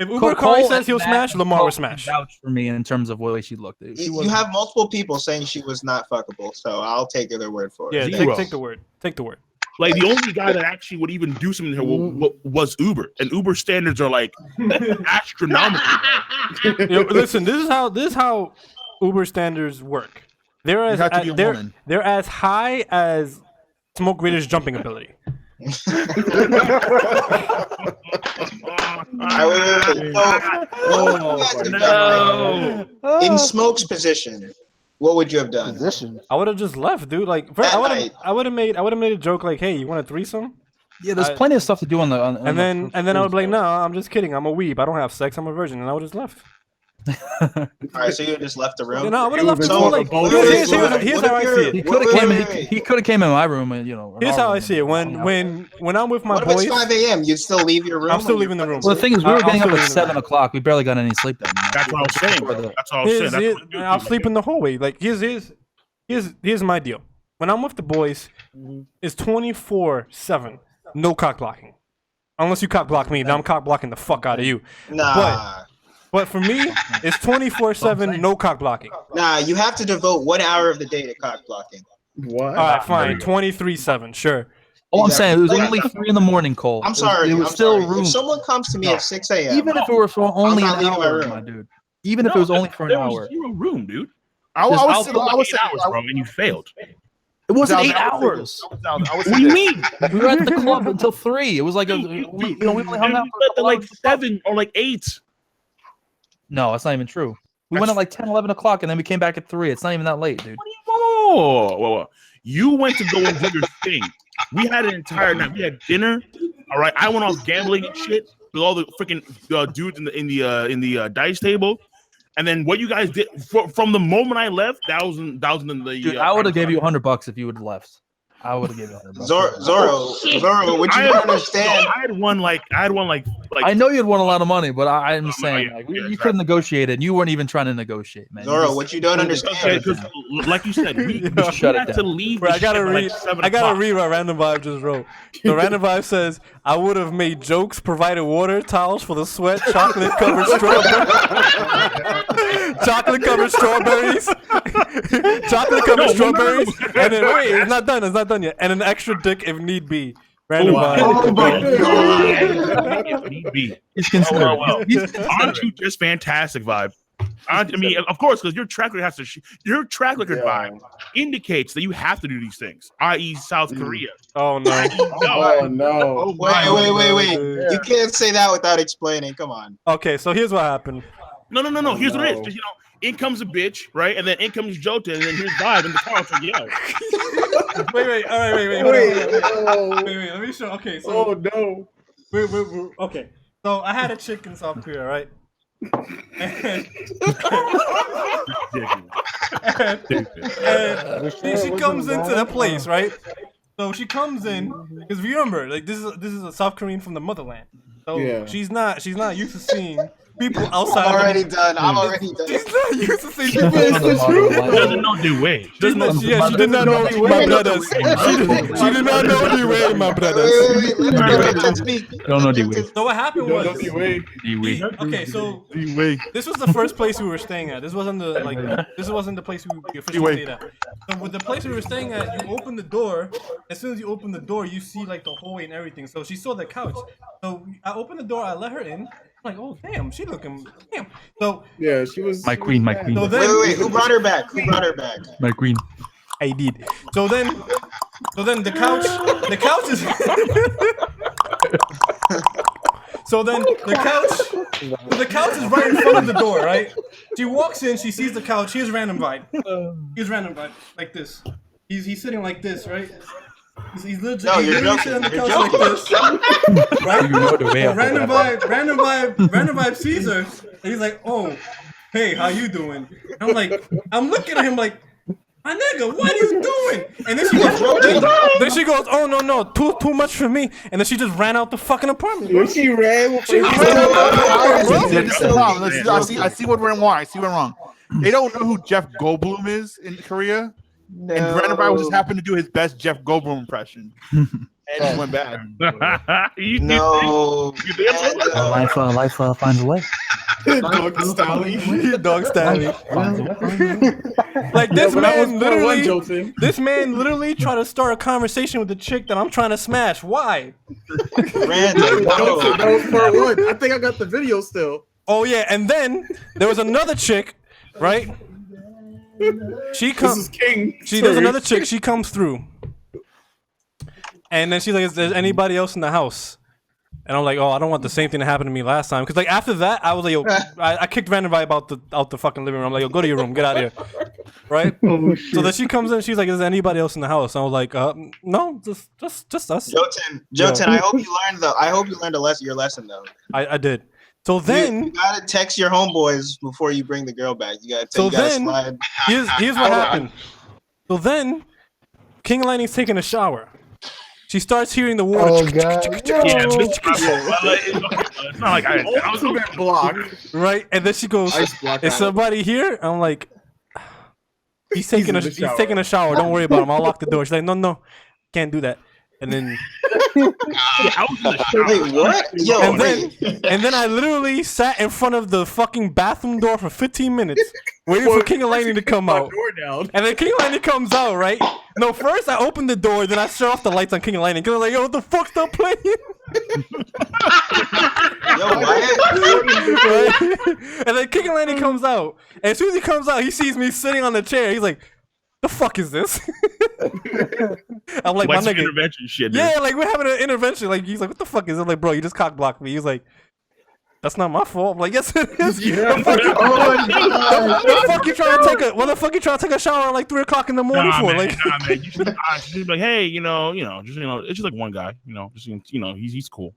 If Uber Kari says he'll smash, Lamar will smash. Vouch for me in terms of the way she looked. You have multiple people saying she was not fuckable, so I'll take their word for it. Yeah, take the word. Take the word. Like the only guy that actually would even do something to her was Uber, and Uber standards are like astronomical. Listen, this is how Uber standards work. They're as high as Smoke Raider's jumping ability. In Smoke's position, what would you have done? I would have just left, dude. Like, I would have made a joke like, "Hey, you want a threesome?" Yeah, there's plenty of stuff to do on the. And then I would be like, "No, I'm just kidding. I'm a weeb. I don't have sex. I'm a virgin," and I would just left. All right, so you just left the room. No, I would have left the room. Like, here's how I see it. He could have came in my room, and Here's how I see it. When I'm with my boys, it's 5 a.m. You'd still leave your room. I'm still leaving the room. Well, the thing is, we were getting up at 7 o'clock. We barely got any sleep then. That's what I was saying. That's all I was saying. I'll sleep in the hallway. Like, here's my deal. When I'm with the boys, it's 24/7, no cock blocking. Unless you cock block me, then I'm cock blocking the fuck out of you. Nah. But for me, it's 24/7, no cock blocking. Nah, you have to devote 1 hour of the day to cock blocking. What? All right, fine. 23/7, sure. All I'm saying, it was only 3 in the morning, Cole. I'm sorry. It was still room. If someone comes to me at 6 a.m., even if it were for only an leaving my hour, room. my dude. Even if it was only for an hour. There was 0 room, dude. I was saying, hours, bro, and you failed. It wasn't 8 hours. What do you mean? We were at the club until 3. It was like we only hung out for like 7 or like 8. No, that's not even true. We went at like 10, 11 o'clock, and then we came back at 3. It's not even that late, dude. Whoa. You went to go and do your thing. We had an entire night. We had dinner. All right. I went off gambling and shit with all the freaking dudes in the dice table. And then what you guys did from the moment I left, that was in the. Dude, I would have gave you $100 if you would have left. I would have given $100. Zorro, what you don't understand? I had won like. I know you'd won a lot of money, but I'm saying you could have negotiated. You weren't even trying to negotiate, man. Zorro, what you don't understand? Because, like you said, we shut had it to down. leave. Bro, I gotta read. Like I gotta read what Random Vibe just wrote. The Random Vibe says, "I would have made jokes, provided water, towels for the sweat, chocolate covered strawberries, chocolate covered strawberries, and then wait, it's not done yet, and an extra dick if need be." Random Vibe. Oh my God. If need be. He's considered. Aren't you just fantastic, Vibe? I mean, of course, because your track record vibe indicates that you have to do these things, i.e., South Korea. Oh no! Oh no! Wait! You can't say that without explaining. Come on. Okay, so here's what happened. No. Here's what it is. In comes a bitch, right? And then in comes Jouten, and then here's Vibe in the car. So Wait. All right, wait. Let me show. Okay, so. Oh no! Wait. Okay, so I had a chick in South Korea, right? And she comes into the place, right? So she comes in because remember, like this is a South Korean from the motherland. So she's not used to seeing people outside. I'm already done. She's not used to seeing people. She doesn't know the way. She did not know my brothers. She did not know the way, my brothers. Let's speak. Don't know the way. So what happened was, okay, so this was the first place we were staying at. This wasn't the place we officially stayed at. So with the place we were staying at, you open the door. As soon as you open the door, you see like the hallway and everything. So she saw the couch. So I opened the door. I let her in. I'm like, oh damn, she looking damn. So yeah, she was my queen. So then, wait, who brought her back? My queen. I did. So then the couch is. So then the couch is right in front of the door, right? She walks in, she sees the couch. Here's Random Vibe. Like this. He's sitting like this, right? He's literally sitting on the couch like this, right? You know the way. Random Vibe sees her, and he's like, "Oh, hey, how you doing?" And I'm looking at him like, "My nigga, what are you doing?" And then she goes, "Oh no, too much for me." And then she just ran out the fucking apartment. When she ran, I see what went wrong. They don't know who Jeff Goldblum is in Korea. No. And Brandon Byer just happened to do his best Jeff Goldblum impression, and it went bad. No. Life finds a way. Dog style. Dog style. Like this man literally tried to start a conversation with the chick that I'm trying to smash. Why? Random. That was part one. I think I got the video still. Oh yeah, and then there was another chick, right? She comes. There's another chick. She comes through, and then she's like, "Is there anybody else in the house?" And I'm like, "Oh, I don't want the same thing to happen to me last time." Because like after that, I was like, "Yo," I kicked Brandon Vibe out the fucking living room. I'm like, "Yo, go to your room, get out of here." Right? So then she comes in. She's like, "Is there anybody else in the house?" And I was like, "No, just us." Jouten, I hope you learned your lesson though. I did. So then you gotta text your homeboys before you bring the girl back. You gotta. Slide. Here's what happened. So then, King Lightning's taking a shower. She starts hearing the water. Oh god! It's not like I was a bit blocked. Right, and then she goes, "Is somebody here?" I'm like, "He's taking a shower. Don't worry about him. I'll lock the door." She's like, "No, can't do that." And then, wait, what? Yo, and then I literally sat in front of the fucking bathroom door for 15 minutes, waiting for King of Lightning to come out. And then King of Lightning comes out, right? No, first I opened the door, then I shut off the lights on King of Lightning because I'm like, "Yo, what the fuck? Stop playing!" Yo, what? Right? And then King of Lightning comes out, and as soon as he comes out, he sees me sitting on the chair. He's like, "The fuck is this?" I'm like, "My nigga, intervention shit." Dude. Yeah, like we're having an intervention. Like he's like, "What the fuck is it?" I'm like, "Bro, you just cock blocked me." He's like, "That's not my fault." I'm like, "Yes, it is." Yeah. The fuck you trying to take a shower at like 3 o'clock in the morning for? Man, Like, man. You should be like, hey, it's just like one guy, he's cool.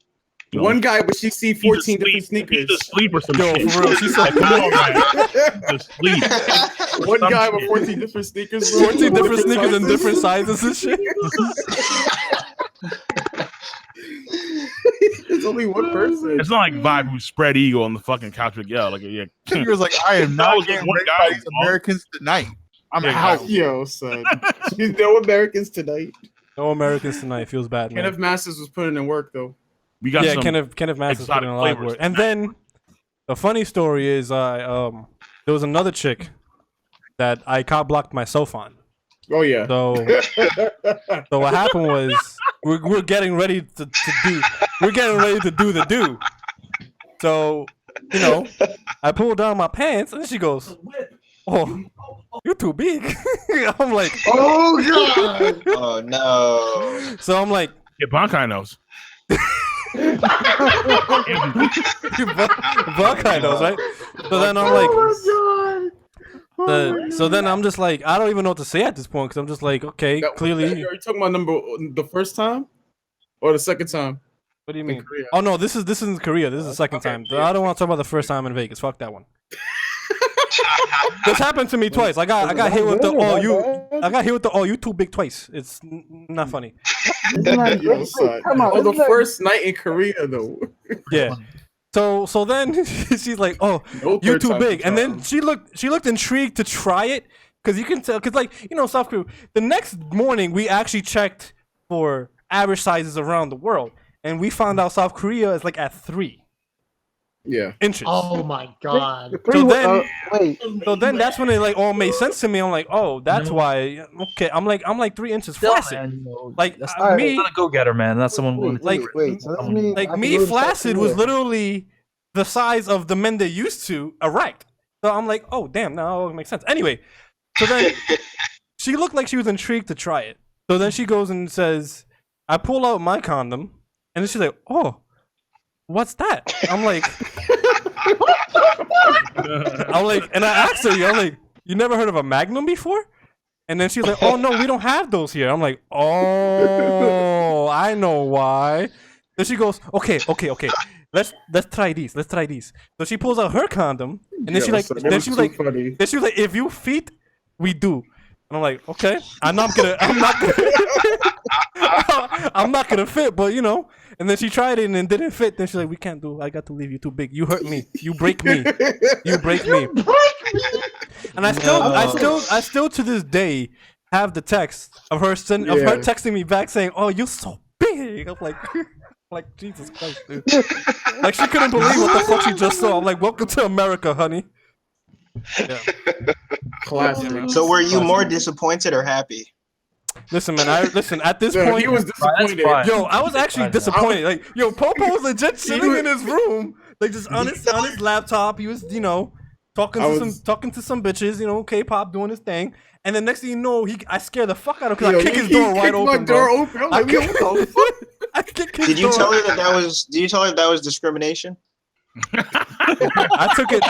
One guy, but she see 14 different sneakers. He's asleep or some yo, shit. for real, she's so Come on, man. He's asleep. One guy with 14 different sneakers. 14 different sneakers in different sizes and shit. It's only one person. It's not like Vibe who spread eagle on the fucking couch. Like, yeah, like, yeah. He was like, "I am not getting raped by these Americans tonight. I'm out." Yo, son. No Americans tonight. No Americans tonight. Feels bad, man. Kenneth Masters was putting in work though. We got some Kenneth Masters put in a lot of work. And then the funny story is, there was another chick that I cock blocked myself on. Oh yeah. So what happened was we're getting ready to do the do. So I pulled down my pants and she goes, "Oh, you're too big." I'm like, "Oh god." Oh no. So I'm like, "Yeah, Bankai knows." Bankai knows, right? So then I'm like, so then I'm just like, I don't even know what to say at this point because I'm just like, okay, clearly. Are you talking about the first time or the second time? What do you mean? Oh no, this is in Korea. This is the second time. I don't want to talk about the first time in Vegas. Fuck that one. This happened to me twice. I got hit with the you too big twice. It's not funny. Come on, the first night in Korea though. Yeah. So then she's like, "Oh, you're too big," and then she looked intrigued to try it because you can tell South Korea. The next morning we actually checked for average sizes around the world, and we found out South Korea is like at 3. Yeah. Inches. Oh my god. So then that's when it like all made sense to me. I'm like, "Oh, that's why." Okay, I'm like 3 inches flaccid. Like that's not a go-getter, man. That's someone who flaccid was literally the size of the men they used to erect. So I'm like, "Oh, damn, now it makes sense." Anyway, so then she looked like she was intrigued to try it. So then she goes and says, I pull out my condom, and then she's like, "Oh, what's that?" I'm like, and I asked her, I'm like, "You never heard of a Magnum before?" And then she's like, "Oh no, we don't have those here." I'm like, "Oh, I know why." Then she goes, "Okay, let's try these. Let's try these." So she pulls out her condom, and then she was like, "If you fit, we do." And I'm like, "Okay, I'm not gonna fit, but And then she tried it and it didn't fit. Then she's like, "We can't do. I got to leave. You too big. You hurt me. You break me. You break me." And I still to this day have the text of her texting me back saying, "Oh, you're so big." I'm like Jesus Christ, dude. Like she couldn't believe what the fuck she just saw. I'm like, "Welcome to America, honey." Yeah. Classic. So were you more disappointed or happy? Listen, man. Listen. At this point, he was disappointed. Yo, I was actually disappointed. Like, yo, Popo was legit sitting in his room, like just on his laptop. He was, talking to some bitches, K-pop doing his thing. And then next thing you know, I scared the fuck out of him because I kicked his door wide open. I'm like, yo, what the fuck? I kicked his Did you door. tell her Did you tell her that was discrimination? I took it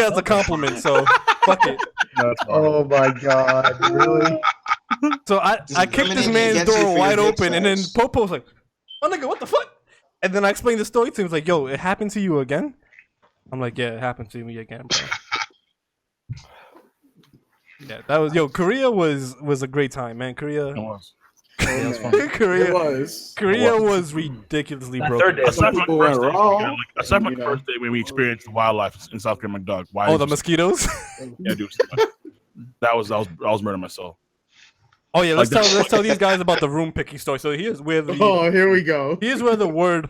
as a compliment. So fuck it. Oh my god, really? So I kicked this man's door wide open, and then Popo's like, "Oh nigga, what the fuck?" And then I explained the story to him. He was like, "Yo, it happened to you again?" I'm like, "Yeah, it happened to me again, bro." Yeah, that was Korea was a great time, man. Korea. It was. Yeah, Korea was ridiculously broken. Aside from my first day when we experienced the wildlife in South Korea, dog. Oh, the mosquitoes. Yeah, dude. I was murdering myself. Oh yeah, let's tell these guys about the room picking story. So here we go. Here's where the word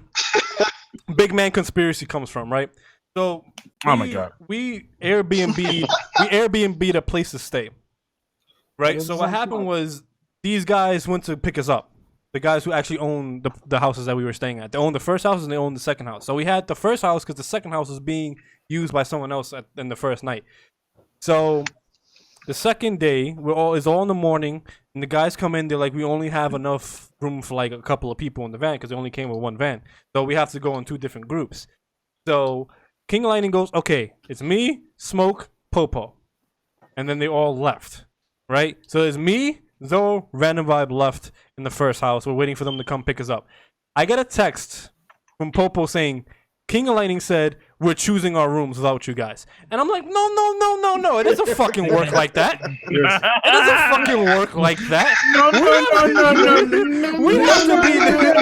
"big man conspiracy" comes from, right? So oh my god, we Airbnb'd a place to stay, right? So what happened was these guys went to pick us up. The guys who actually own the houses that we were staying at. They own the first house and they own the second house. So we had the first house because the second house was being used by someone else in the first night. So the second day, it's all in the morning, and the guys come in. They're like, we only have enough room for like a couple of people in the van because they only came with one van. So we have to go in 2 different groups. So King Lightning goes, okay, it's me, Smoke, Popo, and then they all left, right? So it's me, Zo, Random Vibe left in the first house. We're waiting for them to come pick us up. I get a text from Popo saying, King of Lightning said, we're choosing our rooms without you guys. And I'm like, no. It doesn't fucking work like that. It doesn't fucking work like that. No. We have to be there.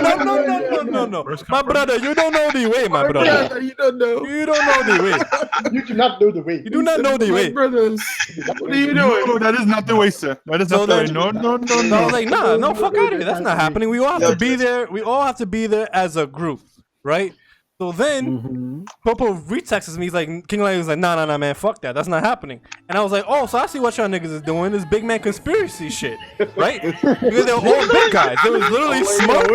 No. My brother, you don't know the way, my brother. You don't know. You don't know the way. You do not know the way. You do not know the way. Brothers, what are you doing? No, that is not the way, sir. That is not the way. No. I was like, no, fuck out of here. That's not happening. We all have to be there. We all have to be there as a group, right? So then, Popo retexts me. He's like, King Lightning was like, nah, man, fuck that. That's not happening. And I was like, oh, so I see what y'all niggas is doing. This big man conspiracy shit, right? Because they're all big guys. There was literally Smoke,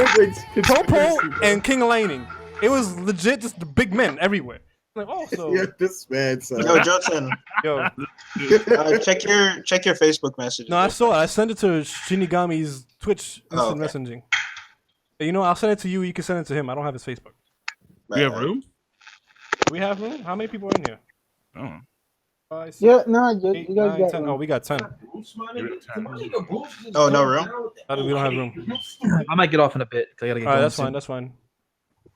Popo, and King Lightning. It was legit just the big men everywhere. I'm like, oh, so this man, son. Yo, Jouten. Yo, check your Facebook message. No, I saw it. I sent it to Shinigami's Twitch instant messaging. I'll send it to you. You can send it to him. I don't have his Facebook. We have room? We have room? How many people are in here? Oh. 5, 6, you 8, 9, 10. got 10. Oh, we got 10. Oh, no room? We don't have room. I might get off in a bit. I gotta get Alright, going that's fine.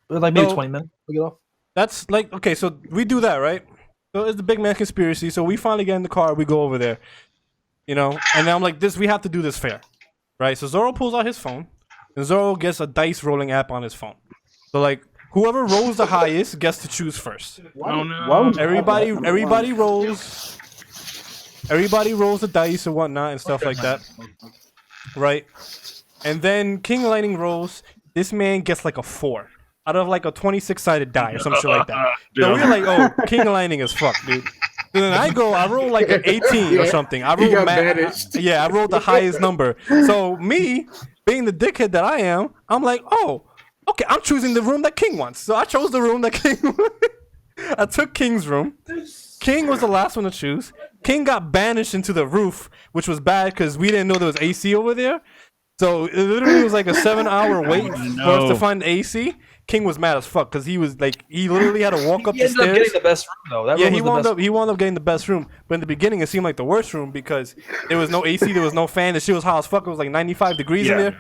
Like maybe 20 minutes. We'll get off. That's like, okay, so we do that, right? So it's the big man conspiracy. So we finally get in the car. We go over there. And then I'm like, we have to do this fair. Right? So Zoro pulls out his phone. And Zoro gets a dice rolling app on his phone. So like, whoever rolls the highest gets to choose first. Everybody rolls. Everybody rolls the dice and whatnot and stuff like that. Right? And then King Lightning rolls. This man gets like a 4 out of like a 26-sided die or some shit like that. So we're like, oh, King Lightning is fucked, dude. And then I roll like an 18 or something. I rolled I rolled the highest number. So me, being the dickhead that I am, I'm like, oh, okay, I'm choosing the room that King wants. So I chose the room that King wanted. I took King's room. King was the last one to choose. King got banished into the roof, which was bad because we didn't know there was AC over there. So it literally was like a 7-hour wait for us to find AC. King was mad as fuck because he literally had to walk up the stairs. He ended up getting the best room though. He wound up getting the best room. But in the beginning, it seemed like the worst room because there was no AC, there was no fan. The shit was hot as fuck. It was like 95 degrees in there.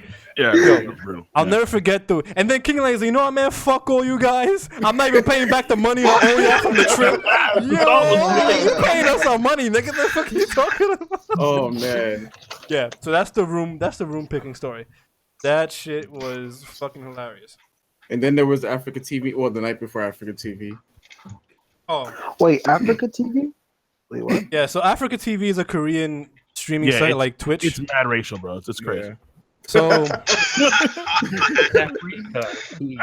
I'll never forget and then King Lightning was like, you know what, man? Fuck all you guys. I'm not even paying back the money I owe you from the trip. You paying us our money, nigga. What the fuck are you talking about? Oh man. Yeah. So that's the room picking story. That shit was fucking hilarious. And then there was Africa TV, or the night before Africa TV. Oh. Wait, Africa TV? Wait, what? Yeah, so Africa TV is a Korean streaming site like Twitch. It's mad racial, bro. It's crazy. Yeah.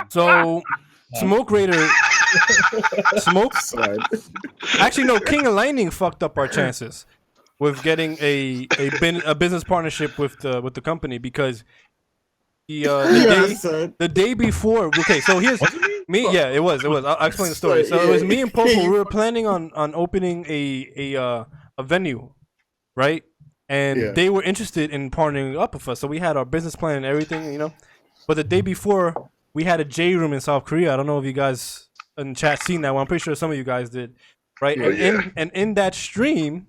So, Smoke Raider, Smoke. Actually, no. King of Lightning fucked up our chances with getting a business partnership with the company because the day before. Okay, so here's me. Yeah, it was. I'll explain the story. So it was me and Popo. We were planning on opening a venue, right? And they were interested in partnering up with us. So we had our business plan and everything, you know. But the day before, we had a J room in South Korea. I don't know if you guys in chat seen that one. I'm pretty sure some of you guys did, right? And in that stream,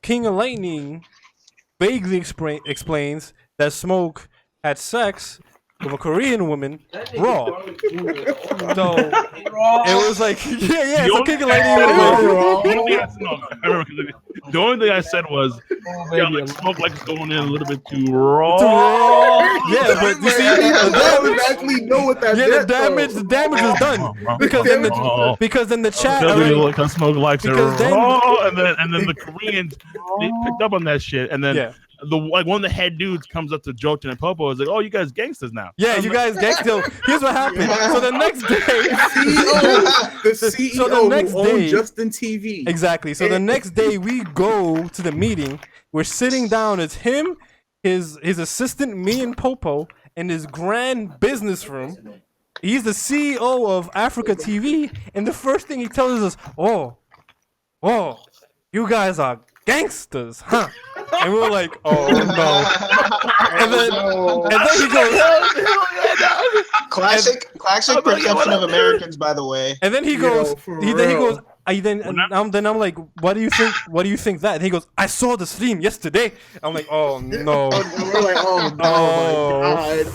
King of Lightning vaguely explains that Smoke had sex with a Korean woman raw. So it was like, yeah. So King of Lightning was raw. The only thing I said was, like Smoke likes going in a little bit too raw. Yeah, but you see, exactly know what that the damage is done because then the chat because Smoke likes it raw, and then the Koreans they picked up on that shit, and then one of the head dudes comes up to Jouten and Popo is like, "Oh, you guys gangsters now." Yeah, you guys gangsters. Here's what happened. So the next day, the CEO owned Justin TV. Exactly. So the next day we go to the meeting. We're sitting down. It's him, his assistant, me and Popo, in his grand business room. He's the CEO of Africa TV, and the first thing he tells us, "Oh, you guys are gangsters, huh?" And we're like, "Oh no!" And then he goes, classic perception of Americans, by the way. And then he goes, then I'm like, "What do you think? What do you think that?" And he goes, "I saw the stream yesterday." I'm like, "Oh no!" We're like, "Oh no, my God."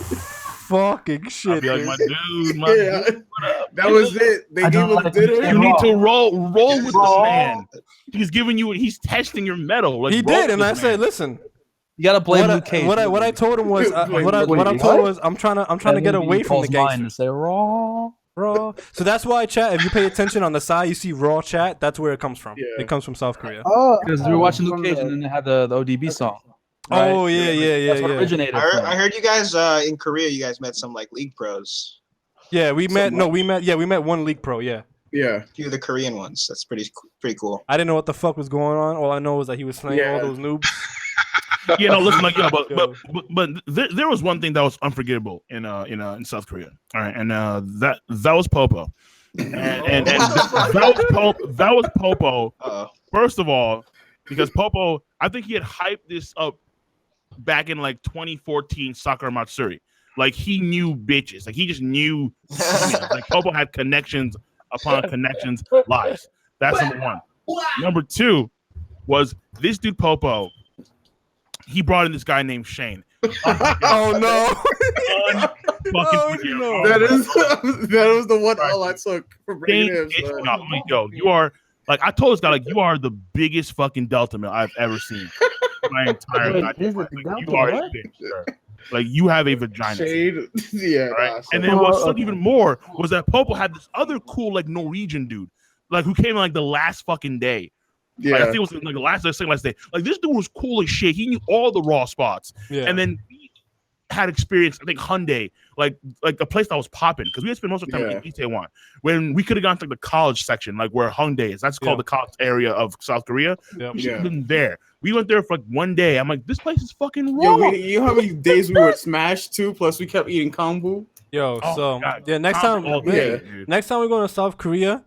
Fucking shit, like, my dude, that was it. They gave us dinner. You need to roll with this man. He's giving you. He's testing your metal. Like, he did, and I said, "Listen, you gotta blame Luke Cage." What I told him was, what I told was, I'm trying to get away from the gangsters. And say raw. So that's why chat. If you pay attention on the side, you see raw chat. That's where it comes from. Yeah. It comes from South Korea. Oh, because we were watching Luke Cage, and then they had the ODB song. Right? Oh yeah. That's what originated. I heard you guys in Korea. You guys met some like league pros. Yeah, we met one league pro. Yeah. A few of the Korean ones. That's pretty cool. I didn't know what the fuck was going on. All I know was that he was slaying all those noobs. Listen, but there was one thing that was unforgettable in South Korea. All right, and that was Popo, and that was Popo. First of all, because Popo, I think he had hyped this up back in like 2014 Sakura Matsuri. Like he knew bitches. Like he just knew. Like Popo had connections upon connections lives. That's number one. Number two was this dude Popo. He brought in this guy named Shane. Oh no! That was the one all I took for bringing him. You are like I told this guy, like you are the biggest fucking Delta male I've ever seen. My entire life. Like, you are a bitch, sir. Like you have a vagina. Shade. Yeah. Right? And then what sucked even more was that Popo had this other cool like Norwegian dude, like who came in like the last fucking day. Yeah, like, I think it was like the second last day. Like this dude was cool as shit. He knew all the raw spots. Yeah. And then we had experience. I think Hyundai, like a place that was popping because we had spent most of the time in Itaewon when we could have gone to the college section, like where Hyundai is. That's called the college area of South Korea. We should have been there. We went there for like one day. I'm like, this place is fucking raw. You know how many days we were smashed too? Plus we kept eating kombu. Next time we're going to South Korea,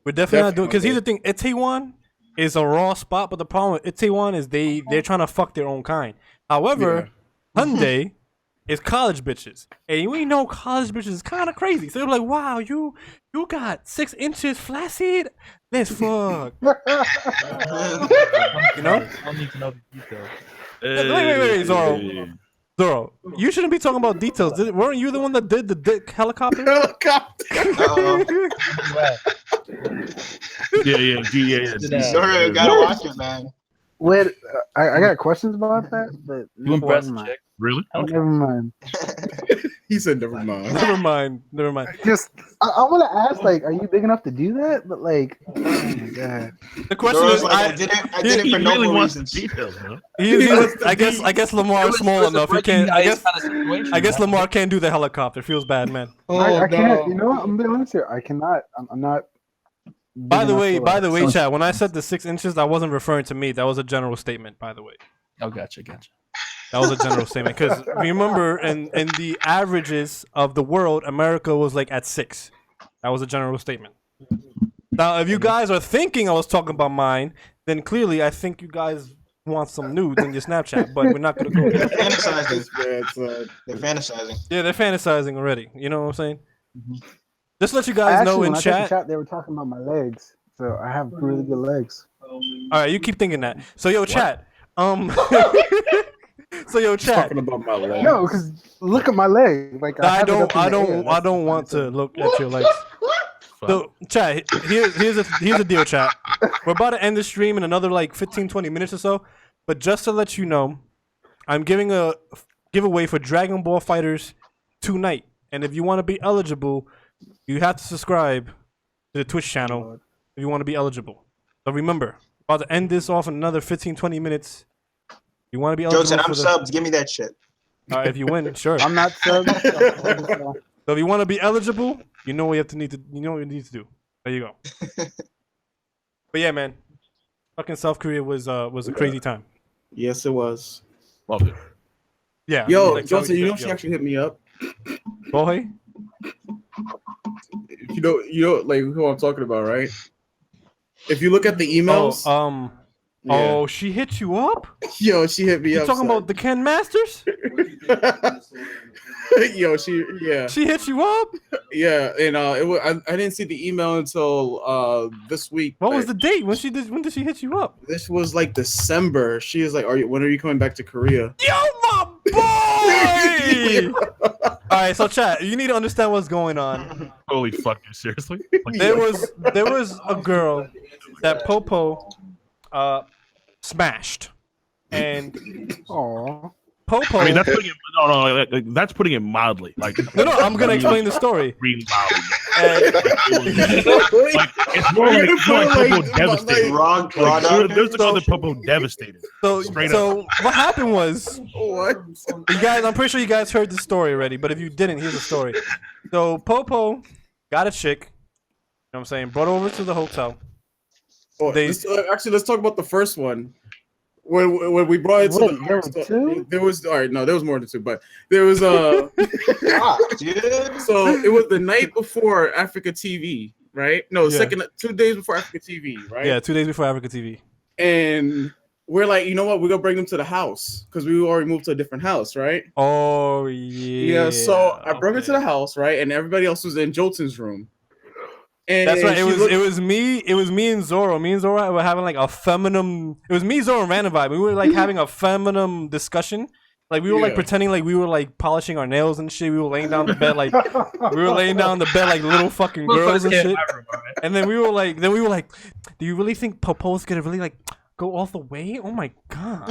we're definitely not doing because here's the thing, Itaewon is a raw spot, but the problem with Itaewon is they're trying to fuck their own kind. However, Hyundai is college bitches, and we know college bitches is kind of crazy. So they're like, "Wow, you got 6 inches flaccid? Let's fuck." You know? I don't need to know the details. Wait, Zoro, you shouldn't be talking about details. Weren't you the one that did the dick helicopter? Yeah. Zoro, gotta watch it, man. Wait, I got questions about that, but You impressed, never mind. chick? Really? Oh, Okay. never mind. He said never mind. Never mind. Never mind. Just I want to ask, like, are you big enough to do that? But like, oh my god. The question Zoro's is, like, I did it for noble reasons. Details, man. I guess Lamar's small enough. He can't. I guess Lamar can't do the helicopter. Feels bad, man. I can't. You know what? I'm being honest here. I cannot. I'm not. By the way, chat. When I said the 6 inches, I wasn't referring to me. That was a general statement. By the way. Oh, gotcha. That was a general statement because remember, in the averages of the world, America was like at 6. That was a general statement. Now, if you guys are thinking I was talking about mine, then clearly I think you guys want some nudes in your Snapchat, but we're not gonna go there. They're fantasizing. They're fantasizing. Yeah, they're fantasizing already. You know what I'm saying? Just let you guys know in when I chat. checked the chat, they were talking about my legs, so I have really good legs. All right, you keep thinking that. So yo, chat. So yo, chat. Talking about my legs. No, because look at my leg. Like I don't want to look at your legs. So chat, here's a deal, chat. We're about to end the stream in another like 15-20 minutes or so, but just to let you know, I'm giving a giveaway for Dragon Ball Fighters tonight, and if you want to be eligible, you have to subscribe to the Twitch channel if you want to be eligible. So remember, about to end this off in another 15-20 minutes. You want to be eligible? Jouten, I'm subs. Give me that shit. If you win, sure. I'm not subbed. So if you want to be eligible, you know what you need to do. There you go. But yeah, man, fucking South Korea was a crazy time. Yes, it was. Loved it. Yeah. Yo, like Johnson, you know said, she actually hit me up. Boy. You know, like who I'm talking about, right? If you look at the emails. Oh, she hit you up? Yo, she hit me up. You talking about the Ken Masters? Yo, she hit you up? Yeah, and I didn't see the email until this week. What was the date? When did she hit you up? This was like December. She was like, when are you coming back to Korea? Yo, my boy! Alright, so chat, you need to understand what's going on. Holy fucking seriously? Like, There was a girl that Popo smashed, and Popo. I mean, that's putting it, that's putting it mildly. Like, no, I'm gonna explain the story. Really mildly. Like, it's more like Popo devastated. There's another Popo devastated. So what happened was, what? You guys, I'm pretty sure you guys heard the story already, but if you didn't, here's the story. So Popo got a chick. You know what I'm saying? Brought her over to the hotel. Actually, let's talk about the first one. When we brought it to there was there was more than 2, but there was so it was the night before Africa TV, right? No, 2 days before Africa TV, right? Yeah, 2 days before Africa TV. And we're like, you know what? We're gonna bring them to the house because we already moved to a different house, right? Oh yeah. Yeah. So I brought her to the house, right? And everybody else was in Jouten's room. And that's right. It was me and Zoro. Me and Zoro were having like a feminine. It was me, Zoro, and Random Vibe. We were like having a feminine discussion. Like we were like pretending like we were like polishing our nails and shit. We were laying down the bed like little fucking girls and shit. And then we were like, do you really think Popo's gonna really like go all the way? Oh my god!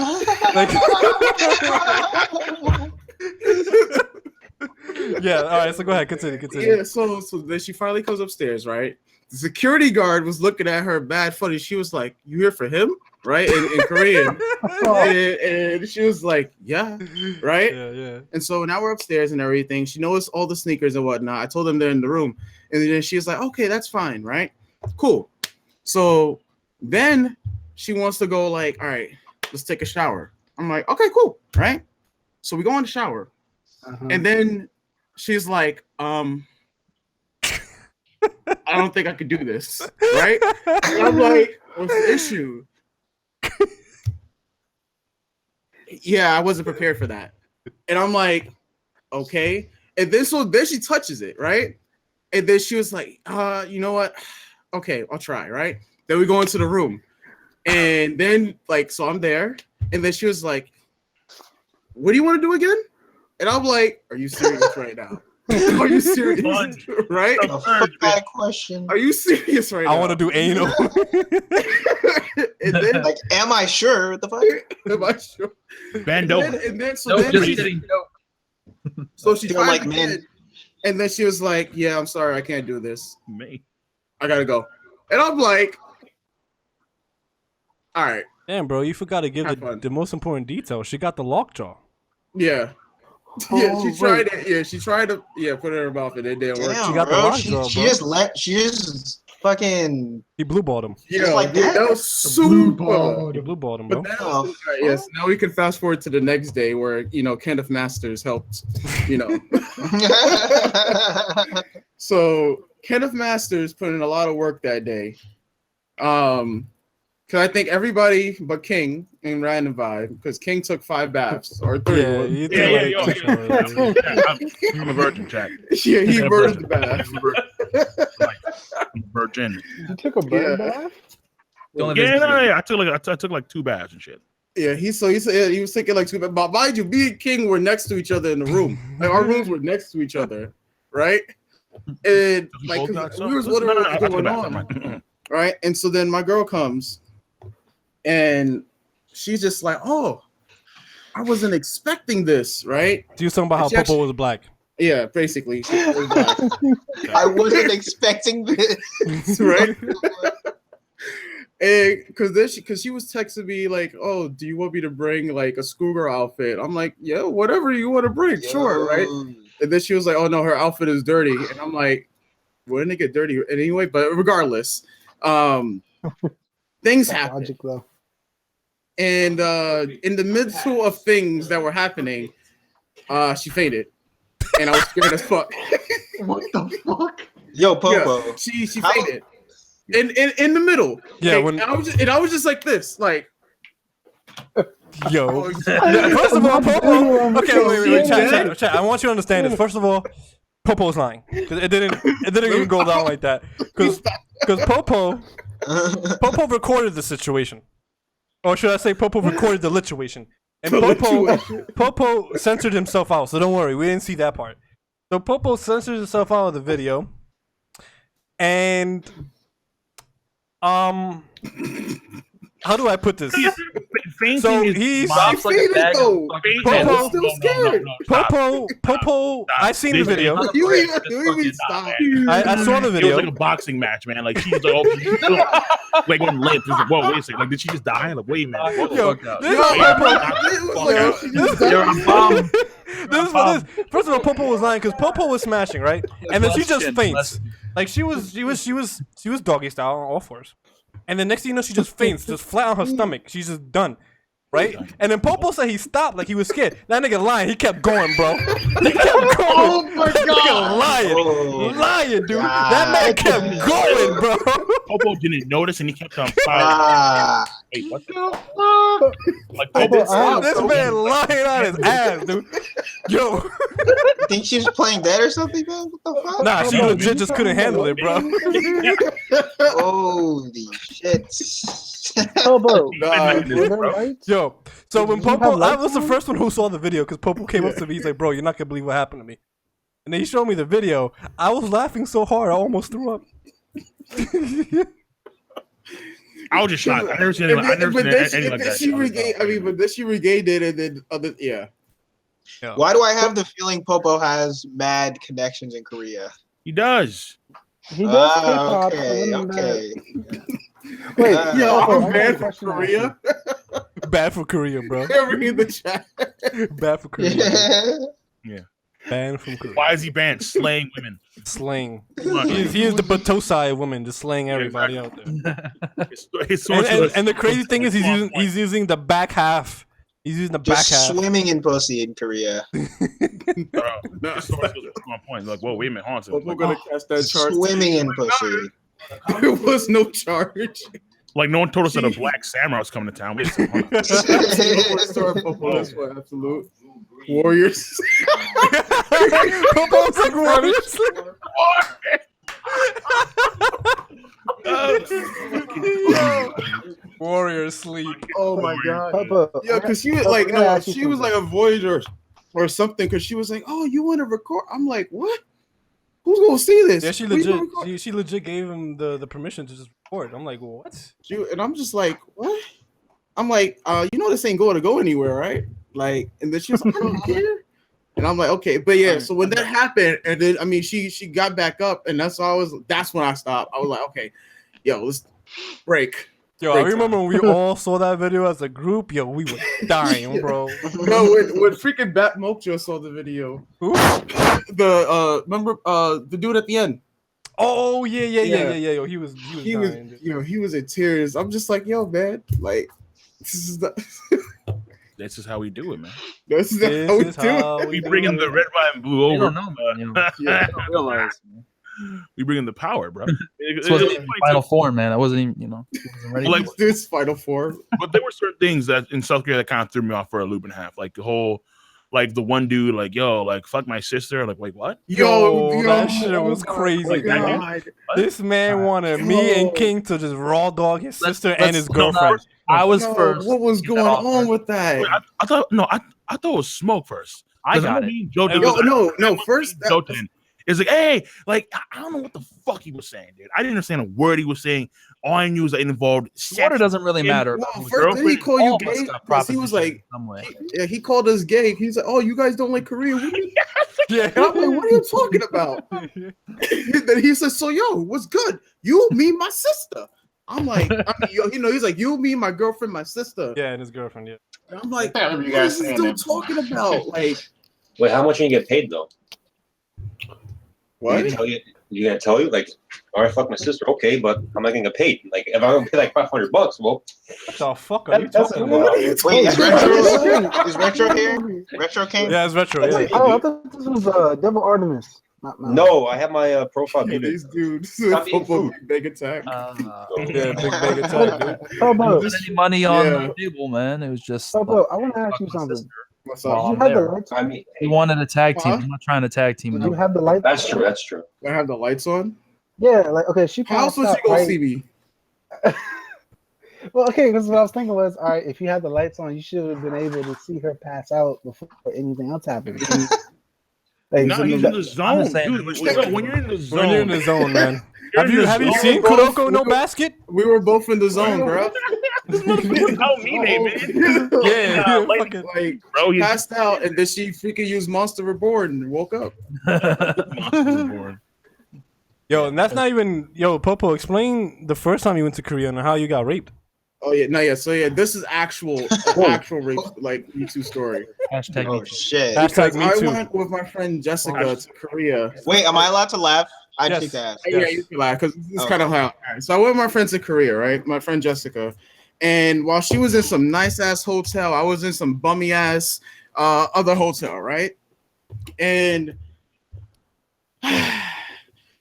Yeah, all right, so go ahead, continue. Yeah, so then she finally comes upstairs, right? The security guard was looking at her bad funny. She was like, "You here for him?" Right? In Korean. and she was like, "Yeah." Right? Yeah. And so now we're upstairs and everything. She knows all the sneakers and whatnot. I told them they're in the room. And then she was like, "Okay, that's fine, right? Cool." So then she wants to go like, "All right, let's take a shower." I'm like, "Okay, cool." Right? So we go in the shower. And then she's like, I don't think I could do this, right? And I'm like, what's the issue? Yeah, I wasn't prepared for that. And I'm like, okay. And then then she touches it, right? And then she was like, you know what? Okay, I'll try, right? Then we go into the room. And then so I'm there. And then she was like, what do you want to do again? And I'm like, are you serious right now? Are you serious? Right? Fuck that question. Are you serious right now? I want to do anal. And then, Like, am I sure? What the fuck? am I sure? Bend over. And then so No, then just she, kidding. so she Feel tried like again, men. and then she was like, "Yeah, I'm sorry, I can't do this. Me. I gotta go." And I'm like, "All right, Damn, bro, you forgot to give Have fun. the most important detail. She got the lockjaw. yeah." Yeah, Oh, she tried it. Yeah, she tried to. Yeah, put it in her mouth, and it didn't work. Damn, She got the bro. lockjaw, She bro. just fucking. He blue balled him. Yeah, like dude, that? that was super. He blue balled him, But bro. now, yes, now we can fast forward to the next day where Kenneth Masters helped. So Kenneth Masters put in a lot of work that day. Because I think everybody but King in Random Vibe, because King took 5 baths or 3. Yeah, you Yeah, yeah, did yo, like I'm a virgin, Jack. Yeah, he murdered the bath. I'm a virgin. You took a bird bath? Yeah, I took like 2 baths and shit. Yeah, he said he was thinking like 2 baths. But mind you, me and King were next to each other in the room. Like our rooms were next to each other, right? And like we was wondering what was going on, right? And so then my girl comes. And she's just like, "Oh, I wasn't expecting this, right?" Do you talking about how Popo was black? Yeah, basically. She was black. I wasn't expecting this. Right? And because she was texting me like, "Oh, do you want me to bring like a schoolgirl outfit?" I'm like, "Yeah, whatever you want to bring, sure, right?" And then she was like, "Oh no, her outfit is dirty," and I'm like, "Wouldn't it get dirty anyway?" But regardless, things happen. Logic, though. And in the middle of things that were happening, she fainted, and I was scared as fuck. What the fuck? Yo, Popo. Yeah, she fainted in the middle. Yeah, like, when and I was just like this, like. Yo. First of all, Popo. Okay, wait, chat. I want you to understand this. First of all, Popo's lying because it didn't even go down like that. Because Popo recorded the situation. Or should I say Popo recorded the lituation? And Popo censored himself out, so don't worry, we didn't see that part. So Popo censored himself out of the video. And how do I put this? So he's Popo. I seen the video. I saw the video. It was like a boxing match, man. Like she's like, like one limp. Like, whoa, wait a second. Like, did she just die? Like, wait a minute. First of all, Popo was lying because Popo was smashing, right? And then she just faints. Like she was doggy style on all fours. And then next thing you know, she just faints, just flat on her stomach. She's just done, right? And then Popo said he stopped, like he was scared. That nigga lying. He kept going, bro. He kept going. Oh my That god! nigga lying, dude. That man kept going, bro. Popo didn't notice, and he kept on Wait, what the fuck? Like this man lying on his ass, dude. Yo. You think she was playing dead or something, man? What the fuck? Nah, she legit just couldn't handle it, bro. Holy shit. Yo, so when Popo, I was the first one who saw the video because Popo came up to me. He's like, "Bro, you're not gonna believe what happened to me." And then he showed me the video. I was laughing so hard, I almost threw up. I was just shocked. I never seen anything like that. But then she regained it, and then yeah. Why do I have the feeling Popo has mad connections in Korea? He does. He does K-pop. Okay. Wait, I'm bad for Korea. Bad for Korea, bro. Every in the chat. Bad for Korea. Yeah. Banned from Korea. Why is he banned? Slaying women. Slaying. He is the Batosai of women, just slaying everybody out there. And the crazy thing is, he's using the back half. He's using the back half. Swimming in pussy in Korea. That's on point. Like, whoa, wait a minute, Haunted. We're gonna catch that charge. Swimming in pussy. There was no charge. Like, no one told us that a black samurai was coming to town. We had some absolute warriors. Popo's like warriors. Warrior sleep. Oh my god. Papa, Yeah, because she was like, no, she was like a voyager. or something because she was like, "Oh, you want to record?" I'm like, "What? Who's gonna see this?" Yeah, she legit gave him the permission to just record. I'm like, what? And I'm just like, what? I'm like, you know, this ain't going to go anywhere, right? Like, and then she was like, I don't care. And I'm like, okay, but yeah. So when that happened, and then I mean, she got back up, and that's when I stopped. I was like, okay, yo, let's break. Yo, I remember when we all saw that video as a group. Yo, we were dying, bro. No, when freaking Bat Mojo saw the video. Who? Remember the dude at the end. Oh yeah. Yo, he was dying. He was in tears. I'm just like, yo, man, like this is This is how we do it, man. This is how we do it. We bringing the red, white, and blue over. You don't know, man. You know, I don't realize, man. We bringing the power, bro. This wasn't even Final Four, man. I wasn't even, wasn't ready. Like this Final Four. But there were certain things that in South Korea that kind of threw me off for a loop and a half. Like the whole, like the one dude, like, yo, like fuck my sister. Like, wait, what? Yo, that shit was crazy. Like, this man wanted me and King to just raw dog his sister and his girlfriend. I was first. What was going on with that? Wait, I thought it was Smoke first. I got it. No. First, Jouten is like, hey, like I don't know what the fuck he was saying, dude. I didn't understand a word he was saying. All I knew was that it involved water doesn't really matter. Well, first did he call you gay? He was like, he called us gay. He's like, oh, you guys don't like Korea? Yeah, I'm like, what are you talking about? Then he says, so yo, what's good? You, me, my sister. I'm like, he's like, you, me, my girlfriend, my sister. Yeah, and his girlfriend. Yeah. And I'm like, I remember you guys saying still that. talking about? Like, wait, how much are you get paid though? What? You gonna tell you like, all right, fuck my sister, okay, but I'm not gonna get paid. Like, if I'm gonna pay like $500, well, what the fuck are you talking about? Wait, is Retro here? Retro came? Yeah, it's Retro. Yeah. Oh, I thought this was Devil Artemis. No, I have my profile. These dudes, big attack. Yeah, big attack. Dude. Any money on the table, man? It was just. I want to ask you something. What's up? You have the lights on? I mean, he wanted a tag team. I'm not trying to tag team. Did you have the lights? That's true. That's true. I have the lights on. Yeah, like okay, she. How else was she gonna see me? Well, okay, because what I was thinking was, all right, if you had the lights on, you should have been able to see her pass out before anything else happened. Like, no, he's in the zone, dude. When you're in the zone, when you're in the zone, man. Have you seen Kuroko no basket? We were both in the zone, bro. Yeah, like bro, he passed out, and then she freaking used Monster Reborn and woke up. Yo, and that's not even Popo. Explain the first time you went to Korea and how you got raped. Oh yeah, no, yeah. So yeah, this is actual rape, like Me Too story. Hashtag oh shit. Hashtag Me Too. I went with my friend Jessica to Korea. Wait, am I allowed to laugh? I Yes. take that. Yeah, you can laugh because it's kind of how. So I went with my friend to Korea, right? My friend Jessica, and while she was in some nice ass hotel, I was in some bummy ass other hotel, right? And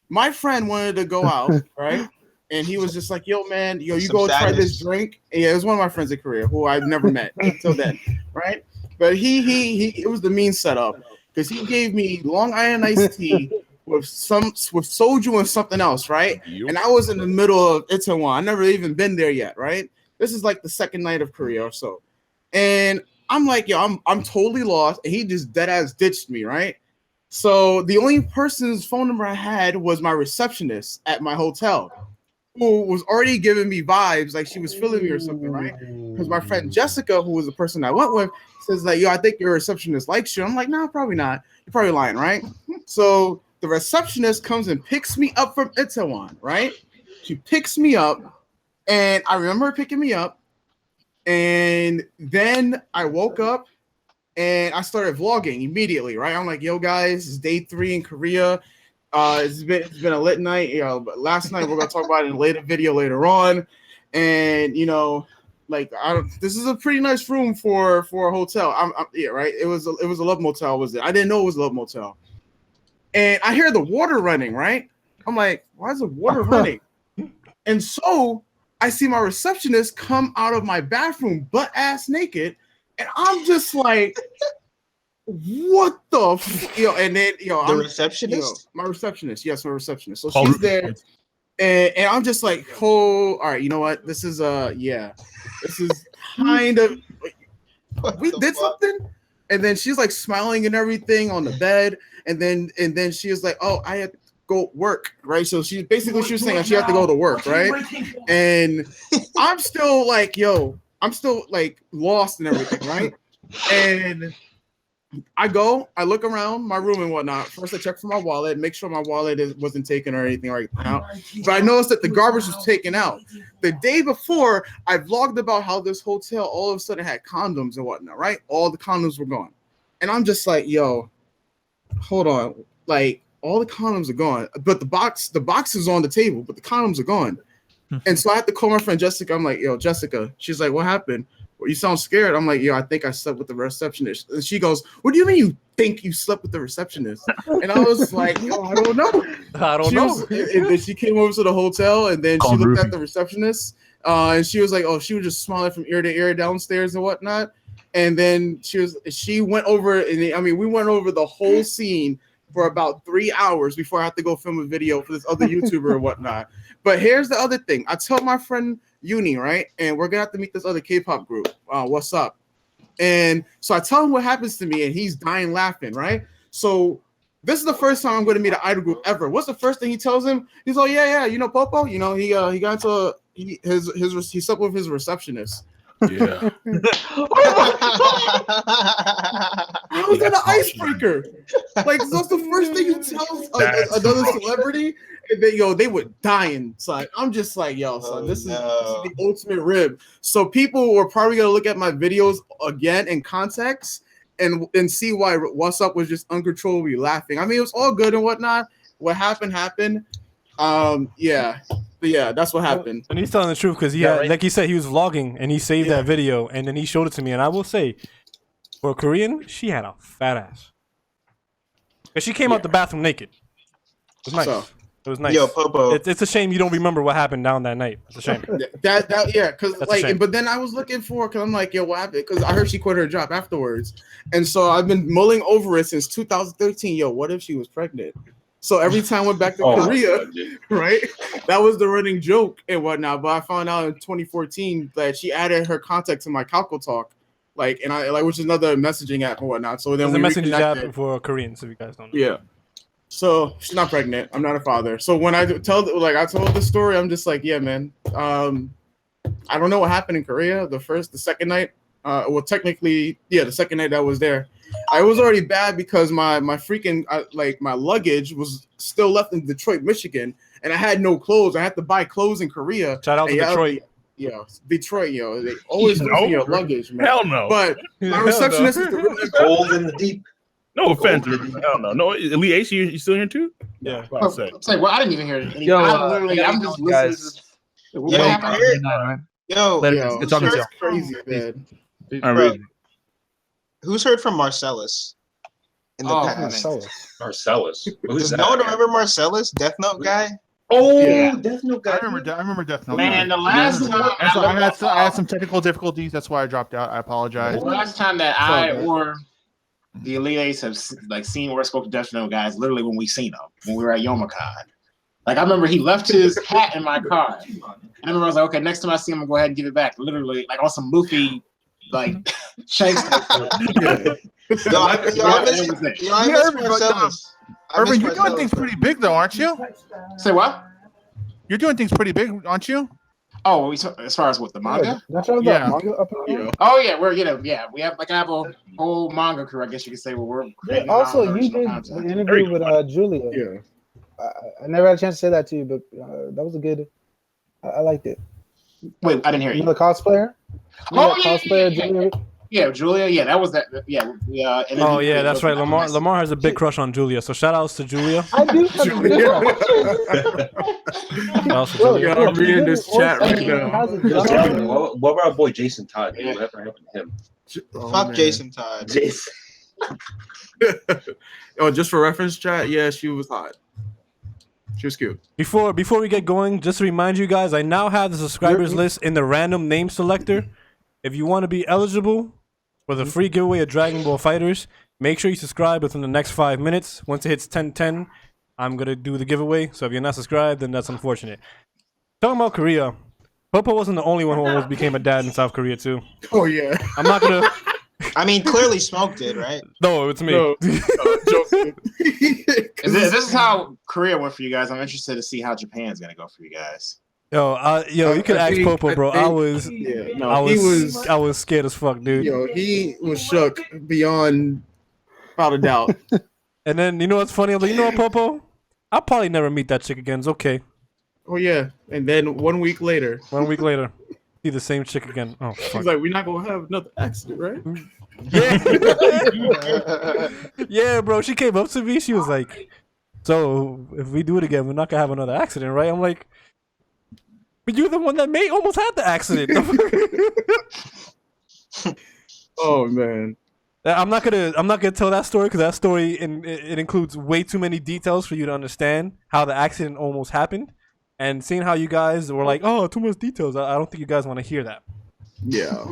my friend wanted to go out, right? And he was just like, yo, man, you go try this drink. And yeah, it was one of my friends in Korea who I've never met until then, right? But he it was the mean setup because he gave me Long Island iced tea with soju and something else, right? And I was in the middle of Itaewon. I never even been there yet, right? This is like the second night of Korea or so. And I'm like, yo, I'm totally lost. And he just dead ass ditched me, right? So the only person's phone number I had was my receptionist at my hotel, who was already giving me vibes like she was feeling me or something, right? Because my friend Jessica, who was the person I went with, says like, yo, I think your receptionist likes you. I'm like, no, probably not. You're probably lying, right? So the receptionist comes and picks me up from Itaewon, right? She picks me up, and I remember her picking me up, and then I woke up and I started vlogging immediately, right? I'm like, yo, guys, it's day 3 in Korea. It's been a lit night, but last night we're gonna talk about it in a later video later on. And like this is a pretty nice room for a hotel. Yeah, right. It was a love motel, was it? I didn't know it was a love motel. And I hear the water running, right? I'm like, why is the water running? And so I see my receptionist come out of my bathroom butt ass naked, and I'm just like, what the and then the receptionist? My receptionist, yes, my receptionist. So she's there, and I'm just like, all right, you know what? This is this is kind of we did something. and then she's like smiling and everything on the bed, and then she was like, oh, I have to go work, right? So she was saying she had to go to work, right? And I'm still like, I'm still like lost and everything, right? And I look around my room and whatnot. First, I check for my wallet, make sure my wallet wasn't taken or anything right now. But I noticed that the garbage was taken out. The day before, I vlogged about how this hotel all of a sudden had condoms and whatnot, right? All the condoms were gone. And I'm just like, hold on. Like, all the condoms are gone. But the box is on the table, but the condoms are gone. And so I had to call my friend Jessica. I'm like, Jessica. She's like, what happened? Well, you sound scared. I'm like, I think I slept with the receptionist. And she goes, what do you mean you think you slept with the receptionist? And I was like, I don't know. I don't know. And then she came over to the hotel, and then she looked at the receptionist, and she was like, she was just smiling from ear to ear downstairs and whatnot. And then she went over, and we went over the whole scene for about 3 hours before I had to go film a video for this other YouTuber and whatnot. But here's the other thing. I tell my friend Uni, right? And we're gonna have to meet this other K-pop group. What's up? And so I tell him what happens to me, and he's dying laughing, right? So this is the first time I'm gonna meet an idol group ever. What's the first thing he tells him? He's like, yeah, Popo, he got into he slept with his receptionist. Yeah. How is that an icebreaker? Like, that's the first thing you tell another celebrity, and then they would die inside. I'm just like, son, this is the ultimate rib. So people were probably gonna look at my videos again in context and see why What's Up was just uncontrollably laughing. I mean, it was all good and whatnot. What happened. But yeah, that's what happened. And he's telling the truth because like he said, he was vlogging and he saved that video and then he showed it to me. And I will say, for a Korean, she had a fat ass. Because she came out the bathroom naked. It was nice. It was nice. Yo, Popo. It's a shame you don't remember what happened down that night. It's a shame. But then I was looking for, because I'm like, what happened? Because I heard she quit her job afterwards. And so I've been mulling over it since 2013. What if she was pregnant? So every time I went back to Korea, right? That was the running joke and whatnot. But I found out in 2014 that she added her contact to my Calco Talk, which is another messaging app and whatnot. So then the messaging app for Koreans, if you guys don't know. Yeah. So she's not pregnant. I'm not a father. So when I told the story, I'm just like, yeah, man. I don't know what happened in Korea. The second night. The second night I was there. I was already bad because my freaking my luggage was still left in Detroit, Michigan, and I had no clothes. I had to buy clothes in Korea. Shout out to Detroit. Detroit, they always lose your luggage, man. Hell no. But my receptionist is cold in the deep. No offense. Hell no. No, Elite Ace, you still here too? Yeah. I didn't even hear it. I'm just listening. It's crazy, man. Who's heard from Marcellus in the past? Marcellus. Does no one remember Marcellus, Death Note guy? Death Note guy. I remember Death Note. Man, the last time I had some technical difficulties. That's why I dropped out. I apologize. The last time that I or the Elite Ace have seen or spoke to Death Note guys, literally when we seen him when we were at Youmacon. Like I remember he left his hat in my car. And I remember I was like, okay, next time I see him, I'm gonna go ahead and give it back. Literally, like on some Luffy. Shanks. Irvin, you're doing things pretty big though, aren't you? Say what? You're doing things pretty big, aren't you? Oh, as far as what the manga? Manga up Oh yeah, we have I have a whole manga crew, I guess you could say. Where we're creating also, you did an interview with Julia. Yeah. I never had a chance to say that to you, but that was a good. I liked it. Wait, I didn't hear you. You know the cosplayer? Julia. Yeah, Julia. Yeah, that was that. Yeah. That's right. Lamar has a big crush on Julia. So shout outs to Julia. I do have a big crush. I'm reading this chat right now. What about our boy Jason Todd? Whatever happened to him? Fuck Jason Todd. Jason. Just for reference, chat. Yeah, she was hot. She was cute. Before we get going, just to remind you guys, I now have the subscribers list in the random name selector. If you want to be eligible for the free giveaway of Dragon Ball Fighters, make sure you subscribe within the next 5 minutes. Once it hits 10:10, I'm gonna do the giveaway. So if you're not subscribed, then that's unfortunate. Talking about Korea, Popo wasn't the only one who almost became a dad in South Korea too. Oh yeah. I'm not gonna. I mean, clearly Smoke did, right? No, it's me. No, Jouten. This is how Korea went for you guys. I'm interested to see how Japan's gonna go for you guys. Yo, you could ask Popo, bro. I was scared as fuck, dude. Yo, he was shook beyond without a doubt. And then you know what's funny? I'm like, you know what, Popo? I'll probably never meet that chick again. It's okay. Oh yeah, and then 1 week later, see the same chick again. Oh, fuck. he's like, "We're not gonna have another accident, right?" Yeah, yeah, bro. She came up to me. She was like, "So if we do it again, we're not gonna have another accident, right?" I'm like, "But you're the one that almost had the accident." Oh man. I'm not gonna tell that story because that story it includes way too many details for you to understand how the accident almost happened, and seeing how you guys were like, "Oh, too much details." I don't think you guys want to hear that. Yeah.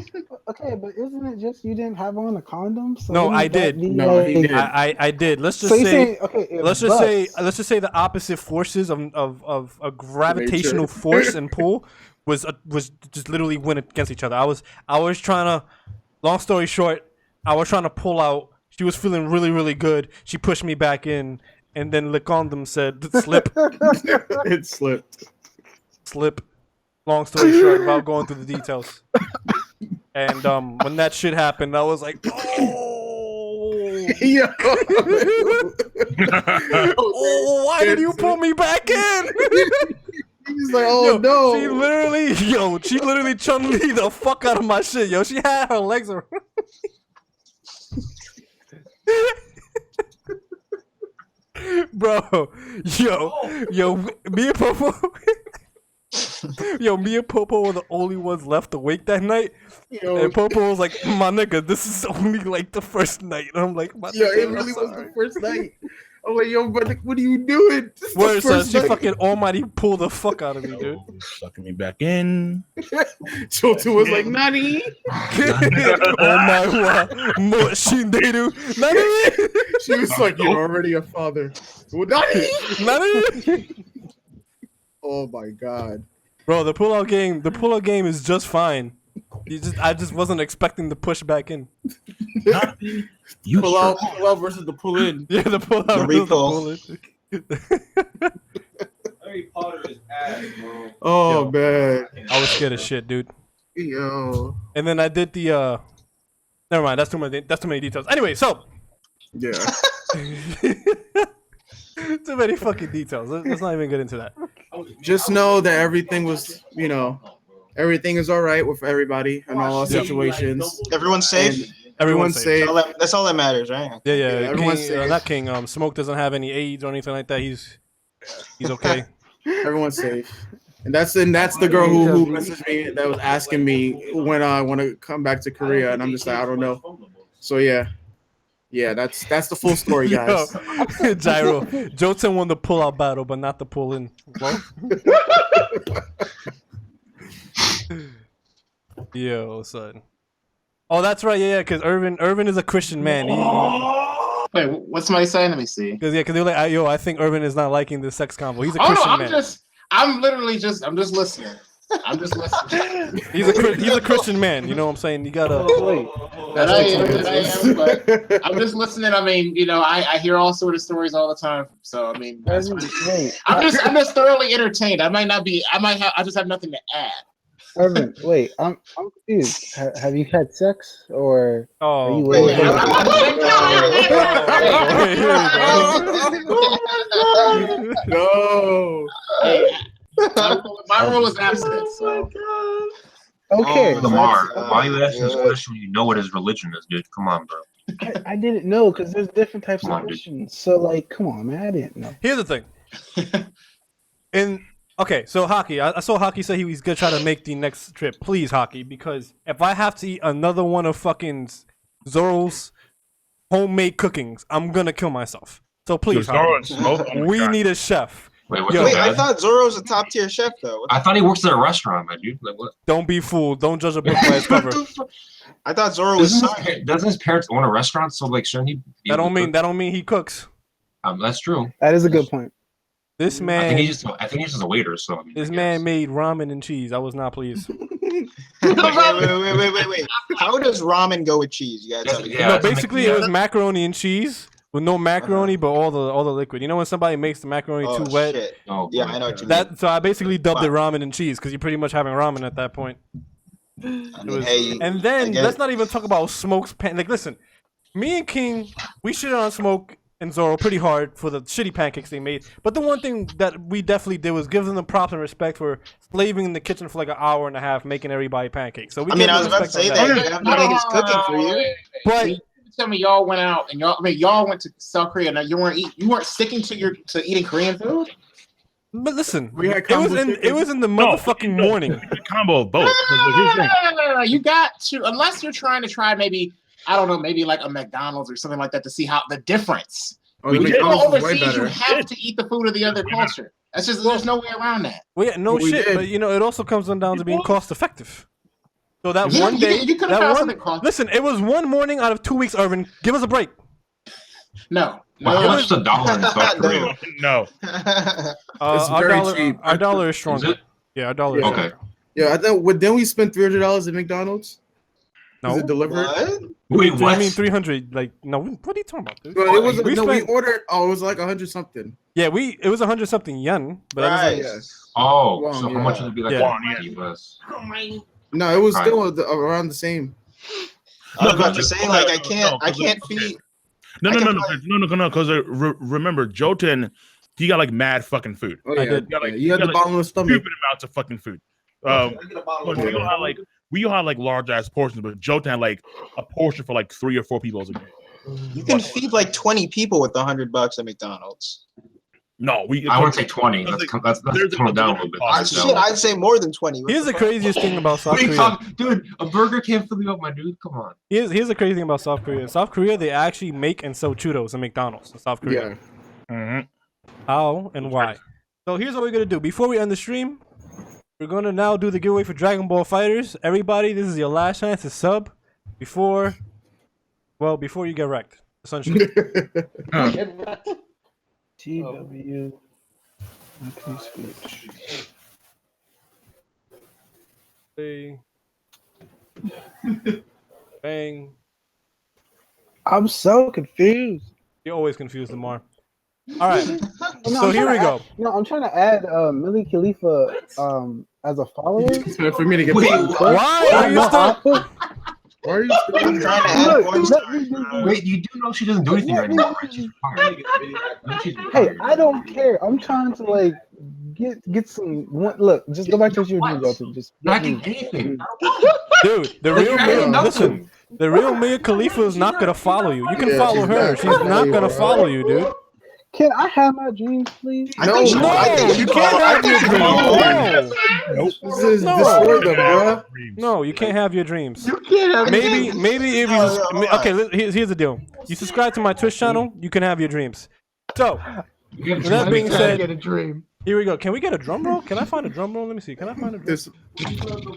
Okay, but isn't it just you didn't have on a condom? So No, I did. No, he did. I did. Let's just So you're say. saying, okay, Let's just say the opposite forces of a gravitational Nature. force and pull was just literally went against each other. I was trying to. Long story short, I was trying to pull out. She was feeling really, really good. She pushed me back in, and then the condom said, "Slip." It slipped. Slip. Long story short, without going through the details. And when that shit happened, I was like, "Oh, Yeah. oh, why did you pull me back in?" He's like, "Oh no!" She literally Chun-Li the fuck out of my shit, yo. She had her legs around. Bro, yo, me and Popo, me and Popo were the only ones left awake that night. Yo. And Popo was like, "My nigga, this is only like the first night." And I'm like, "My Yeah, nigga, it I'm really was sorry." the first night. I'm like, "Yo, brother, what are you doing?" This is the Word, son, first she night. fucking almighty pulled the fuck out of me, dude. Sucking me back in. Jouten was like, "Nani?" Oh my god, more shinderu. Nani? She was like, "You're already a father." Nani? Nani? Oh my god. Bro, the pull-out game is just fine. I just wasn't expecting the push back in. You pull out versus the pull in. Yeah, the pull out versus the pull in. Harry Potter is ass, bro. Oh Yo, man. I was scared as shit, dude. Yo. And then I did the never mind, that's too many details. Anyway, so Yeah. too many fucking details. Let's not even get into that. Just know that everything was, everything is all right with everybody in all situations. Everyone's safe. Everyone's safe. That's all that matters, right? Yeah, everyone's King, safe. not King. Smoke doesn't have any AIDS or anything like that. He's okay. Everyone's safe. And that's the girl who messaged me that was asking me when I want to come back to Korea, and I'm just like, I don't know. So yeah, that's the full story, guys. Yo, Gyro, Jouten won the pull-out battle, but not the pull-in. Well? Yo, son. Oh, that's right. Yeah, because Irvin is a Christian man. Wait, what's somebody saying? Let me see. Because they're like, yo, I think Irvin is not liking the sex combo. He's a Christian man. I'm just listening. I'm just listening. He's a Christian man. You know what I'm saying? You gotta. And I am, but I'm just listening. I mean, I hear all sort of stories all the time. So I mean, I'm just thoroughly entertained. I just have nothing to add. Irvin, wait, I'm confused. Have you had sex or? Oh, are you wait, No. Hey, my rule is abstinence. So. Okay. Oh, Lamar, why are you asking this question when you know what his religion is, dude? Come on, bro. I didn't know because there's different types of Christians. So like, come on, man, I didn't know. Here's the thing. Okay, so Hockey, I saw Hockey say he was gonna try to make the next trip. Please, Hockey, because if I have to eat another one of fucking Zoro's homemade cookings, I'm gonna kill myself. So please, Hockey, we need a chef. Wait, I thought Zoro's a top tier chef though. I thought he works at a restaurant, man, dude. Like what? Don't be fooled. Don't judge a book by its cover. I thought Zoro was. Doesn't his parents own a restaurant? So like, shouldn't he? That don't mean he cooks. That's true. That is a good point. This man. I think he's just a waiter. So this man made ramen and cheese. I was not pleased. Wait. How does ramen go with cheese? You gotta tell me. No, basically it was macaroni and cheese with no macaroni, but all the liquid. You know when somebody makes the macaroni too wet? Shit. Yeah, I know what you mean. So I basically dubbed it ramen and cheese because you're pretty much having ramen at that point. And then let's not even talk about Smoke's like, listen, me and King, we shitted on Smoke and Zoro pretty hard for the shitty pancakes they made. But the one thing that we definitely did was give them the props and respect for slaving in the kitchen for like an hour and a half making everybody pancakes. So we I was about to say that. You have niggas cooking for you. But tell me, y'all went out and y'all went to South Korea. Now you weren't sticking to eating Korean food. But listen, We had it was in the motherfucking morning. Combo of both. No. You got to, unless you're trying to try maybe, I don't know, maybe like a McDonald's or something like that to see how the difference. When you go overseas, you have to eat the food of the other culture. That's just, there's no way around that. Well, yeah, no shit, but you know, it also comes down to being cost effective. So that one day, listen, it was one morning out of 2 weeks, Irvin. Give us a break. No. How much is a dollar in South Korea? No. Our dollar is stronger. Yeah, our dollar is stronger. Yeah, I thought. Then we spent $300 at McDonald's. No. Is it delivered? Wait, what? I mean 300. Like, no. What are you talking about? Dude? Well, it was we ordered. Oh, it was like 100 something. Yeah, it was 100 something yen. But Right. Oh, so how much would it be like US? No, it was still around the same. I was about to say, like, I can't feed. No, because remember, Jouten, he got like mad fucking food. Oh, yeah. You had the bottomless stomach. Stupid amounts of fucking food. We all had like large ass portions, but Jouten had like a portion for like 3 or 4 people as a day. You can feed like 20 people with $100 at McDonald's. No, I wouldn't say 20. That's toned down a little bit. I'd say more than 20. Here's the craziest thing about South Korea. Dude, a burger can't fill you up, my dude. Come on. Here's the crazy thing about South Korea. In South Korea, they actually make and sell churros in McDonald's in South Korea. Yeah. How and why? So here's what we're gonna do. Before we end the stream, we're gonna now do the giveaway for Dragon Ball Fighters. Everybody, this is your last chance to sub before you get wrecked. Essentially. TYBW. Speech. Bang. I'm so confused. You're always confused, Lamar. All right. So here we go. No, I'm trying to add Millie Khalifa as a follower. For me to get why are you still? Why are you still trying to add Wait, you do know she doesn't do anything right now, right? Hey, I don't care. I'm trying to like get some. Look, just go back to what you were doing, Jouten. Just not getting anything. Dude, the real Mia Khalifa is not gonna follow you. You can follow her. She's not gonna follow you, dude. Can I have my dreams, please? No, you can't have your dreams. Nope. This is destroy them, bro. No, you can't have your dreams. You can't have Maybe if you okay, here's the deal. You subscribe to my Twitch channel, you can have your dreams. So, with that being said, get a dream. Here we go. Can we get a drum roll? Can I find a drum roll? Let me see. Can I find a drum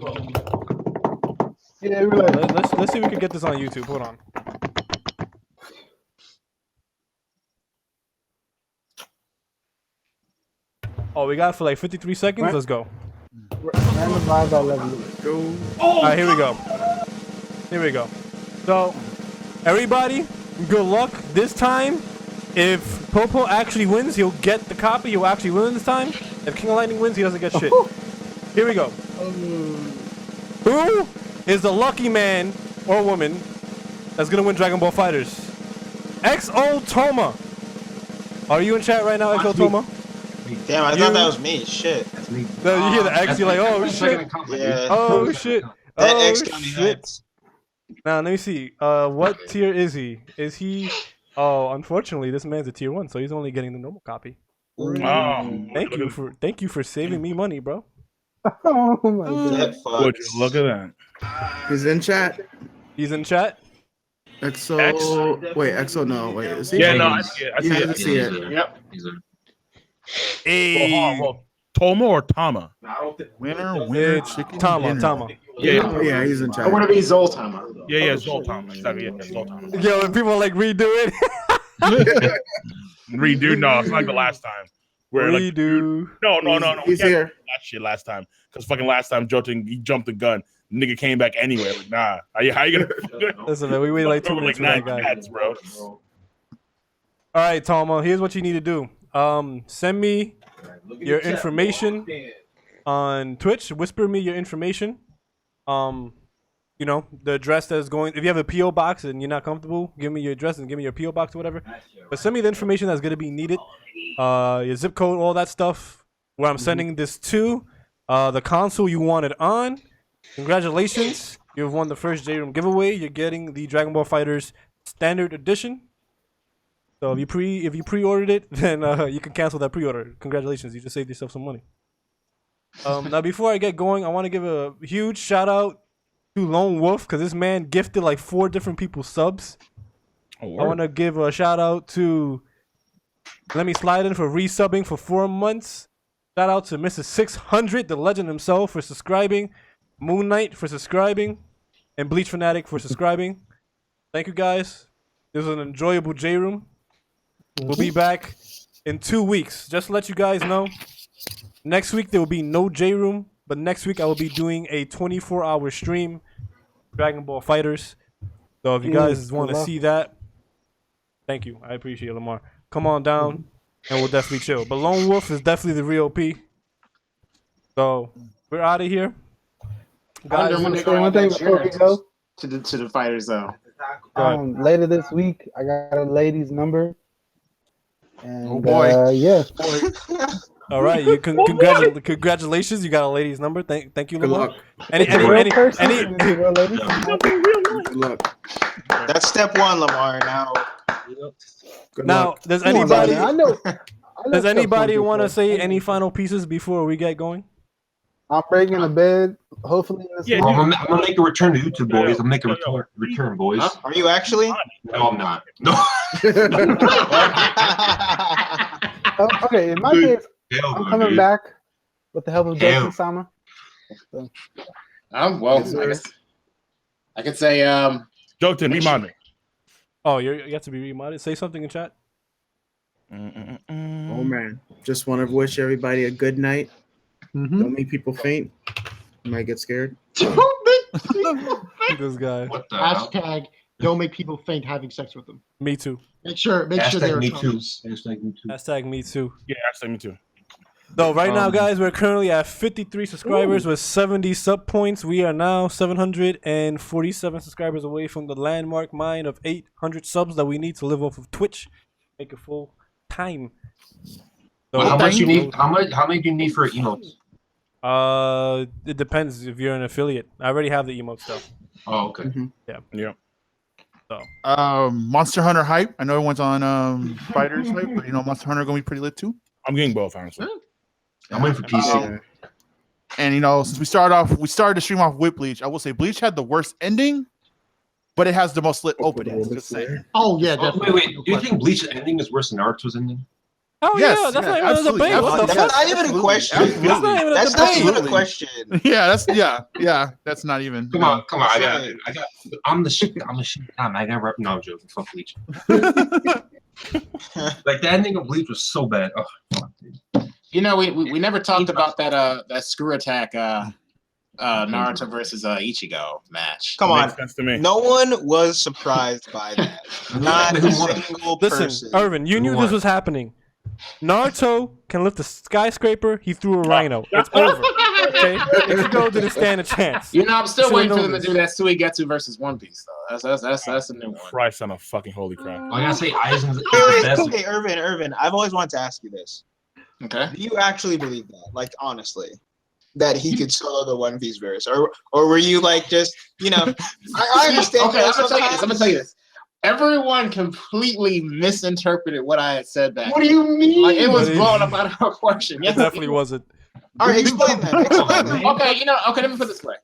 roll? Yeah, like, let's see if we can get this on YouTube. Hold on. Oh, we got it for like 53 seconds. Right. Let's go. Random vibes, I love you. All right, here we go. Here we go. So, everybody, good luck this time. If Popo actually wins, he'll get the copy. He'll actually win this time. If King of Lightning wins, he doesn't get shit. Here we go. Who is the lucky man or woman that's gonna win Dragon Ball Fighters? XO Toma. Are you in chat right now, XO Toma? Damn, I thought that was me. Shit. That's me. No, you hear the X, you're like, oh shit. Yeah. Oh shit. That oh X got me shit. Now let me see. What tier is he? Is he? Oh, unfortunately, this man's a tier 1, so he's only getting the normal copy. Thank you for saving me money, bro. Oh my god. Look at that. He's in chat. He's in chat. XO. Wait, XO. No, wait. Is he? Yeah, no, I see it. I see it. Yep. Hey. Well, Toma or Tama? Winner, chicken Tama. Yeah, he's in chat. I want to be Zoltama. Yeah, Zoltama. Exactly. Yeah, Zoltama. Yo, and people like redo it. Redo? No, it's like the last time. Where redo. Like, no. He's here. That shit last time. Because fucking last time, Jouten, he jumped the gun. Nigga came back anyway. Like, nah. How you gonna? Listen, man, we waited like 2 minutes for that guy. Cats, bro. All right, Toma. Here's what you need to do. Send me your information on Twitch. Whisper me your information. You know, the address that's going. If you have a PO box and you're not comfortable, give me your address and give me your PO box or whatever. But send me the information that's gonna be needed. Your zip code, all that stuff. Where I'm sending this to. The console you wanted on. Congratulations, you've won the first J-Room giveaway. You're getting the Dragon Ball FighterZ Standard Edition. So if you pre-ordered it, then you can cancel that pre-order. Congratulations, you just saved yourself some money. Now before I get going, I want to give a huge shout out to Lone Wolf because this man gifted like 4 different people subs. I want to give a shout out to Let Me Slide In for resubbing for 4 months. Shout out to Mr. 600, the legend himself, for subscribing. Moon Knight for subscribing. And Bleach Fanatic for subscribing. Thank you guys. This was an enjoyable J-Room. We'll be back in 2 weeks. Just to let you guys know, next week there will be no J-Room. But next week I will be doing a 24-hour stream. Dragon Ball FighterZ. So if you guys want to see that, thank you. I appreciate it, Lamar. Come on down and we'll definitely chill. But Lone Wolf is definitely the real P. So we're out of here. Guys, one thing before we go to the fighters zone. Later this week, I got a lady's number. And, oh boy, yeah. All right, you congratulations, you got a lady's number. Thank you, Lamar. Good luck. That's step 1, Lamar. Now, does anybody? Does anybody want to say any final pieces before we get going? I'm breaking a bed. Hopefully, I'm gonna make a return to YouTube, boys. I'm making a return, boys. Are you actually? No, I'm not. No. Okay, in my case, I'm coming back with the help of Jouten Sama. So. I could say Jouten, remod me. Oh, you have to be remodded. Say something in chat. Oh man, just want to wish everybody a good night. Don't make people faint. You might get scared. This guy. Hashtag don't make people faint having sex with them. Me too. Make sure they're me too. Hashtag me too. Hashtag me too. Yeah, hashtag me too. So right now, guys, we're currently at 53 subscribers with 70 sub points. We are now 747 subscribers away from the landmark mine of 800 subs that we need to live off of Twitch. Make it full time. So how much you need? How many do you need for emotes? It depends if you're an affiliate. I already have the emote stuff. Oh, okay. Yeah. So Monster Hunter hype. I know everyone's on Fighters hype, but Monster Hunter gonna be pretty lit too. I'm getting both, honestly. I'm waiting for PC. And since we started the stream off with Bleach, I will say Bleach had the worst ending, but it has the most lit opening. Just saying. Oh yeah, definitely. Wait. Do you think Bleach's ending is worse than Naruto's ending? Oh yes, yeah, that's not even a debate. What the That's fuck? not even a question. That's not even a question. Yeah, that's not even. Come on. I'm the shit. I gotta rep. No, I'm joking. Fuck Bleach. Like the ending of Bleach was so bad. Oh, fuck, dude. We never talked about that screw attack Naruto versus Ichigo match. Come on. Makes sense to me. No one was surprised by that. Not a single person. Listen, Irvin, you knew this was happening. Naruto can lift a skyscraper. He threw a rhino. It's over. Okay, Ichigo didn't stand a chance. I'm still waiting for them to do that Suigetsu versus One Piece though. That's a new one. Christ on a fucking holy crap. I gotta say, Aizen's the best. Okay, Irvin. I've always wanted to ask you this. Okay. Do you actually believe that? Like honestly, that he could solo the One Piece verse, or were you like just I understand. Okay, I'm gonna tell you this. Everyone completely misinterpreted what I had said back. What do you mean? Like it was blown up out of proportion. It definitely wasn't. All right, explain that. Okay, let me put it this way.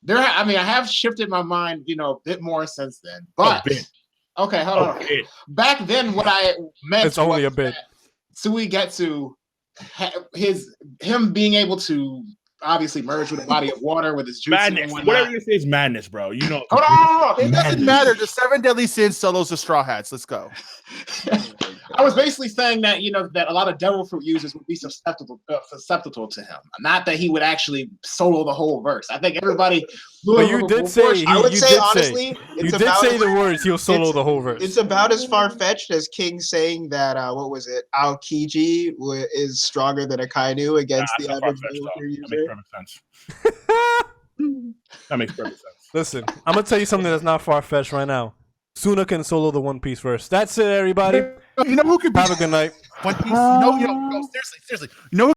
I have shifted my mind, a bit more since then. But okay, hold on. Back then, what I meant it's only a bit. Suigetsu, him being able to obviously merge with a body of water with his jutsu madness. Whatever you say is madness, bro. Hold on. It doesn't matter. The 7 deadly sins solos the straw hats. Let's go. I was basically saying that that a lot of devil fruit users would be susceptible to him. Not that he would actually solo the whole verse. I think everybody. But you did say. I would say honestly, you did say the words. He'll solo the whole verse. It's about as far fetched as King saying that what was it? Aokiji is stronger than a Kainu against the average devil fruit user. That makes perfect sense. That makes perfect sense. Listen, I'm gonna tell you something that's not far fetched right now. Suna can solo the One Piece verse. That's it, everybody. You know who could have a good night. One Piece. Seriously. You know